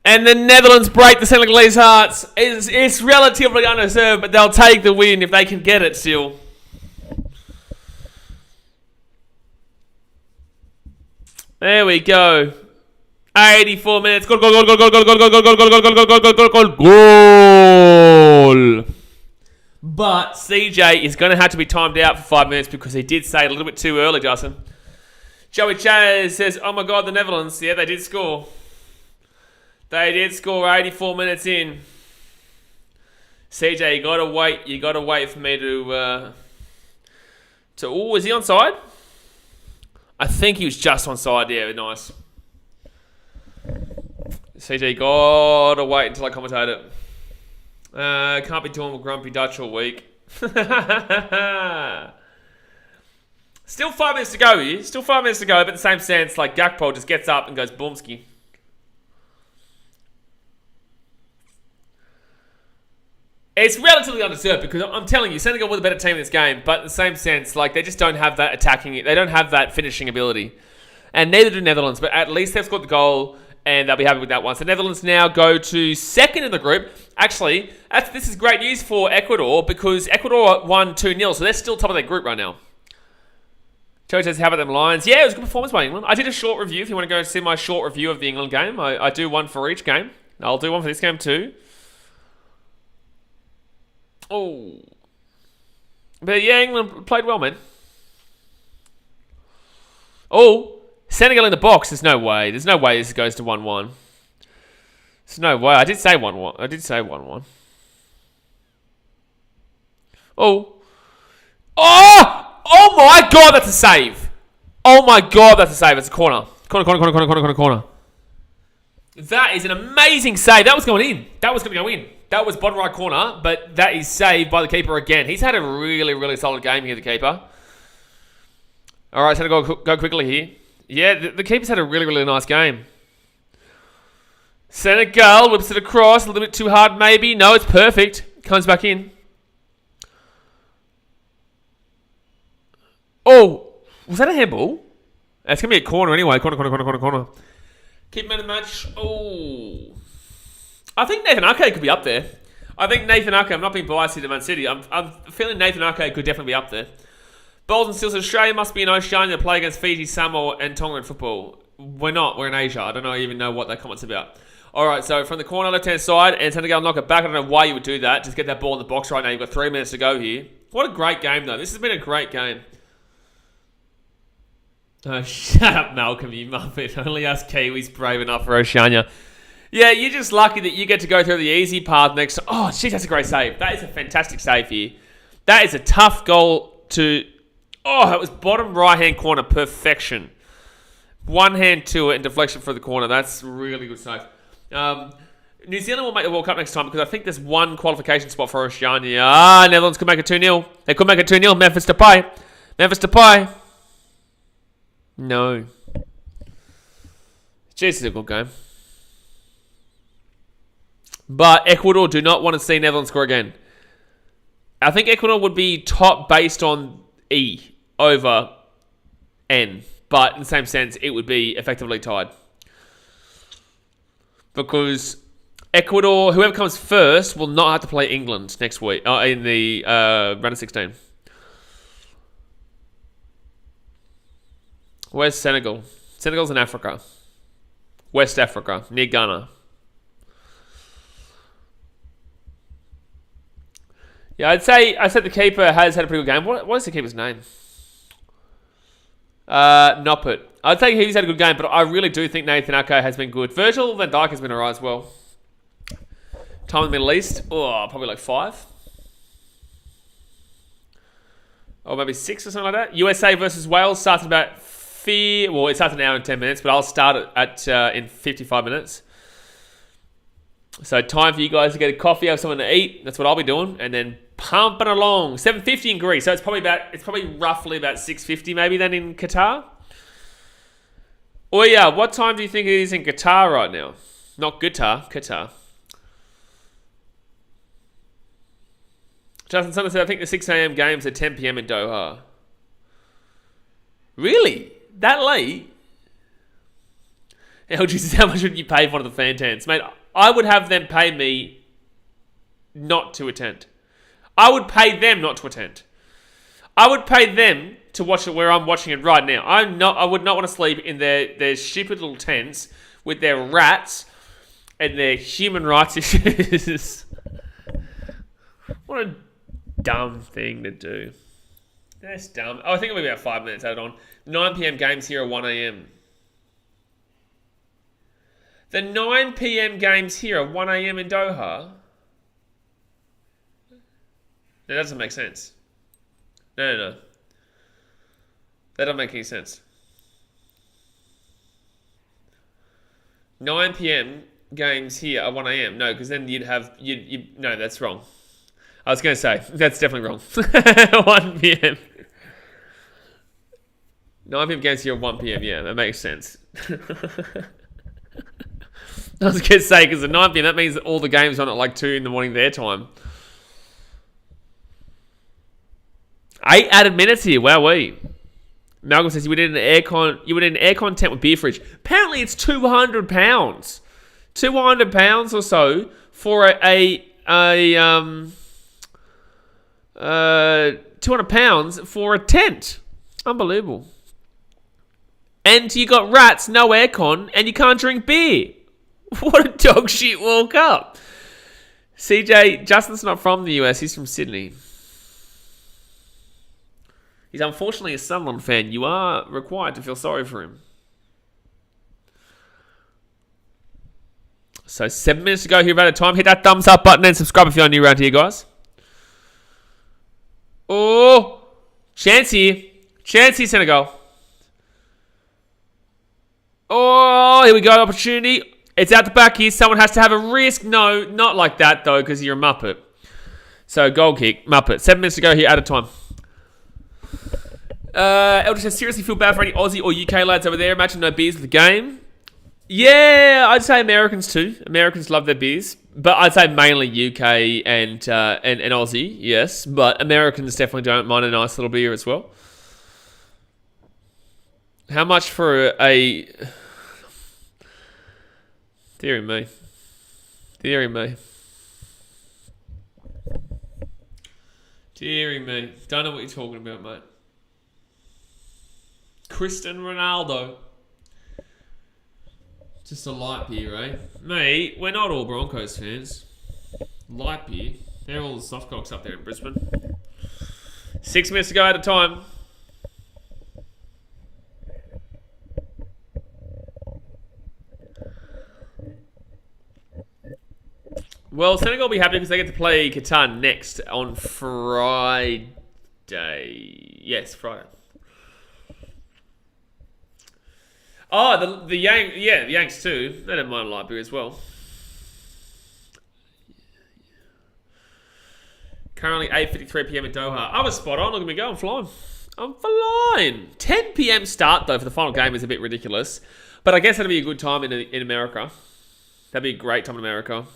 And the Netherlands break the Senegalese hearts. It's relatively undeserved, but they'll take the win if they can get it still. There we go. 84 minutes. Goal. But CJ is going to have to be timed out for 5 minutes because he did say it a little bit too early, Justin. Joey Chaz says, oh my God, the Netherlands. Yeah, they did score. They did score 84 minutes in. CJ, you got to wait. You got to wait for me to... Oh, is he onside? I think he was just onside. Yeah, nice. CG, gotta wait until I commentate it. Can't be doing with Grumpy Dutch all week. Still 5 minutes to go here. Still 5 minutes to go, but in the same sense, like Gakpo just gets up and goes boomski. It's relatively undeserved because I'm telling you, Senegal were the better team in this game, but in the same sense, like they just don't have that attacking, they don't have that finishing ability. And neither do Netherlands, but at least they've scored the goal and they'll be happy with that one. So Netherlands now go to second in the group. Actually, this is great news for Ecuador because Ecuador won 2-0, so they're still top of their group right now. Joe says, how about them Lions? Yeah, it was a good performance by England. I did a short review. If you want to go see my short review of the England game, I do one for each game. I'll do one for this game too. Oh. But yeah, England played well, man. Oh, Senegal in the box. There's no way. There's no way this goes to 1-1. There's no way. I did say 1-1. I did say 1-1. Oh. Oh! Oh my god, that's a save. Oh my god, that's a save. It's a corner. Corner. That is an amazing save. That was going in. That was going to go in. That was bottom right corner, but that is saved by the keeper again. He's had a really, really solid game here, the keeper. All right, so go quickly here. Yeah, the keeper's had a really, really nice game. Senegal whips it across. A little bit too hard, maybe. No, it's perfect. Comes back in. Oh, was that a handball? It's going to be a corner anyway. Corner. Keep man of the match. Oh. I think Nathan Ake could be up there. I think Nathan Ake, I'm not being biased here to Man City. I'm feeling Nathan Ake could definitely be up there. Bowles and Steele says, Australia must be in Oceania to play against Fiji, Samoa, and Tonga in football. We're not. We're in Asia. I don't even know what that comment's about. All right, so from the corner, left-hand side, and Senegal knock it back. I don't know why you would do that. Just get that ball in the box right now. You've got 3 minutes to go here. What a great game, though. This has been a great game. Oh, shut up, Malcolm, you muppet. Only us Kiwis brave enough for Oceania. Yeah, you're just lucky that you get to go through the easy path next. Oh, shit, that's a great save. That is a fantastic save here. That is a tough goal to... Oh, that was bottom right-hand corner. Perfection. One hand to it and deflection for the corner. That's a really good save. New Zealand will make the World Cup next time because I think there's one qualification spot for Oceania. Netherlands could make it 2-0. They could make it 2-0. Memphis Depay. No. Jeez, it's a good game. But Ecuador do not want to see Netherlands score again. I think Ecuador would be top based on E over N. But in the same sense, it would be effectively tied. Because Ecuador, whoever comes first, will not have to play England next week in the round of 16. Where's Senegal? Senegal's in Africa. West Africa, near Ghana. Yeah, I'd say the keeper has had a pretty good game. What is the keeper's name? Noppert. I'd say he's had a good game, but I really do think Nathan Ake has been good. Virgil van Dijk has been alright as well. Time in the Middle East. Oh, probably like 5. Or maybe 6 or something like that. USA versus Wales starts in about it starts an hour and 10 minutes, but I'll start it in 55 minutes. So time for you guys to get a coffee, have something to eat. That's what I'll be doing, and then pumping along. 7:50 in Greece, so it's probably roughly about 6:50 maybe then in Qatar. Oh yeah, what time do you think it is in Qatar right now? Not Qatar. Justin Summers said, I think the 6 a.m. games are 10 p.m. in Doha. Really? That late? LG says, how much would you pay for one of the fan tents? Mate, I would have them pay me not to attend. I would pay them not to attend. I would pay them to watch it where I'm watching it right now. I would not want to sleep in their stupid little tents with their rats and their human rights issues. What a dumb thing to do. That's dumb. Oh, I think it'll be about 5 minutes added on. 9 p.m. games here are 1 a.m. The 9 p.m. games here are 1 a.m. in Doha. That doesn't make sense. No. That doesn't make any sense. 9 p.m. games here are 1 a.m. No, because then you'd have... No, that's wrong. I was going to say, that's definitely wrong. 1 p.m. 9 p.m. games here at 1 p.m. Yeah, that makes sense. I was going to say, because at 9 p.m. that means that all the games are on at like 2 in the morning their time. 8 added minutes here. Wowee. Malcolm says you would in an aircon tent with beer fridge. Apparently it's £200. £200 or so for £200 for a tent. Unbelievable. And you got rats, no aircon, and you can't drink beer. What a dog shit World Cup. CJ, Justin's not from the US, he's from Sydney. He's unfortunately a Sunderland fan. You are required to feel sorry for him. So 7 minutes to go here about a time. Hit that thumbs up button and subscribe if you're new around here, guys. Oh, chance here. Chance here, Senegal. Oh, here we go. Opportunity. It's out the back here. Someone has to have a risk. No, not like that, though, because you're a Muppet. So, goal kick. Muppet. 7 minutes to go here at a time. Eldridge says, seriously feel bad for any Aussie or UK lads over there. Imagine no beers with the game. Yeah, I'd say Americans too. Americans love their beers. But I'd say mainly UK and Aussie, yes. But Americans definitely don't mind a nice little beer as well. How much for a... Deary me. Deary me. Deary me. Don't know what you're talking about, mate. Cristiano Ronaldo. Just a light beer, eh? Mate, we're not all Broncos fans. Light beer. They're all the softcocks up there in Brisbane. 6 minutes to go at a time. Well, Senegal will be happy because they get to play Qatar next on Friday. Yes, Friday. Oh, the Yanks too. They don't mind light beer as well. Currently 8:53 p.m. in Doha. I was spot on. Look at me go. I'm flying. I'm flying. 10 p.m. start though for the final game is a bit ridiculous, but I guess that'd be a good time in America. That'd be a great time in America.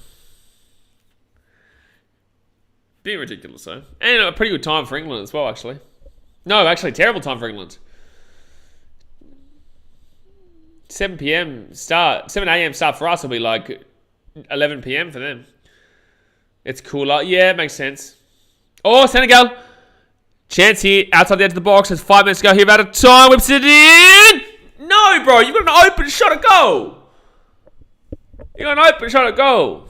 Be ridiculous though, and a pretty good time for England as well. Actually, no, actually terrible time for England. 7 p.m. start, 7 a.m. start for us will be like 11 p.m. for them. It's cooler. Yeah, it makes sense. Oh, Senegal. Chance here, outside the edge of the box. There's 5 minutes to go here about a time. Whips it in. No, bro. You've got an open shot at goal. You got an open shot at goal.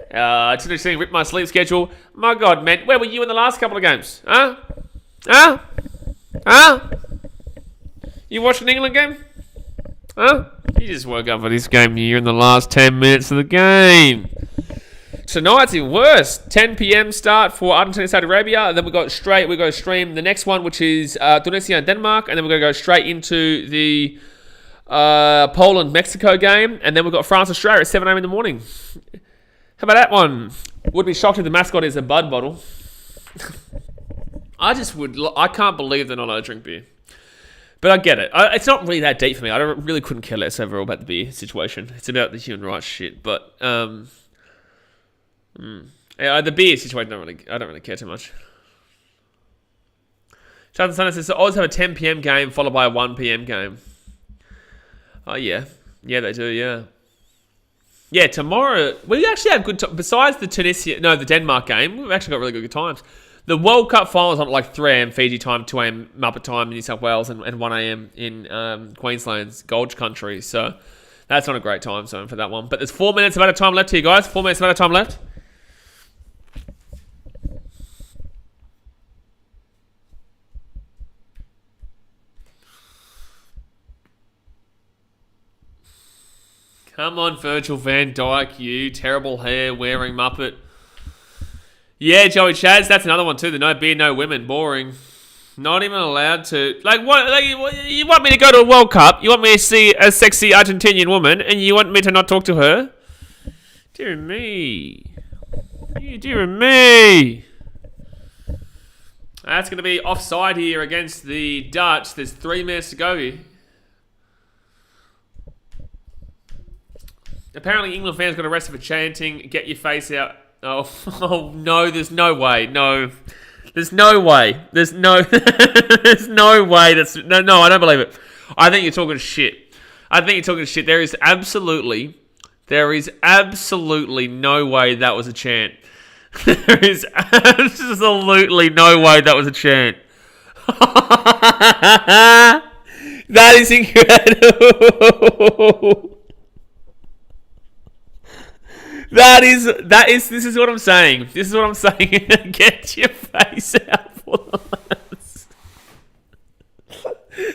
It's interesting. Rip my sleep schedule. My God, man. Where were you in the last couple of games? Huh? You watched an England game? Huh? You just woke up for this game here in the last 10 minutes of the game. Tonight's even worse. 10 p.m. start for Argentina, Saudi Arabia. And then we go stream the next one, which is Tunisia and Denmark. And then we're going to go straight into the Poland-Mexico game. And then we've got France-Australia at 7 a.m. in the morning. How about that one? Would be shocked if the mascot is a Bud bottle. I can't believe they're not allowed to drink beer. But I get it. It's not really that deep for me. I really couldn't care less overall about the beer situation. It's about the human rights shit. But the beer situation, I don't really care too much. Jonathan Sanders says, so Oz have a 10 p.m. game followed by a 1 p.m. game. Oh, yeah. Yeah, they do, yeah. Yeah, tomorrow, we actually have good times. Besides the the Denmark game, we've actually got really good times. The World Cup finals on at like 3 a.m. Fiji time, 2 a.m. Muppet time in New South Wales, and 1 a.m. in Queensland's Gulch country. So that's not a great time zone for that one. But there's 4 minutes about a time left here, guys. 4 minutes about a time left. Come on, Virgil van Dijk, you terrible hair wearing Muppet. Yeah, Joey Chaz, that's another one too. The no beer, no women, boring. Not even allowed to. Like, what? Like, you want me to go to a World Cup? You want me to see a sexy Argentinian woman, and you want me to not talk to her? Dear me. Dear me. That's going to be offside here against the Dutch. There's 3 minutes to go here. Apparently, England fans got arrested for chanting, "Get your face out." Oh no, there's no way. No. There's no way. There's no way. No, I don't believe it. I think you're talking shit. There is absolutely no way that was a chant. There is absolutely no way that was a chant. That is incredible. This is what I'm saying. Get your face out for the lads.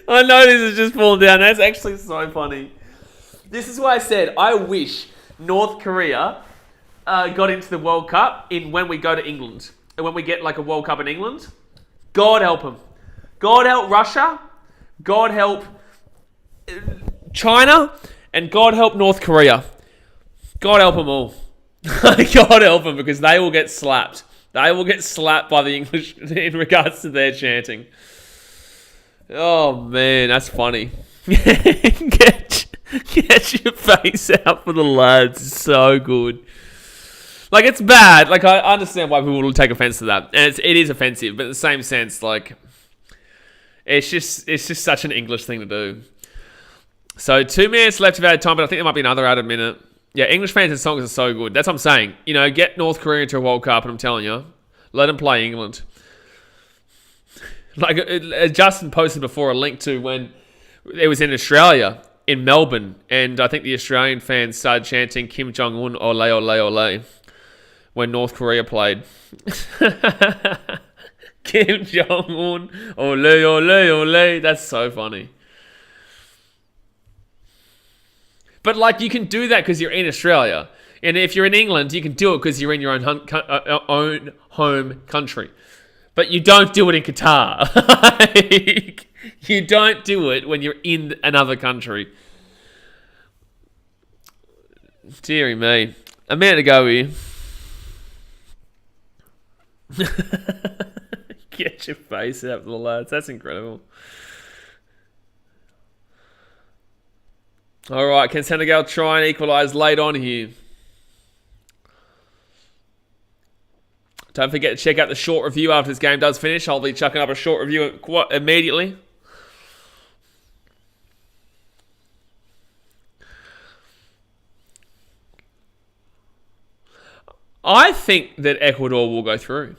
I know this is just falling down. That's actually so funny. This is why I said I wish North Korea got into the World Cup when we go to England. And when we get like a World Cup in England. God help them. God help Russia. God help China. And God help North Korea. God help them all. God help them, because they will get slapped. They will get slapped by the English in regards to their chanting. Oh man, that's funny. Get your face out for the lads. It's so good. Like, it's bad. Like, I understand why people will take offense to that, and it is offensive. But in the same sense, like, it's just such an English thing to do. So 2 minutes left of our time, but I think there might be another added minute. Yeah, English fans and songs are so good. That's what I'm saying. You know, get North Korea into a World Cup, and I'm telling you, let them play England. Like, Justin posted before a link to when it was in Australia, in Melbourne, and I think the Australian fans started chanting Kim Jong-un, ole, ole, ole, when North Korea played. Kim Jong-un, ole, ole, ole. That's so funny. But, like, you can do that because you're in Australia. And if you're in England, you can do it because you're in your own home country. But you don't do it in Qatar. You don't do it when you're in another country. Deary me. A minute to go here. Get your face out for the lads. That's incredible. All right, can Senegal try and equalise late on here? Don't forget to check out the short review after this game does finish. I'll be chucking up a short review immediately. I think that Ecuador will go through.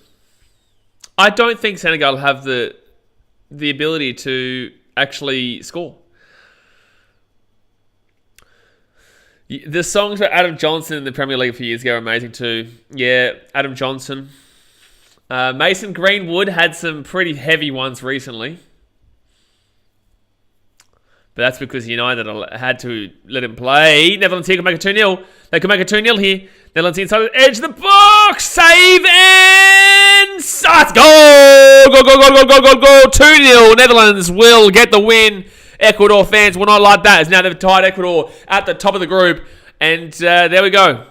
I don't think Senegal have the ability to actually score. The songs for Adam Johnson in the Premier League a few years ago are amazing too. Yeah, Adam Johnson. Mason Greenwood had some pretty heavy ones recently. But that's because United had to let him play. Netherlands here can make it 2-0. They can make it 2-0 here. Netherlands inside the edge of the box. Save and... Let's go! Go. 2-0. Netherlands will get the win. Ecuador fans will not like that, as now they've tied Ecuador at the top of the group. And there we go.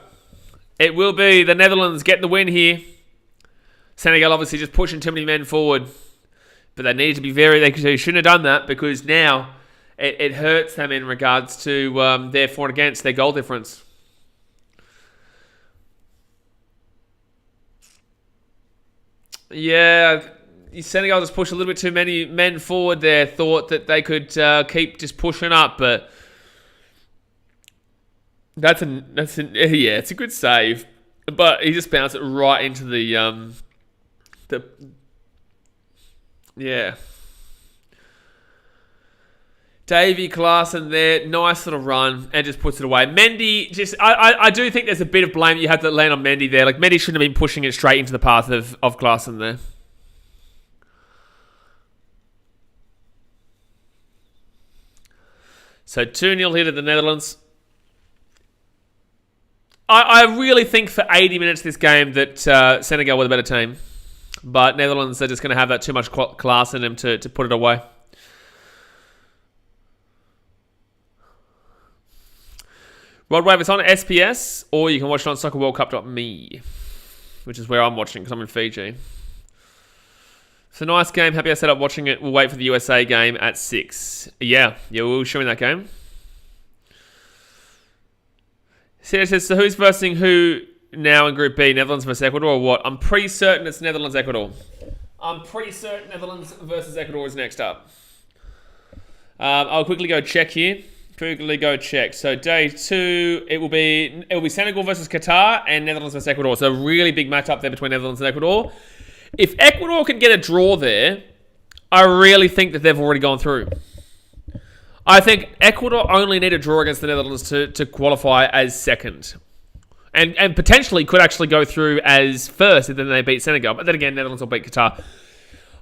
It will be the Netherlands getting the win here. Senegal obviously just pushing too many men forward. But they need to be they shouldn't have done that, because now it hurts them in regards to their for and against, their goal difference. Yeah, Senegal just pushed a little bit too many men forward there. Thought that they could keep just pushing up, but it's a good save. But he just bounced it right into the Davy Klaassen there, nice little run, and just puts it away. Mendy, I do think there's a bit of blame you have to land on Mendy there. Like, Mendy shouldn't have been pushing it straight into the path of Klaassen there. So 2-0 here to the Netherlands. I really think for 80 minutes this game that Senegal were the better team. But Netherlands are just going to have that too much class in them to put it away. Rod Wave, it's on SPS, or you can watch it on soccerworldcup.me, which is where I'm watching because I'm in Fiji. It's a nice game. Happy I set up watching it. We'll wait for the USA game at 6. Yeah, we'll show me that game. See, it says, so who's versing who now in Group B? Netherlands versus Ecuador or what? I'm pretty certain it's Netherlands-Ecuador. I'm pretty certain Netherlands versus Ecuador is next up. I'll quickly go check here. So day 2, it will be Senegal versus Qatar and Netherlands versus Ecuador. So a really big match up there between Netherlands and Ecuador. If Ecuador can get a draw there, I really think that they've already gone through. I think Ecuador only need a draw against the Netherlands to qualify as second. And potentially could actually go through as first if then they beat Senegal. But then again, Netherlands will beat Qatar.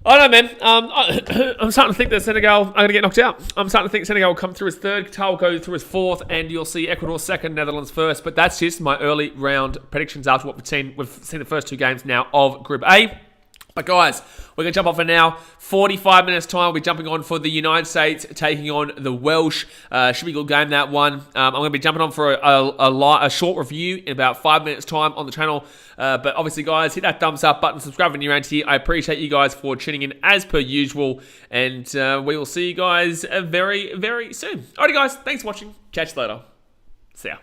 I don't know, man. I'm starting to think that Senegal are going to get knocked out. I'm starting to think Senegal will come through as third, Qatar will go through as fourth, and you'll see Ecuador second, Netherlands first. But that's just my early round predictions after what we've seen. We've seen the first 2 games now of Group A. But guys, we're going to jump on for now. 45 minutes time, we'll be jumping on for the United States taking on the Welsh. Should be a good game, that one. I'm going to be jumping on for a short review in about 5 minutes time on the channel. But obviously, guys, hit that thumbs up button, subscribe if you're around here. I appreciate you guys for tuning in as per usual. And we will see you guys very, very soon. Alrighty, guys, thanks for watching. Catch you later. See ya.